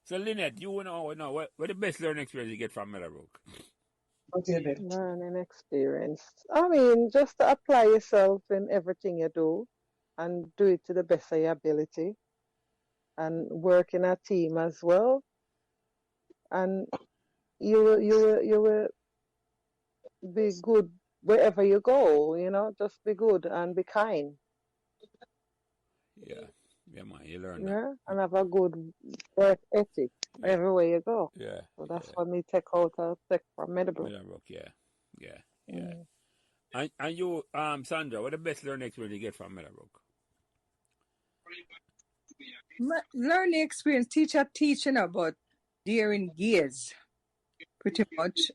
Speaker 1: So, Linette, you know what the best learning experience you get from Meadowbrook?
Speaker 4: Learning experience. I mean, just to apply yourself in everything you do and do it to the best of your ability and work in a team as well. And you will be good wherever you go, just be good and be kind.
Speaker 1: Yeah, man, you learn
Speaker 4: that.
Speaker 1: Yeah,
Speaker 4: and have a good work ethic everywhere you go.
Speaker 1: Yeah.
Speaker 4: So that's what me take from Meadowbrook.
Speaker 1: Yeah. And you, Sandra, what the best learning experience you get from Meadowbrook?
Speaker 2: Learning experience, teacher teaching about daring gears, pretty much.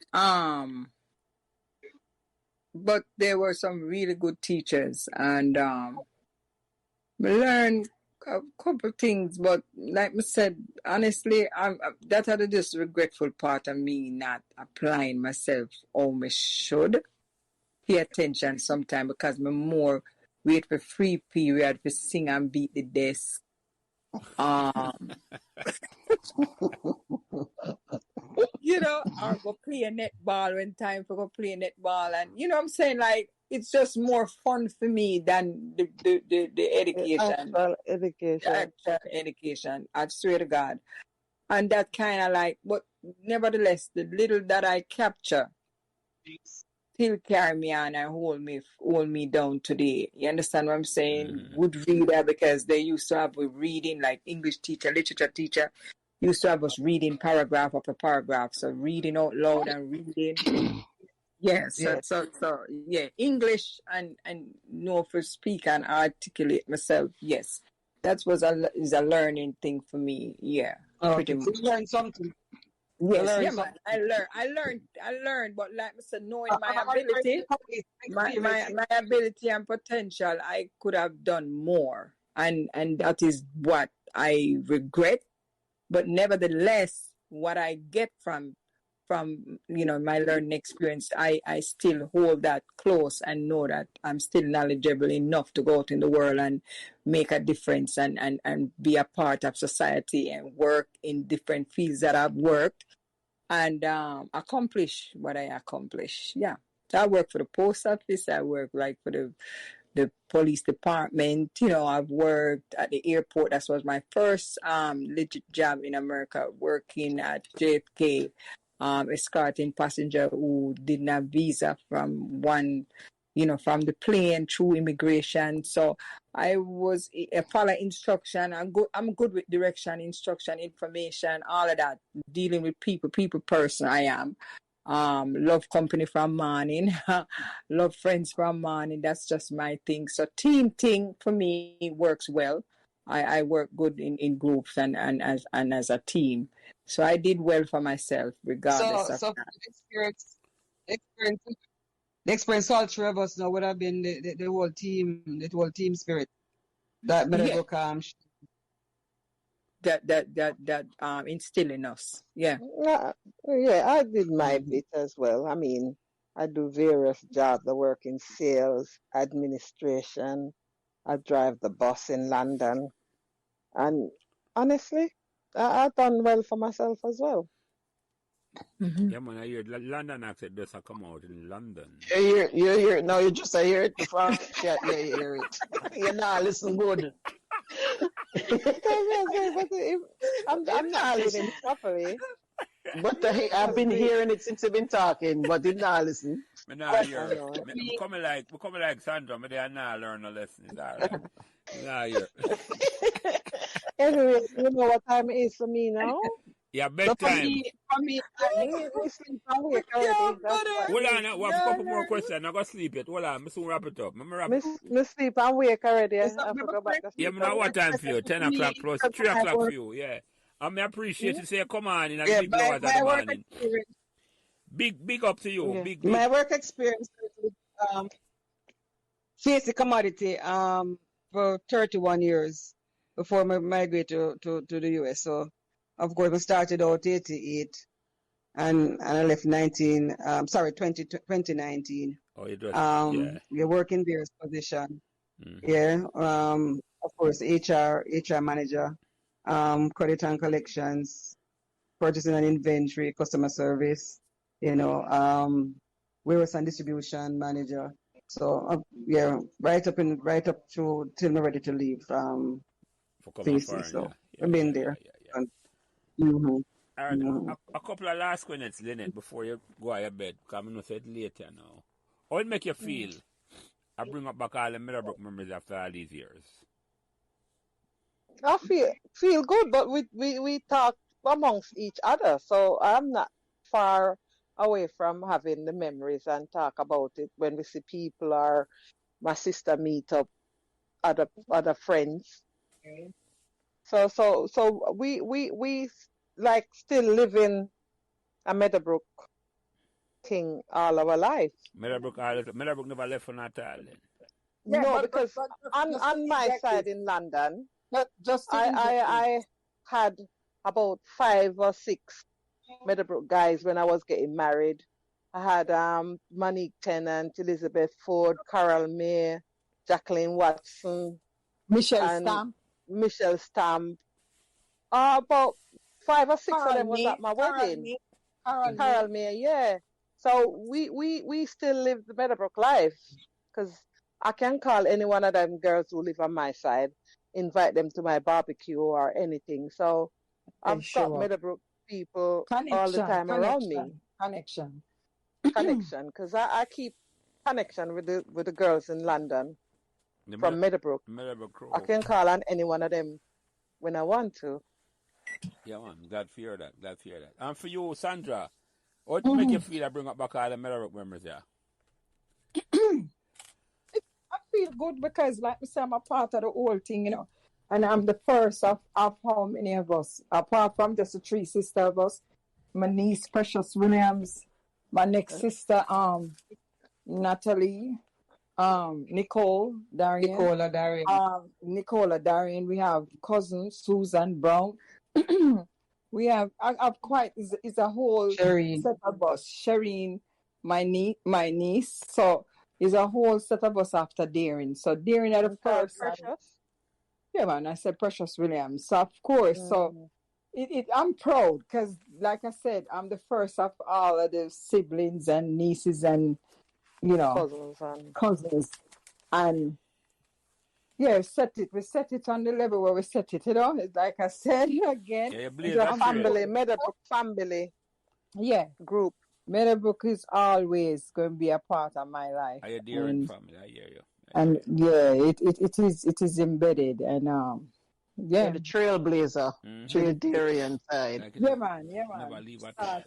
Speaker 2: But there were some really good teachers, and we learned a couple things. But like I said, honestly, that had just regretful part of me not applying myself how I should. Pay attention sometime because me more wait for free period for sing and beat the desk. Or go play a netball when time for go play netball, and what I'm saying, like it's just more fun for me than the education. Actual education. I swear to God, and that kind of like, but nevertheless, the little that I capture still carry me on and hold me down today. You understand what I'm saying? Good reader, because they used to have a reading, like English teacher, literature teacher used to have us reading paragraph after paragraph. So reading out loud and reading. Yes. So English and know for speak and articulate myself. Yes. That is a learning thing for me. Yeah.
Speaker 3: Pretty much. You learn something.
Speaker 2: Yes, man. I learned, but like I said, knowing my ability, my ability and potential, I could have done more, and that is what I regret. But nevertheless, what I get from my learning experience, I still hold that close and know that I'm still knowledgeable enough to go out in the world and make a difference and be a part of society and work in different fields that I've worked. and accomplish what I accomplish. Yeah. So I work for the post office. I work like for the police department. You know, I've worked at the airport. That was my first legit job in America, working at JFK, escorting passenger who didn't have visa from from the plane through immigration. So I was a follow instruction. I'm good with direction, instruction, information, all of that. Dealing with people person I am. Love company from morning, love friends from morning. That's just my thing. So team thing for me works well. I work good in groups and as a team. So I did well for myself, regardless of
Speaker 3: So
Speaker 2: that.
Speaker 3: experience, the experience all three of us now would have been the whole team spirit that
Speaker 2: Yeah,
Speaker 3: Meadowbrook
Speaker 2: that instill in us. Yeah.
Speaker 4: Yeah, I did my
Speaker 2: Mhm.
Speaker 4: bit as well. I mean, I do various jobs. I work in sales, administration. I drive the bus in London. And honestly, I've done well for myself as well.
Speaker 2: Mhm.
Speaker 1: Yeah, man, I hear London accent does come out in London.
Speaker 5: You hear it. No, you just hear it before you hear it. You not listen good.
Speaker 4: Because I say, but if I'm not
Speaker 5: Nah,
Speaker 4: saying
Speaker 5: listen.
Speaker 4: it properly.
Speaker 5: But I've
Speaker 4: Because
Speaker 5: been hearing it since you've been talking, but did not listen.
Speaker 1: Me nah
Speaker 3: Well,
Speaker 4: I
Speaker 1: hear.
Speaker 4: know.
Speaker 1: Me coming like Sandra. Me they not learn a lesson. It's all right. Me nah hear.
Speaker 4: Anyway, you know what time it is for me now?
Speaker 1: Yeah,
Speaker 3: so
Speaker 1: bedtime.
Speaker 3: for me,
Speaker 4: We sleep and wake
Speaker 2: Yeah,
Speaker 4: already. That's
Speaker 2: buddy.
Speaker 4: what
Speaker 1: Hold
Speaker 4: it
Speaker 1: on,
Speaker 4: is.
Speaker 1: we have a couple more questions. I got sleep yet. Hold on, me soon wrap it up. Me wrap.
Speaker 4: Me sleep and wake already.
Speaker 3: it's
Speaker 4: I forgot about the
Speaker 1: Yeah,
Speaker 4: sleep
Speaker 1: me
Speaker 4: and
Speaker 1: know
Speaker 4: wake.
Speaker 1: what time for you. 10
Speaker 3: for
Speaker 1: o'clock
Speaker 3: me
Speaker 1: plus
Speaker 3: because
Speaker 1: 3
Speaker 3: I
Speaker 1: o'clock for
Speaker 3: work.
Speaker 1: you. Yeah. I may appreciate you say come on in the
Speaker 3: Yeah,
Speaker 1: big hours of the
Speaker 3: my work
Speaker 1: morning.
Speaker 3: experience.
Speaker 1: Big up to you.
Speaker 4: Yeah.
Speaker 1: Big.
Speaker 3: My work experience with face the commodity for 31 years before I migrated to the US. So of course I started out 88 and I left 2019.
Speaker 1: Oh, you just, yeah.
Speaker 3: We work in various positions.
Speaker 1: Mm-hmm.
Speaker 3: Yeah. Of course HR manager, credit and collections, purchasing and inventory, customer service, warehouse and distribution manager. So yeah, right up to till I'm ready to leave
Speaker 1: For coming
Speaker 3: CC.
Speaker 1: foreign, yeah.
Speaker 3: So
Speaker 1: Yeah,
Speaker 3: I've
Speaker 1: yeah,
Speaker 3: been
Speaker 1: yeah,
Speaker 3: there.
Speaker 1: yeah, yeah.
Speaker 3: Mm-hmm.
Speaker 1: All right,
Speaker 3: Mm-hmm.
Speaker 1: a couple of last minutes, Linette, before you go to your bed, because I know it's later now. How it make you feel? I bring up back all the Meadowbrook memories after all these years.
Speaker 4: I feel good, but we talk amongst each other, so I'm not far away from having the memories and talk about it when we see people or my sister meet up other friends. So we like still living a Meadowbrook thing all our life.
Speaker 1: Meadowbrook never left for at all then.
Speaker 2: Yeah,
Speaker 4: No,
Speaker 2: but
Speaker 4: because
Speaker 2: just to
Speaker 4: on my
Speaker 2: inject
Speaker 4: side
Speaker 2: this,
Speaker 4: in London,
Speaker 2: just to
Speaker 4: I
Speaker 2: inject this.
Speaker 4: I I had about 5 or 6 Meadowbrook guys when I was getting married. I had Monique Tennant, Elizabeth Ford, Carol May, Jacqueline Watson,
Speaker 2: Michelle
Speaker 4: and
Speaker 2: Stamp,
Speaker 4: Michelle Stamp. About 5 or 6 of
Speaker 2: Carol
Speaker 4: them was
Speaker 2: May,
Speaker 4: at my
Speaker 2: Carol
Speaker 4: wedding.
Speaker 2: May, Carol
Speaker 4: Carol
Speaker 2: May.
Speaker 4: May, yeah. So we still live the Meadowbrook life because I can call any one of them girls who live on my side, invite them to my barbecue or anything. So
Speaker 2: Okay,
Speaker 4: I've got
Speaker 2: sure.
Speaker 4: Meadowbrook people all the
Speaker 2: Connection,
Speaker 4: time around me.
Speaker 2: connection, connection.
Speaker 4: Connection, because I keep connection with the girls in London
Speaker 1: The
Speaker 4: from Meadowbrook.
Speaker 1: Meadowbrook
Speaker 4: I
Speaker 1: crew.
Speaker 4: can call on any one of them when I want to.
Speaker 1: Yeah, man. Glad to hear that. Glad to hear that. And for you, Sandra, how it make you
Speaker 2: Mhm.
Speaker 1: feel I bring up back all the Meadowbrook memories, yeah?
Speaker 2: I feel good because, like I say, I'm a part of the whole thing, and I'm the first of how many of us, apart from just the 3 sisters of us, my niece Precious Williams, my next sister Natalie, Nicole Darien,
Speaker 3: Nicola Darien.
Speaker 2: Nicola Darien. We have cousin Susan Brown. We have I've quite is a whole
Speaker 3: Shereen.
Speaker 2: set of us. Shireen, my niece. So it's a whole set of us after Darien. So Darien are the
Speaker 4: And called
Speaker 2: first. And,
Speaker 4: Precious.
Speaker 2: yeah, man. I said Precious Williams. So of course. So
Speaker 4: Mm.
Speaker 2: I'm proud because, like I said, I'm the first of all of the siblings and nieces and,
Speaker 4: Cousins and
Speaker 2: cousins. And yeah, we set it on the level where we set it, It's like I said again,
Speaker 1: Yeah, you
Speaker 2: we
Speaker 1: blaze
Speaker 4: the
Speaker 1: a
Speaker 2: just
Speaker 1: trail.
Speaker 4: family, Meadowbrook family
Speaker 2: yeah.
Speaker 4: group.
Speaker 2: Meadowbrook is always going to be a part of my life,
Speaker 1: Are you dear in family? I hear you.
Speaker 2: and yeah, it is embedded, and
Speaker 5: You're
Speaker 2: yeah,
Speaker 5: the trailblazer to the Darien side.
Speaker 1: Like
Speaker 2: yeah,
Speaker 1: it,
Speaker 2: man, yeah,
Speaker 1: never
Speaker 2: man.
Speaker 1: leave a
Speaker 2: Start,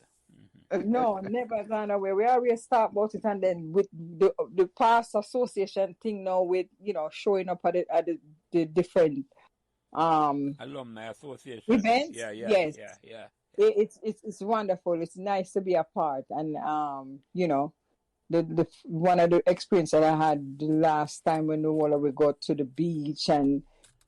Speaker 1: trail.
Speaker 2: no, never gone away. We always start about it, and then with the past association thing now with showing up at the different
Speaker 1: Alumni association.
Speaker 2: events.
Speaker 1: Yeah.
Speaker 2: Yes, it's wonderful. It's nice to be a part, and the one of the experience that I had the last time when we go to the beach and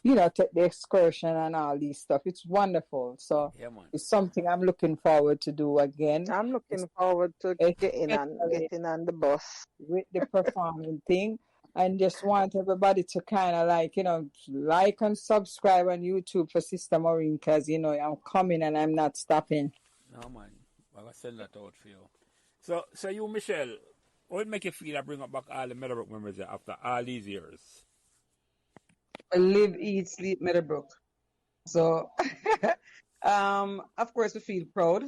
Speaker 2: take the excursion and all these stuff. It's wonderful. So
Speaker 1: Yeah, man.
Speaker 2: it's something I'm looking forward to do again.
Speaker 4: I'm looking forward to getting on the bus.
Speaker 2: With the performing thing. And just want everybody to kind of like and subscribe on YouTube for Sister Maureen because, I'm coming and I'm not stopping.
Speaker 1: No, man. I'll send that out for you. So you, Michelle, what make you feel I bring up back all the Meadowbrook memories after all these years?
Speaker 3: I live, eat, sleep, Meadowbrook. So, of course, we feel proud,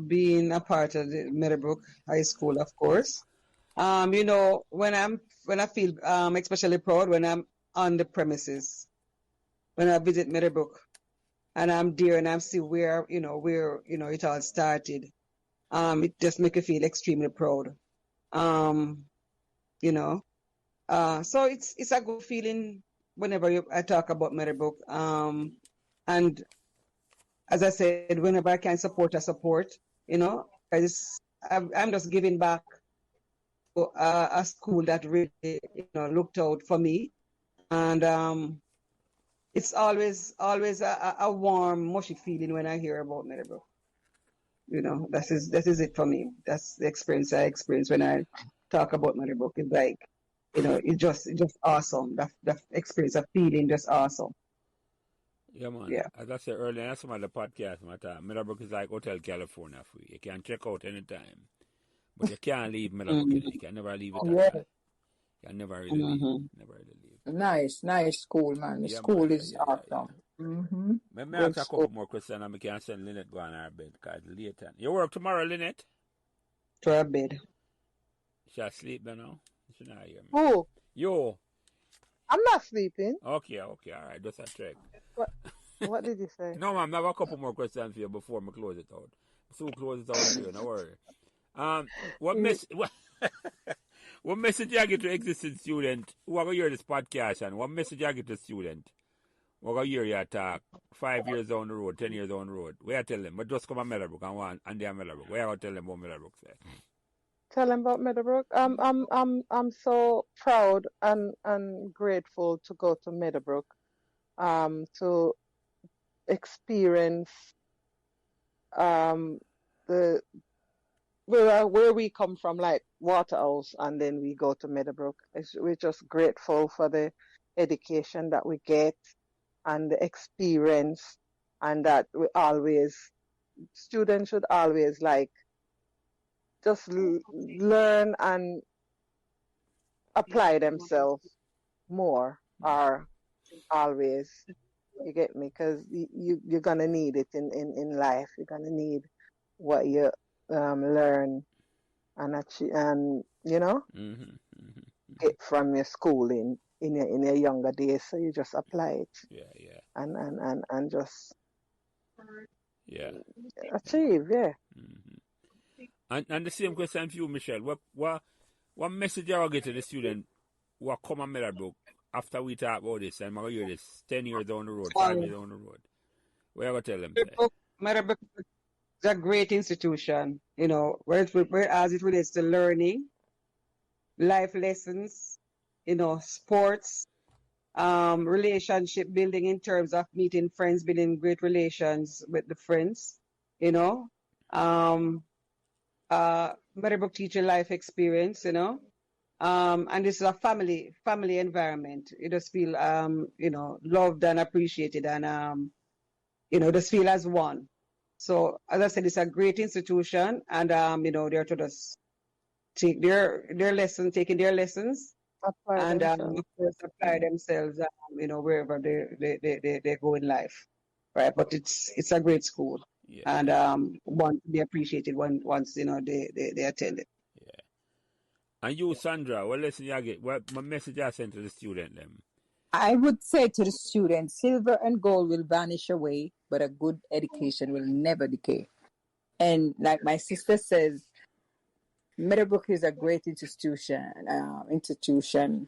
Speaker 3: being a part of the Meadowbrook High School, of course. When I feel especially proud when I'm on the premises, when I visit Meadowbrook, and I'm there and I see where it all started. It just makes me feel extremely proud. So it's a good feeling whenever I talk about Meadowbrook. And as I said, whenever I can support, I support. I'm just giving back to a school that really looked out for me, and it's always a warm, mushy feeling when I hear about Meadowbrook. That is it for me. That's the experience I experience when I talk about Meadowbrook. It's like, it's just awesome. That experience of feeling just awesome.
Speaker 1: Yeah, man.
Speaker 3: Yeah.
Speaker 1: As I said earlier, that's some of the podcast, my time. Meadowbrook is like Hotel California for you. You can check out anytime. But you can't leave Meadowbrook. You can never leave it.
Speaker 2: Yeah.
Speaker 1: You can never really leave. Never really leave.
Speaker 2: Nice school, man. The school is awesome. Mm-hmm.
Speaker 1: Let me ask a couple more questions and we can send Linette go on her bed because it's late. You work tomorrow, Linette?
Speaker 3: To her bed.
Speaker 1: She'll sleep now? She not hear me.
Speaker 4: Who?
Speaker 1: Yo.
Speaker 4: I'm not sleeping.
Speaker 1: Okay, all right. Just a check.
Speaker 4: What did you say?
Speaker 1: No, ma'am, I have a couple more questions for you before we close it out. So we'll close it out for you, no worry. What message you get to existing student who are going to hear this podcast and what message you get to student who are going to hear you talk 5 years down the road, 10 years down the road? Where I tell them, but just come to Meadowbrook and they are Meadowbrook. Where I going to tell them what Meadowbrook say?
Speaker 4: Tell them about Meadowbrook. I'm so proud and grateful to go to Meadowbrook, to experience the where we come from, like Waterhouse, and then we go to Meadowbrook. We're just grateful for the education that we get and the experience, and that students should always just learn and apply themselves more, or always. You get me? Because you're gonna need it in life. You're gonna need what you learn and achieve, and get from your schooling in your younger days. So you just apply it.
Speaker 1: Yeah.
Speaker 4: And just
Speaker 1: achieve.
Speaker 4: Yeah.
Speaker 1: And the same question for you, Michelle. What message you get to the student who come on Meadowbrook after we talk about this and I hear this 10 years down the road, 5 years down the road? What you going to tell them?
Speaker 3: Meadowbrook is a great institution, whereas it relates to learning, life lessons, sports, relationship building in terms of meeting friends, building great relations with the friends, Meadowbrook teacher life experience, and this is a family environment. You just feel, loved and appreciated, and just feel as one. So as I said, it's a great institution, and they're to just take their lessons, taking their lessons,
Speaker 4: Apply
Speaker 3: and
Speaker 4: themselves.
Speaker 3: of course apply themselves, wherever they go in life, right? But it's a great school,
Speaker 7: Yeah.
Speaker 3: and one to be appreciated once they attend it.
Speaker 7: Yeah. And you, Sandra, what lesson you get? What message I sent to the student them?
Speaker 2: I would say to the students, silver and gold will vanish away, but a good education will never decay. And like my sister says, Meadowbrook is a great institution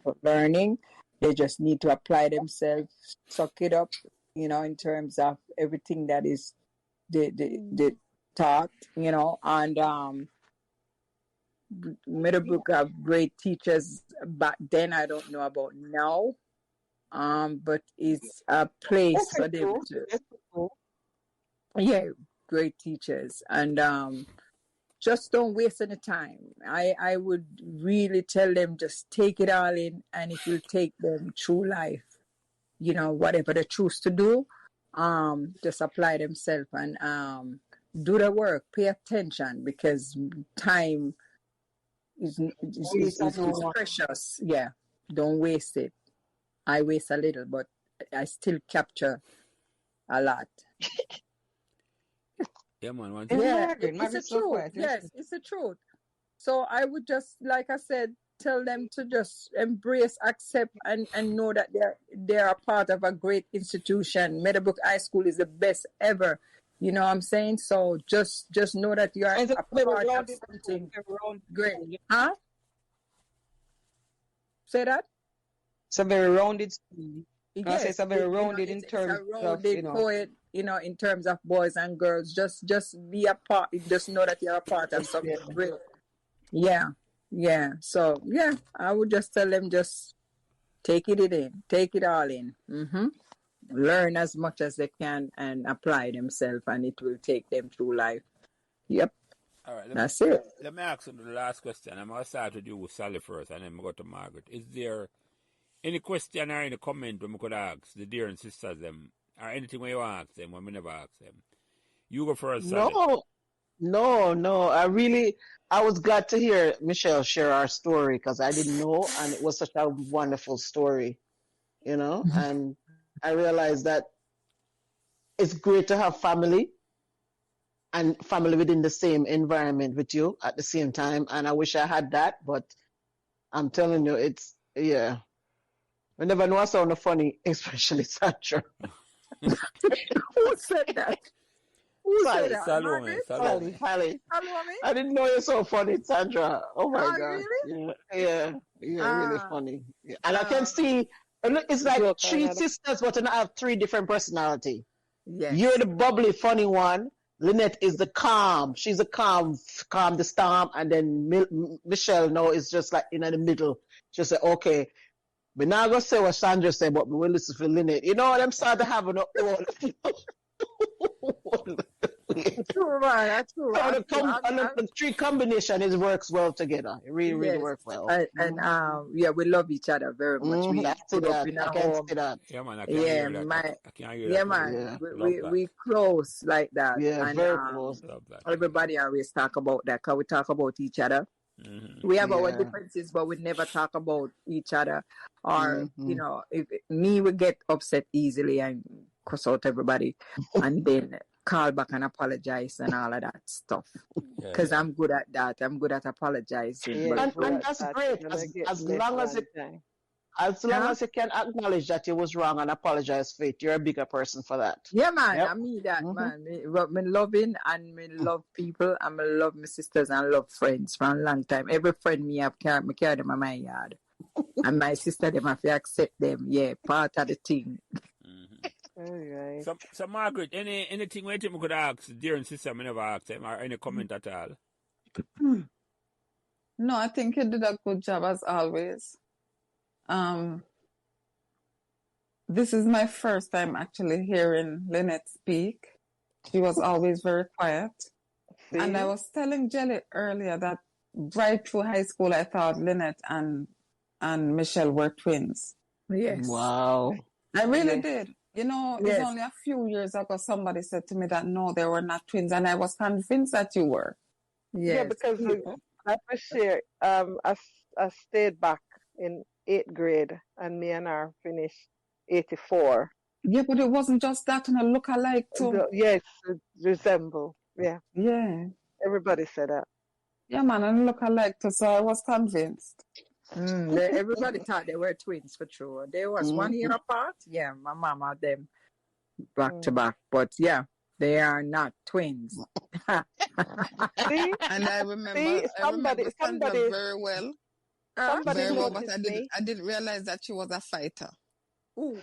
Speaker 2: for learning. They just need to apply themselves, suck it up, in terms of everything that is the taught, and Meadowbrook have great teachers back then. I don't know about now. But it's a place for them to, yeah, great teachers, and just don't waste any time. I would really tell them just take it all in, and it will take them through life. Whatever they choose to do, just apply themselves and do the work. Pay attention, because time is precious. Yeah, don't waste it. I waste a little, but I still capture a lot.
Speaker 7: Yeah, man.
Speaker 2: It's the truth. Yes, it's the truth. So I would just, like I said, tell them to just embrace, accept, and know that they're a part of a great institution. Meadowbrook High School is the best ever. You know what I'm saying? So just know that you are a part of something great. Huh? Say that?
Speaker 3: It's a very rounded school.
Speaker 2: Yes,
Speaker 3: it's a very rounded in terms of
Speaker 2: poet, in terms of boys and girls. Just be a part. Just know that you're a part of something great. Yeah. So I would just tell them, just take it all in. Learn as much as they can and apply themselves, and it will take them through life. Yep.
Speaker 7: All right.
Speaker 2: That's it.
Speaker 7: Let me ask you the last question. I'm going to start with you with Sally first, and then we'll go to Margaret. Is there any question or any comment we could ask the dear and sisters them, or anything we want to ask them when we never ask them? You go first, Sally.
Speaker 5: No. I was glad to hear Michelle share our story, because I didn't know, and it was such a wonderful story, and I realized that it's great to have family, and family within the same environment with you at the same time. And I wish I had that, but I'm telling you, I never know I sound funny, especially Sandra.
Speaker 2: Who said that?
Speaker 7: Salome.
Speaker 2: Salome.
Speaker 5: I didn't know you're so funny, Sandra. Oh my God.
Speaker 2: Really?
Speaker 5: Yeah, really funny. Yeah. And I can see, it's like three sisters, but I have three different personalities.
Speaker 2: Yes.
Speaker 5: You're the bubbly, funny one. Linette is the calm. She's the calm the storm. And then Michelle now is just like in the middle. Just say, okay, we're not going to say what Sandra said, but we will listen for Linette. You know what I'm starting to have an
Speaker 2: True, man. That's true.
Speaker 5: The three combination works well together. It really works well.
Speaker 2: And we love each other very much. We
Speaker 5: I can see that.
Speaker 7: Yeah, man. I can't hear that.
Speaker 2: Man. We close like that.
Speaker 5: Yeah,
Speaker 2: and,
Speaker 5: very close.
Speaker 7: Love that.
Speaker 2: Everybody always talk about that, because we talk about each other.
Speaker 7: Mm-hmm.
Speaker 2: We have our differences, but we never talk about each other. Or if me would get upset easily and cuss out everybody, and then call back and apologize and all of that stuff. Because I'm good at that. I'm good at apologizing.
Speaker 5: And that's great. As long as you can acknowledge that you was wrong and apologize for it, you're a bigger person for that.
Speaker 2: Yeah, man. Yep. I mean that, man. Me loving and me love people, and me love my sisters and love friends for a long time. Every friend me have carry them in my yard. And my sister, them have to accept them. Yeah, part of the thing.
Speaker 4: Right.
Speaker 7: So Margaret, anything we could ask dear and sister, I never asked them, or any comment at all?
Speaker 6: No, I think you did a good job as always. This is my first time actually hearing Linette speak. She was always very quiet. And I was telling Jelly earlier that right through high school, I thought Linette and Michelle were twins.
Speaker 2: Yes.
Speaker 5: Wow.
Speaker 6: I really did. You know, it's
Speaker 2: Yes.
Speaker 6: only a few years ago somebody said to me that no, they were not twins, and I was convinced that you were.
Speaker 4: Yeah,
Speaker 2: Yes.
Speaker 4: because I first year, I stayed back in 8th grade, and me and her finished 84.
Speaker 6: Yeah, but it wasn't just that, and I look alike too.
Speaker 4: Yes, it resemble. Yeah,
Speaker 6: Yeah.
Speaker 4: everybody said that.
Speaker 6: Yeah, man, and look alike too, so I was convinced.
Speaker 2: Everybody thought they were twins for sure. They was 1 year apart. Yeah, my mama had them back to back. But yeah, they are not twins.
Speaker 4: See,
Speaker 6: And I remember,
Speaker 4: see,
Speaker 6: I remember Sandra
Speaker 4: somebody
Speaker 6: very well.
Speaker 4: Somebody
Speaker 6: Very well, but
Speaker 4: noticed me.
Speaker 6: I didn't realize that she was a fighter.
Speaker 2: Ooh.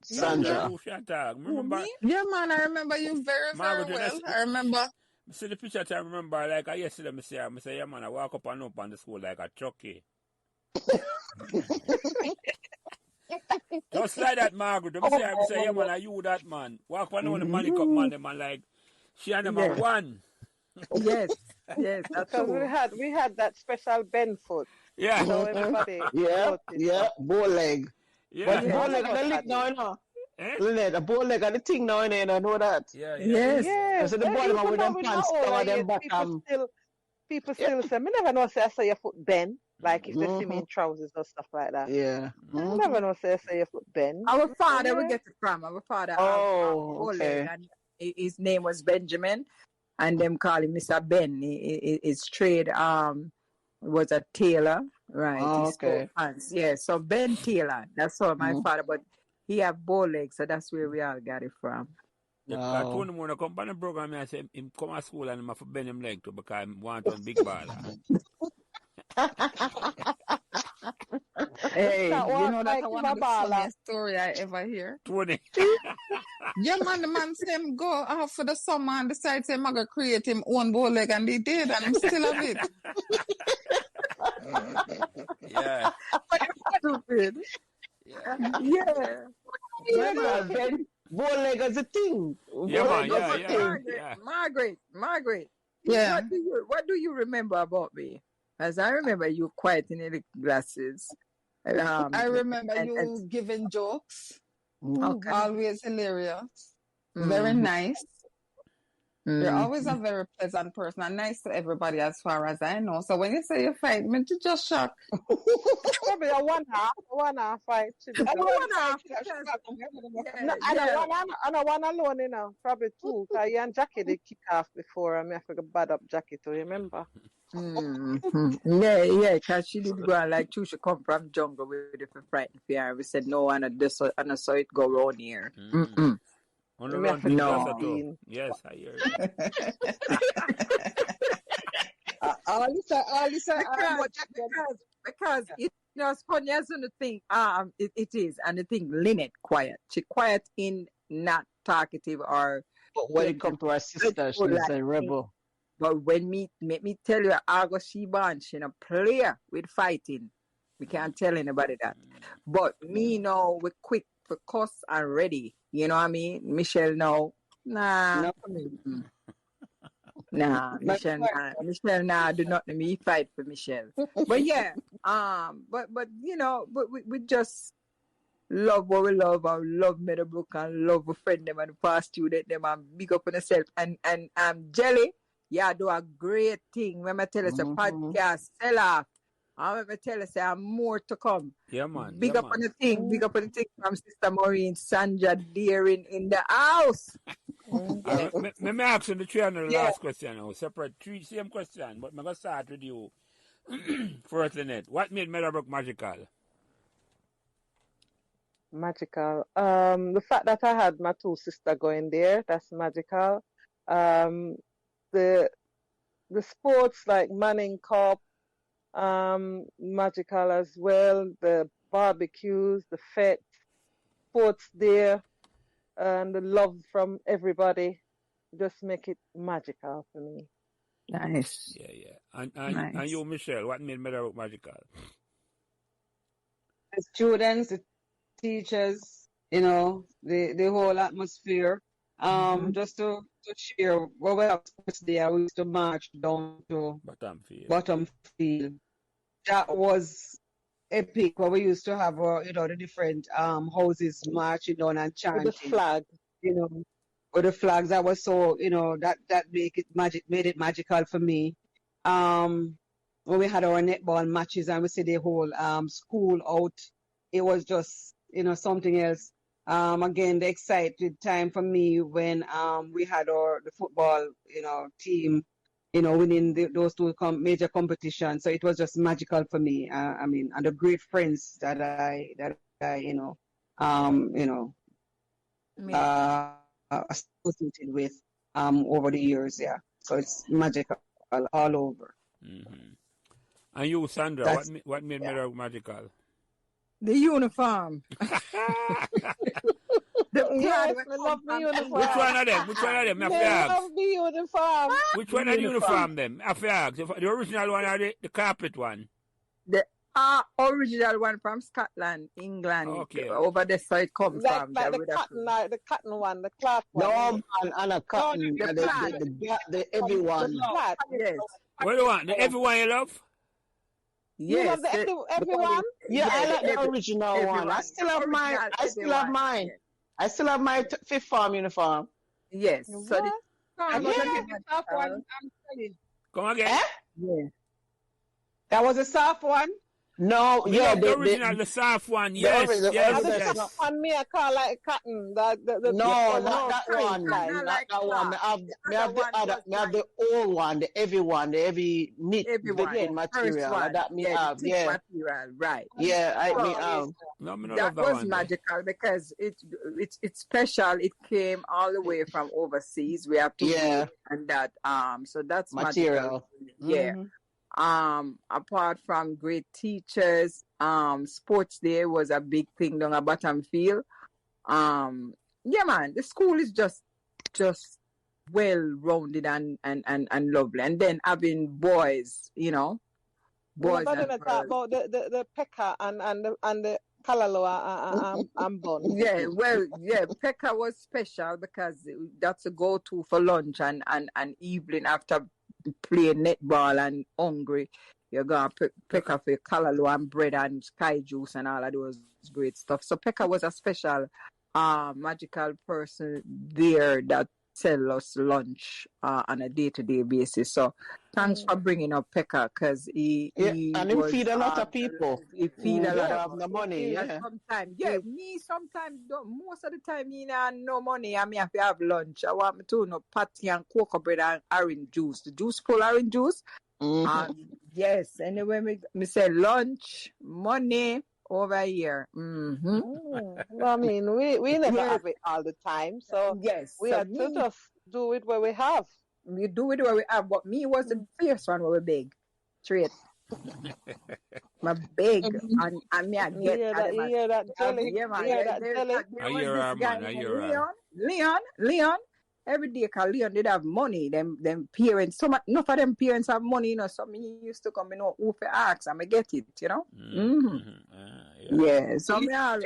Speaker 5: Sandra.
Speaker 7: Who shall talk? Remember,
Speaker 6: Yeah, man, I remember you very,
Speaker 7: Margaret,
Speaker 6: very
Speaker 7: when
Speaker 6: well. I remember.
Speaker 7: see the picture, I remember, like, yesterday, I say, yeah, man, I walk up and up on the school like a chucky. Just like that, Margaret. I say, yeah, man, are you that, man? Walk up and on the money cup, man, them, man, like, she and them are one.
Speaker 2: Yes, yes, that's
Speaker 4: Because
Speaker 2: true.
Speaker 4: we had that special bend foot.
Speaker 7: Yeah.
Speaker 4: So everybody
Speaker 5: Yeah,
Speaker 4: noticed.
Speaker 5: bow leg.
Speaker 7: Yeah.
Speaker 5: But
Speaker 2: Yeah.
Speaker 5: bow leg
Speaker 4: All
Speaker 5: on
Speaker 4: of
Speaker 5: the
Speaker 4: us
Speaker 5: lick
Speaker 4: had
Speaker 5: now,
Speaker 4: it.
Speaker 5: you know.
Speaker 7: Eh?
Speaker 5: Lynette, a bow leg on the thing now, you know, I know that.
Speaker 7: Yeah.
Speaker 2: Yes.
Speaker 4: Yeah,
Speaker 5: So the boy
Speaker 4: even
Speaker 5: with
Speaker 4: though
Speaker 5: them
Speaker 4: we
Speaker 5: pants
Speaker 4: not
Speaker 5: cover
Speaker 4: over
Speaker 5: them
Speaker 4: yet,
Speaker 5: back.
Speaker 4: people still say, me never know say I saw your foot bend. Like if they see me
Speaker 5: Mhm.
Speaker 4: in trousers or stuff like that.
Speaker 5: Yeah.
Speaker 4: I never know say I saw your foot bend.
Speaker 2: Our father,
Speaker 4: Yeah.
Speaker 2: we get it from. Our father,
Speaker 5: Oh,
Speaker 2: Ole,
Speaker 5: okay.
Speaker 2: and his name was Benjamin, and them call him Mr. Ben. His trade was a tailor, right?
Speaker 5: Oh,
Speaker 2: He stole
Speaker 5: okay.
Speaker 2: pants. Yeah, so Ben Taylor. That's all my
Speaker 5: Mhm.
Speaker 2: father, but he have bow legs, so that's where we all got it from.
Speaker 7: The
Speaker 5: Wow.
Speaker 7: cartoon when I come on the program, I say him come to school and him have to bend him leg too because him want on big baller.
Speaker 6: Hey,
Speaker 4: That
Speaker 6: you
Speaker 4: walk
Speaker 6: know
Speaker 4: like
Speaker 6: that's
Speaker 4: him
Speaker 6: one
Speaker 4: a
Speaker 6: of the
Speaker 4: baller.
Speaker 6: funniest story I ever hear.
Speaker 7: Tony.
Speaker 6: Yeah, man, the man said him go out for the summer and decide say, I'm going to create him own bow leg, and he did, and him still have it.
Speaker 7: Yeah.
Speaker 2: Stupid.
Speaker 7: Yeah.
Speaker 2: Yeah.
Speaker 5: Yeah, man. Then bow leg is a thing.
Speaker 7: Yeah,
Speaker 5: Bow
Speaker 7: man.
Speaker 5: leg is a
Speaker 7: Yeah.
Speaker 5: thing.
Speaker 7: Yeah.
Speaker 2: Margaret.
Speaker 6: Yeah.
Speaker 2: What do you remember about me? As I remember you quiet in the glasses.
Speaker 6: I remember
Speaker 2: and-
Speaker 6: you giving jokes,
Speaker 2: Okay.
Speaker 6: always hilarious, very nice. You're always a very pleasant person and nice to everybody as far as I know. So when you say you fight me, you just shock.
Speaker 4: Probably a one half fight.
Speaker 2: One half,
Speaker 4: No, and a one alone, you know. Probably two. Cause you and Jackie they kick off before and I forgot bad up Jackie too, remember?
Speaker 2: Yeah, because she did go on like she come from jungle with the frightened fear. We said no, and I saw it go round here.
Speaker 7: On the
Speaker 4: Me
Speaker 7: run
Speaker 4: have
Speaker 7: to
Speaker 4: to
Speaker 2: No.
Speaker 7: Gaza too.
Speaker 4: clean.
Speaker 7: Yes, I hear you.
Speaker 3: All this,
Speaker 2: Because it's funny as the thing it is, and the thing Linette quiet. She quiet in not talkative or
Speaker 5: But when it comes to her sister, she's a rebel.
Speaker 2: but when let me tell you, August she born, she no player with fighting. We can't tell anybody that. But me now we quick for cuss and ready. You know what I mean? Michelle now. Nah. Nah, Michelle do not let me fight for Michelle. But yeah, but we just love what we love and love Meadowbrook and love a friend them and the past student them and big up on yourself and Jelly, yeah, do a great thing. When I tell us a podcast sell off, I'm gonna tell us there more to come.
Speaker 7: Yeah, man.
Speaker 2: Big up on the thing from Sister Maureen, Sandra Darien in the house.
Speaker 7: Me ask you the three and the last question now. Separate three, same question, but I'm going to start with you. First, Linette, what made Meadowbrook magical?
Speaker 4: Magical. The fact that I had my two sisters going there, that's magical. The sports like Manning Cup, magical as well. The barbecues, the fete, sports there, and the love from everybody just make it magical for me.
Speaker 2: Nice.
Speaker 7: Yeah. And you, Michelle, what made Meadowbrook magical?
Speaker 3: the students, the teachers, the whole atmosphere. Just to share, what we have sports there, we used to march down to
Speaker 7: Bottom field.
Speaker 3: bottom field. That was epic where we used to have, the different houses marching down and
Speaker 4: With the
Speaker 3: chanting,
Speaker 4: flag.
Speaker 3: With the flags. That was so, that made it magical for me. When we had our netball matches and we see the whole school out, it was just, something else. Again, the excited time for me when we had the football, team, winning those two major competitions. So it was just magical for me. And the great friends that I associated with over the years. Yeah. So it's magical all over.
Speaker 7: Mm-hmm. And you, Sandra, what made Meadowbrook magical?
Speaker 2: The uniform.
Speaker 4: Yes, we love the uniform.
Speaker 7: Which one of them? I
Speaker 4: We love the uniform.
Speaker 7: Which one of the uniform them? I ask. The original one or the carpet one?
Speaker 2: The original one from Scotland, England.
Speaker 7: Okay.
Speaker 2: Over the side come from.
Speaker 4: Like the cotton one, the cloth one.
Speaker 5: No, man, and a cotton, the heavy one.
Speaker 2: Yes.
Speaker 7: What do you want? The everyone you love?
Speaker 4: You love the everyone?
Speaker 5: Yeah, I like the original one. I still have mine. I still have my fifth form uniform.
Speaker 2: Yes. So the
Speaker 3: soft one, I'm telling.
Speaker 7: Come again?
Speaker 2: Yeah.
Speaker 3: That was a soft one?
Speaker 5: No,
Speaker 7: the original, the soft one. Yes,
Speaker 4: The soft one me I call like cotton.
Speaker 5: Not that one. Not that one. I have the old one, the heavy knit material. That me have. Yeah.
Speaker 2: Material, right.
Speaker 5: Yeah, I have.
Speaker 2: That was magical because it's special. It came all the way from overseas. We have to and that so that's material. Yeah. Apart from great teachers, sports day was a big thing down at Bottom Field. Yeah, man, the school is just well rounded and lovely. And then having boys, boys.
Speaker 4: We're going to talk about the Pekka and the Kalaloa and bun.
Speaker 2: Yeah, Pekka was special because that's a go-to for lunch and evening after playing netball and hungry. You're going to pick up a callaloo and bread and sky juice and all of those great stuff. So Pekka was a special magical person there that sell us lunch on a day-to-day basis. So thanks for bringing up Pekka because he
Speaker 5: feed a lot of people.
Speaker 2: He feed a lot
Speaker 5: of the money.
Speaker 2: Sometimes, me sometimes most of the time no money. I mean, if you have lunch, I want me to patty and cocoa bread and orange juice. The juice full orange juice. Yes. Anyway, me say lunch, money. Over here. Mm-hmm.
Speaker 4: I mean, we never have it all the time. So we have to just do it where we have.
Speaker 2: We do it where we have. But me was the first one where we big. Straight. My big. And me I get.
Speaker 4: You hear that jelly?
Speaker 7: I hear her, man. I hear her.
Speaker 2: Leon. Every day, cause Leon did have money. Them parents, enough of them parents have money, So me used to come, who for ask, and I get it, Yeah. So me
Speaker 3: ask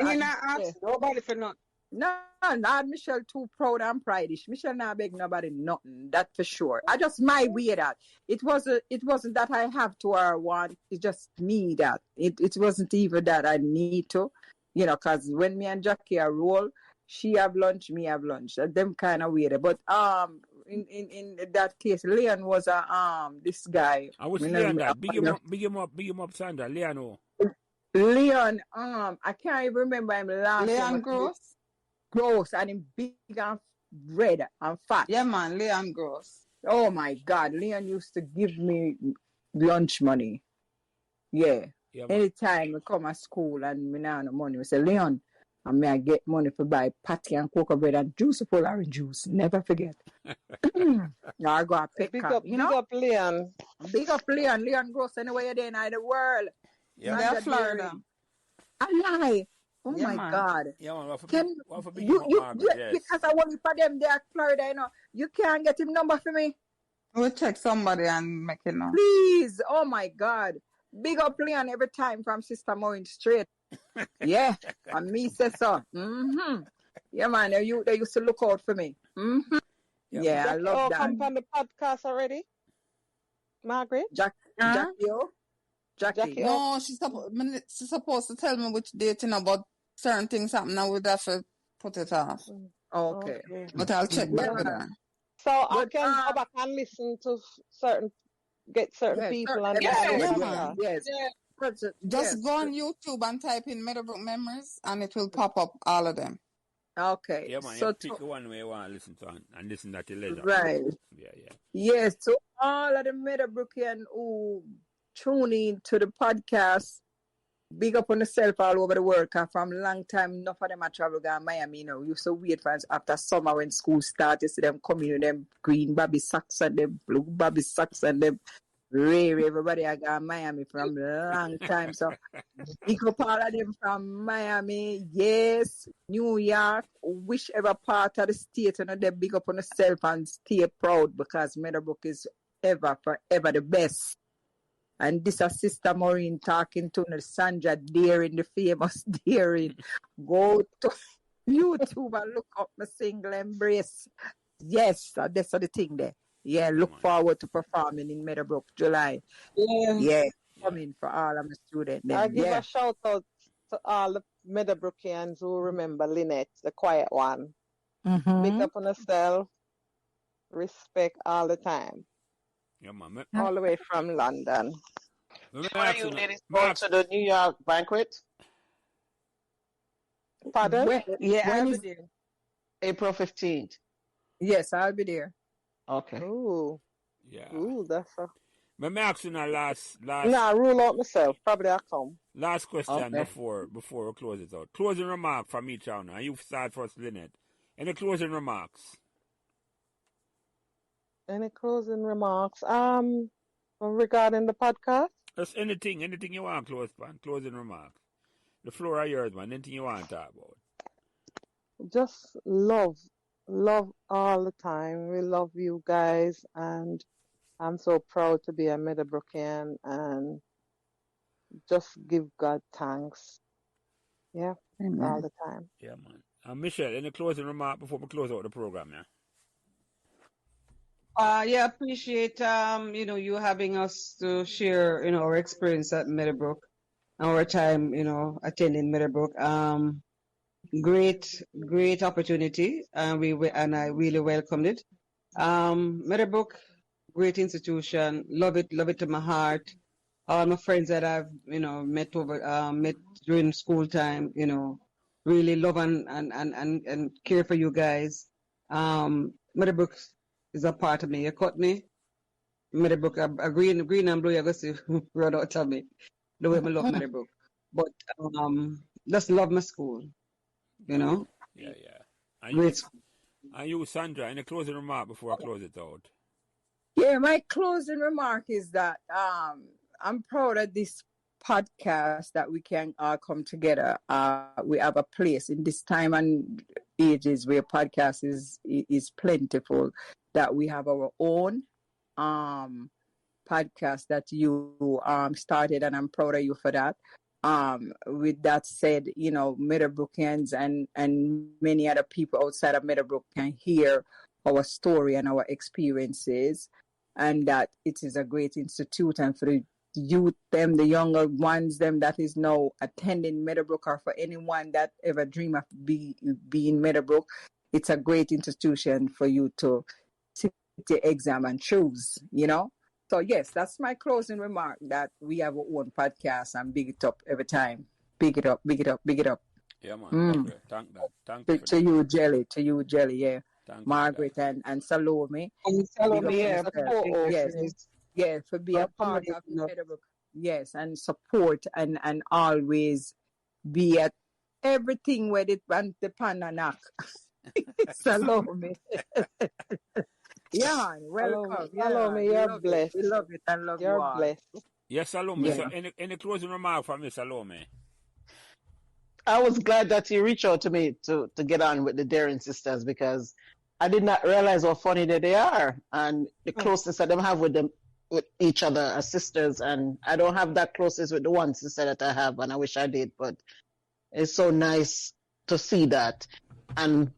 Speaker 3: nobody for nothing.
Speaker 2: No, not Michelle too proud and prideish. Michelle not beg nobody nothing. That for sure. I just my way that it wasn't that I have to or want. It's just me that it wasn't even that I need to, cause when me and Jackie are roll. She have lunch, me have lunch. Them kind of weird. But in that case, Leon was this guy.
Speaker 7: I was Leon that. Big him up, Sandra. Leon.
Speaker 2: Leon, I can't even remember him last.
Speaker 3: Leon
Speaker 2: Gross, and him big and red and fat.
Speaker 3: Yeah, man, Leon Gross.
Speaker 2: Oh my God, Leon used to give me lunch money. Yeah. Anytime I come to school and me now no money, we say Leon. And I get money for buy patty and cocoa bread and juice full orange juice. Never forget. Now I go and pick up,
Speaker 4: Big up Leon.
Speaker 2: Big up Leon. Leon Gross anywhere there in the world.
Speaker 3: Yeah, they're Florida.
Speaker 2: I lie. Oh my God.
Speaker 7: Yeah, man.
Speaker 2: Because I want for them there Florida, you can't get him number for me.
Speaker 3: We'll check somebody and make it know.
Speaker 2: Please. Oh my God. Big up Leon every time from Sister Maureen Straight. Yeah, and me say so. Mm-hmm. Yeah, man, they used to look out for me. Mm-hmm. Yeah, I love that.
Speaker 4: Come on the podcast already, Margaret?
Speaker 2: Jackie. Jackie.
Speaker 6: No, she's supposed to tell me which date, but certain things happen. I would have to put it off.
Speaker 2: Okay.
Speaker 6: But I'll check back with her.
Speaker 4: So I
Speaker 2: But,
Speaker 4: can go back and listen to certain people and
Speaker 2: Yes.
Speaker 6: Just go on YouTube and type in Meadowbrook Memories, and it will pop up all of them.
Speaker 2: Okay.
Speaker 7: Yeah, man.
Speaker 2: So
Speaker 7: you pick the one where you want to listen to and listen at your leisure.
Speaker 2: right.
Speaker 7: Yeah.
Speaker 2: Yes. So all of the Meadowbrookian who tune in to the podcast, big up on yourself all over the world. Cause from a long time, enough of them are travel to Miami. You used to wait for after summer when school started, you see them coming with them green baby socks and them blue baby socks and them rare. Everybody I got Miami from a long time. So big up all of them from Miami, yes, New York, whichever part of the state, they big up on yourself and stay proud because Meadowbrook is forever the best. And this is Sister Maureen talking to Sandra Darien, the famous Darien. Go to YouTube and look up my single Embrace. Yes, that's the thing there. Yeah, look forward to performing in Meadowbrook, July. Yeah, coming for all of my students.
Speaker 4: I give a shout out to all the Meadowbrookians who remember Linette, the quiet one. Big up on yourself. Respect all the time.
Speaker 7: Yeah, man.
Speaker 4: All the way from London.
Speaker 5: When are you ladies going to the New York banquet?
Speaker 4: Pardon?
Speaker 2: I'll be there.
Speaker 5: April 15th.
Speaker 2: Yes, I'll be there.
Speaker 5: Okay.
Speaker 4: Ooh.
Speaker 7: Yeah.
Speaker 4: Ooh, that's a...
Speaker 7: But me ask you now last...
Speaker 4: Nah, rule out myself. Probably I'll come.
Speaker 7: Last question before we close it out. Closing remark from each other. And you start first, Linette. Any closing remarks?
Speaker 4: Any closing remarks? Regarding the podcast?
Speaker 7: Just anything you want closing remarks. The floor is yours, man. Anything you want to talk about.
Speaker 4: Just love all the time. We love you guys, and I'm so proud to be a Meadowbrookian, and just give God thanks. Yeah, all the time.
Speaker 7: Yeah, man. Michelle, any closing remark before we close out the program, yeah?
Speaker 3: Appreciate you having us to share our experience at Meadowbrook, our time attending Meadowbrook. Great opportunity, and I really welcomed it. Meadowbrook, great institution, love it to my heart. All my friends that I've met during school time, really love and care for you guys. Meadowbrook is a part of me. You cut me. Meadowbrook, a green and blue, you're going to run out of me. The way I love Meadowbrook. But just love my school,
Speaker 7: Yeah.
Speaker 3: Great.
Speaker 7: And you, Sandra, any closing remark before I close it out?
Speaker 2: Yeah, my closing remark is that I'm proud of this podcast that we can all come together. We have a place in this time and ages where podcast is plentiful, that we have our own podcast that you started, and I'm proud of you for that. With that said, Meadowbrookers and many other people outside of Meadowbrook can hear our story and our experiences, and that it is a great institute. And for the youth, the younger ones, that is now attending Meadowbrook, or for anyone that ever dream of being Meadowbrook, it's a great institution for you to sit the exam and choose, So yes, that's my closing remark, that we have our own podcast and big it up every time. Big it up, big it up, big it up.
Speaker 7: Yeah, man. Thank you.
Speaker 2: To you, Jelly, yeah. Margaret and Salome.
Speaker 4: And Salome,
Speaker 2: yeah, for being a part of Meadowbrook. Yes, and support and always be at everything where the panda knock. Salome. Yeah, welcome.
Speaker 4: Salome, you're blessed.
Speaker 2: We love it and love you all.
Speaker 4: You're blessed.
Speaker 7: Yes, Salome. Yeah. So any closing remark from Miss Salome?
Speaker 5: I was glad that you reached out to me to get on with the Darien sisters, because I did not realize how funny that they are, and the closeness that them have with each other as sisters. And I don't have that closeness with the one sister that I have, and I wish I did, but it's so nice to see that. And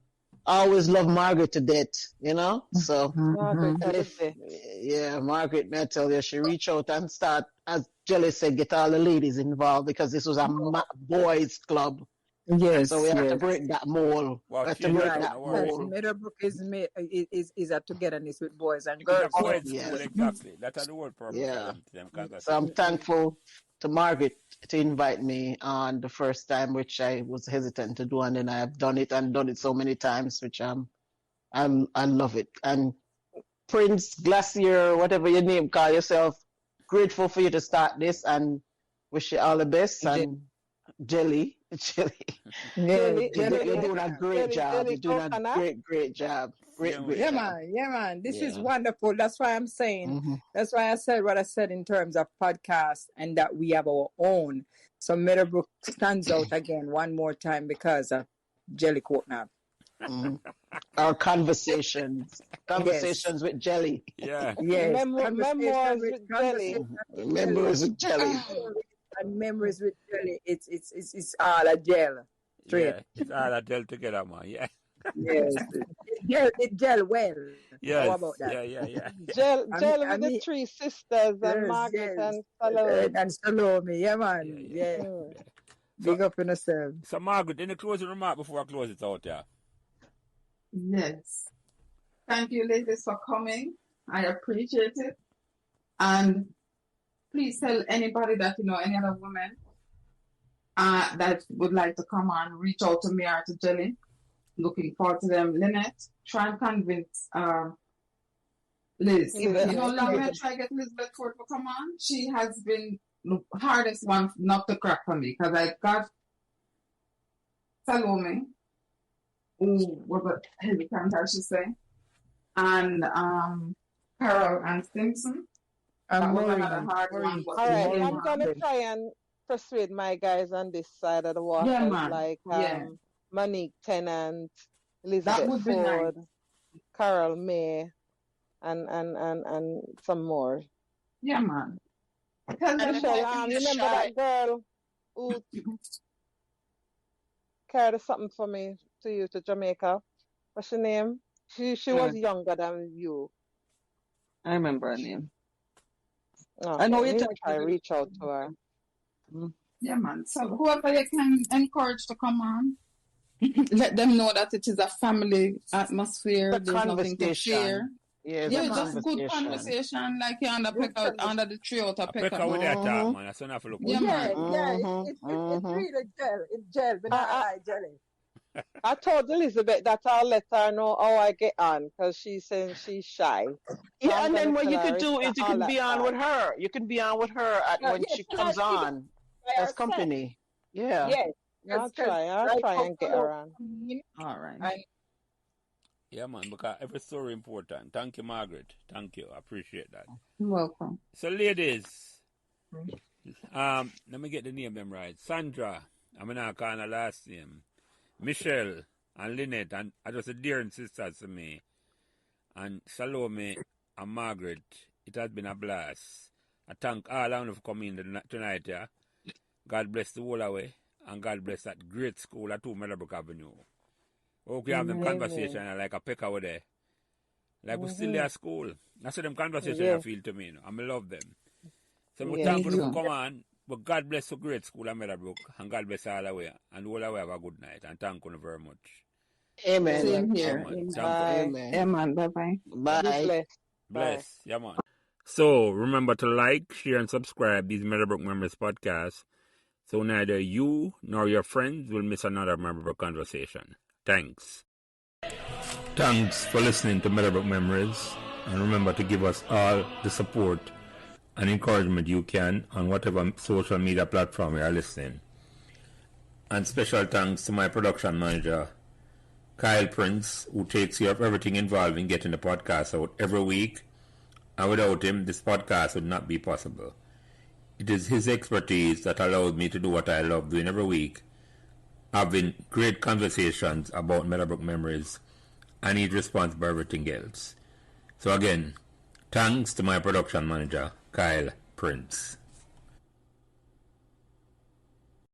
Speaker 5: I always love Margaret to death, you know? So,
Speaker 4: Margaret, I live there.
Speaker 5: yeah, Margaret, may I tell you, she reach out and start, as Jelly said, get all the ladies involved because this was a boys club.
Speaker 2: Yes,
Speaker 5: So we have to
Speaker 2: yes.
Speaker 5: break that mold.
Speaker 7: Wow,
Speaker 5: We have to
Speaker 7: change
Speaker 5: break
Speaker 7: that
Speaker 5: that
Speaker 7: out, no worries.
Speaker 5: mold.
Speaker 2: Meadowbrook is a togetherness with boys and
Speaker 7: It's a
Speaker 2: girls.
Speaker 7: co-ed
Speaker 5: Yes.
Speaker 7: school, exactly. That's the whole purpose
Speaker 5: Yeah.
Speaker 7: of them
Speaker 5: So I'm
Speaker 7: conversations.
Speaker 5: thankful to Margaret to invite me on the first time, which I was hesitant to do, and then I have done it and done it so many times, which I love it. And Prince Glacier, whatever your name, call yourself, grateful for you to start this and wish you all the best. And Jelly,
Speaker 2: Yeah,
Speaker 4: Jelly,
Speaker 5: you're doing a great
Speaker 4: jelly,
Speaker 5: job.
Speaker 4: jelly
Speaker 5: You're doing a
Speaker 4: coconut.
Speaker 5: great job. Great
Speaker 2: yeah,
Speaker 5: job.
Speaker 2: man. This is
Speaker 5: Yeah.
Speaker 2: wonderful. That's why I'm saying.
Speaker 5: Mhm.
Speaker 2: That's why I said what I said in terms of podcast and that we have our own. So Meadowbrook stands out again one more time because of Jelly Coconut.
Speaker 5: Mhm. Our conversations with Jelly.
Speaker 7: Yeah.
Speaker 2: Yes,
Speaker 4: Memoirs with jelly.
Speaker 5: Memories with Jelly.
Speaker 2: And memories with Jelly. It's all a gel. Straight.
Speaker 7: Yeah. It's all that gel together, man. Yeah.
Speaker 2: Yes, it gel well.
Speaker 7: Yes.
Speaker 2: How about that?
Speaker 7: Yeah.
Speaker 4: Gel
Speaker 2: I
Speaker 4: with the
Speaker 2: mean,
Speaker 4: three sisters and
Speaker 2: yes,
Speaker 4: Margaret
Speaker 2: yes.
Speaker 4: and Salome.
Speaker 2: And Salome, yeah, man.
Speaker 7: Yeah.
Speaker 2: Yeah. Big up in yourself.
Speaker 7: So, Margaret, any closing remark before I close it out, yeah?
Speaker 6: Yes. Thank you, ladies, for coming. I appreciate it. And please tell anybody that you know, any other women that would like to come on, reach out to me or to Jelly. Looking forward to them. Lynette, try and convince Liz. You know, long way I try to get Elizabeth Ford to come on. She has been the hardest one not to crack for me because I got Salome, who was a hesitant, I should say, and Carol and Simpson. That was another hard one.
Speaker 4: All right, I'm gonna try and persuade my guys on this side of the water,
Speaker 6: Yeah, man.
Speaker 4: like
Speaker 6: Yeah.
Speaker 4: Monique Tennant,
Speaker 6: That
Speaker 4: Elizabeth
Speaker 6: would be nice.
Speaker 4: Ford, Carol May, and some more.
Speaker 6: Yeah, man. Tell them
Speaker 4: Michelle,
Speaker 6: about
Speaker 4: remember that girl who carried something for me to Jamaica? What's her name? She was younger than you.
Speaker 3: I remember her name.
Speaker 4: Okay,
Speaker 3: I know you
Speaker 4: maybe
Speaker 3: talking
Speaker 4: try reach out to her.
Speaker 6: Yeah, man. So whoever you can encourage to come on, let them know that it is a family atmosphere.
Speaker 5: The
Speaker 6: There's nothing to fear.
Speaker 5: Yeah,
Speaker 6: Yeah, just good conversation, like you're under the tree out of
Speaker 7: Pick out with that talk, man. That's enough to look
Speaker 6: Yeah, man.
Speaker 2: It's really gel. It's gel, but not like jelly.
Speaker 4: I told Elizabeth that I'll let her know how I get on because she's saying she's shy.
Speaker 5: Yeah,
Speaker 4: I'm
Speaker 5: and then
Speaker 4: gonna
Speaker 5: what you
Speaker 4: tell
Speaker 5: could
Speaker 4: her
Speaker 5: do
Speaker 4: it's
Speaker 5: is you
Speaker 4: not
Speaker 5: can
Speaker 4: all
Speaker 5: be
Speaker 4: that
Speaker 5: on with
Speaker 4: bad.
Speaker 5: her. You can be on with her when she comes on as company. Yeah.
Speaker 2: Yes.
Speaker 4: I'll try and get her on.
Speaker 6: All right.
Speaker 7: Yeah, man, because every story important. Thank you, Margaret. Thank you. I appreciate that.
Speaker 6: You're welcome.
Speaker 7: So, ladies, let me get the name them right. Sandra, I'm not calling her last name. Michelle and Linette, and I just a dear sisters to me. And Salome and Margaret, it has been a blast. I thank all of you for coming tonight, yeah. God bless the whole away, and God bless that great school at 2 Meadowbrook Avenue. We have them conversation like a peck over there. Like we're still there at school. That's what them conversation I feel to me, you know. I love them. So we thank you for come on. But God bless the great school at Meadowbrook, and God bless all the way. And all the way have a good night. And thank you very much.
Speaker 5: Amen.
Speaker 6: Same here.
Speaker 5: Amen.
Speaker 6: Yeah, man. Bye-bye.
Speaker 5: Bye.
Speaker 7: Bless. Yeah, man. So remember to like, share, and subscribe these Meadowbrook Memories podcasts so neither you nor your friends will miss another Meadowbrook conversation. Thanks. Thanks for listening to Meadowbrook Memories. And remember to give us all the support and encouragement you can on whatever social media platform you are listening. And special thanks to my production manager, Kyle Prince, who takes care of everything involved in getting the podcast out every week. And without him, this podcast would not be possible. It is his expertise that allows me to do what I love doing every week, having great conversations about Meadowbrook Memories, and he's responsible for everything else. So again, thanks to my production manager, Kyle Prince.